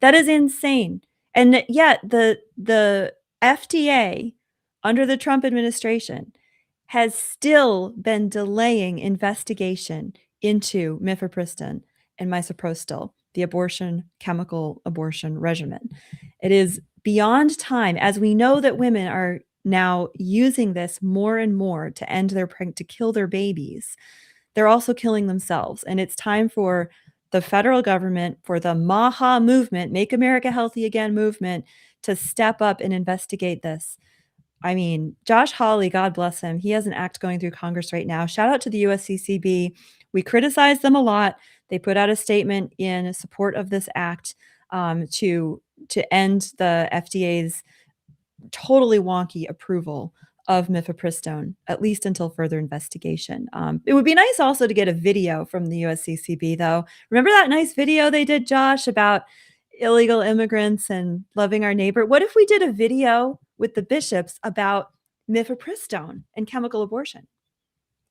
That is insane. And yet the FDA under the Trump administration has still been delaying investigation into mifepristone and misoprostol, the chemical abortion regimen. It is beyond time, as we know that women are now using this more and more to end to kill their babies. They're also killing themselves. And it's time for the federal government, for the MAHA movement, Make America Healthy Again movement, to step up and investigate this. I mean, Josh Hawley, God bless him. He has an act going through Congress right now. Shout out to the USCCB. We criticize them a lot. They put out a statement in support of this act to end the FDA's totally wonky approval of mifepristone, at least until further investigation. It would be nice also to get a video from the USCCB, though. Remember that nice video they did, Josh, about illegal immigrants and loving our neighbor? What if we did a video with the bishops about mifepristone and chemical abortion?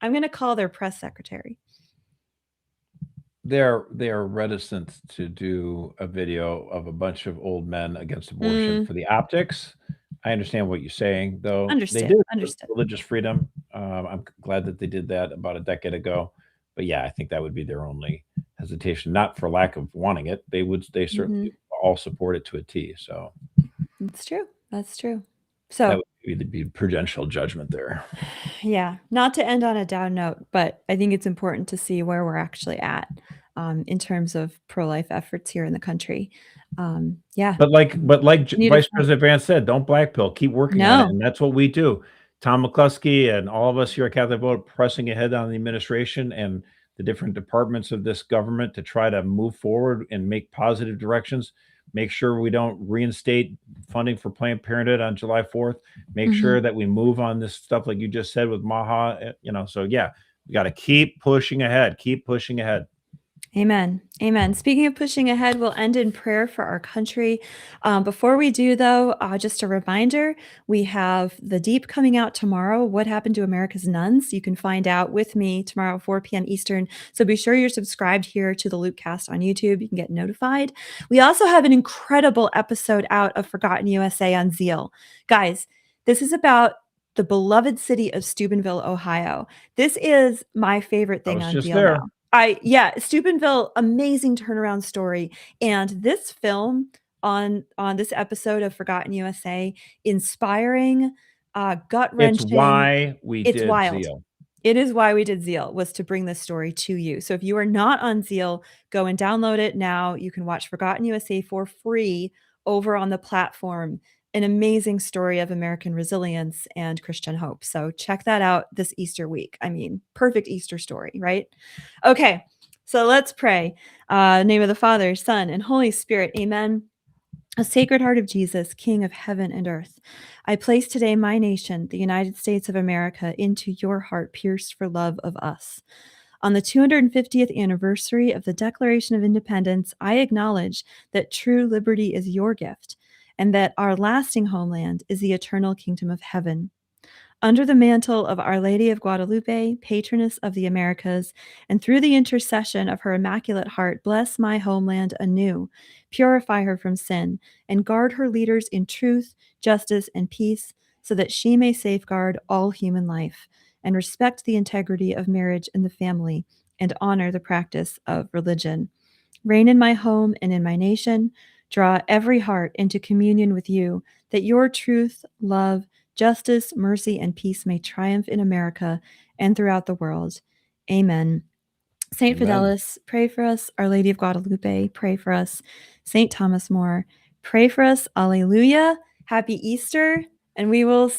I'm going to call their press secretary. They are reticent to do a video of a bunch of old men against abortion for the optics. I understand what you're saying, though. Understood. They did religious freedom. I'm glad that they did that about a decade ago. But yeah, I think that would be their only hesitation, not for lack of wanting it. They certainly all support it to a T. So that's true. That's true. So that would be prudential judgment there. Yeah, not to end on a down note, but I think it's important to see where we're actually at in terms of pro-life efforts here in the country. Yeah. But like Vice President Vance said, don't blackpill. Keep working on it, and that's what we do. Tom McCluskey and all of us here at CatholicVote pressing ahead on the administration and the different departments of this government to try to move forward and make positive directions. Make sure we don't reinstate funding for Planned Parenthood on July 4th. Make sure that we move on this stuff like you just said with MAHA. So yeah, we got to keep pushing ahead. Keep pushing ahead. Amen. Amen. Speaking of pushing ahead, we'll end in prayer for our country. Before we do, though, just a reminder, we have The Deep coming out tomorrow. What happened to America's nuns? You can find out with me tomorrow, 4 p.m. Eastern. So be sure you're subscribed here to the LOOPcast on YouTube. You can get notified. We also have an incredible episode out of Forgotten USA on Zeal. Guys, this is about the beloved city of Steubenville, Ohio. This is my favorite thing on Zeal now. Steubenville, amazing turnaround story. And this film on this episode of Forgotten USA, inspiring, gut-wrenching. It's why we did wild. Zeal. It is why we did Zeal, was to bring this story to you. So if you are not on Zeal, go and download it now. You can watch Forgotten USA for free over on the platform. An amazing story of American resilience and Christian hope. So check that out this Easter week. I mean, perfect Easter story, right? Okay, so let's pray. Name of the Father, Son, and Holy Spirit. Amen. A Sacred Heart of Jesus, King of heaven and earth, I place today my nation, the United States of America, into your heart pierced for love of us. On the 250th anniversary of the Declaration of Independence, I acknowledge that true liberty is your gift, and that our lasting homeland is the eternal kingdom of heaven. Under the mantle of Our Lady of Guadalupe, patroness of the Americas, and through the intercession of her Immaculate Heart, bless my homeland anew, purify her from sin, and guard her leaders in truth, justice, and peace, so that she may safeguard all human life, and respect the integrity of marriage and the family, and honor the practice of religion. Reign in my home and in my nation. Draw every heart into communion with you, that your truth, love, justice, mercy, and peace may triumph in America and throughout the world. Amen. Saint Fidelis, pray for us. Our Lady of Guadalupe, pray for us. Saint Thomas More, pray for us. Alleluia. Happy Easter, and we will see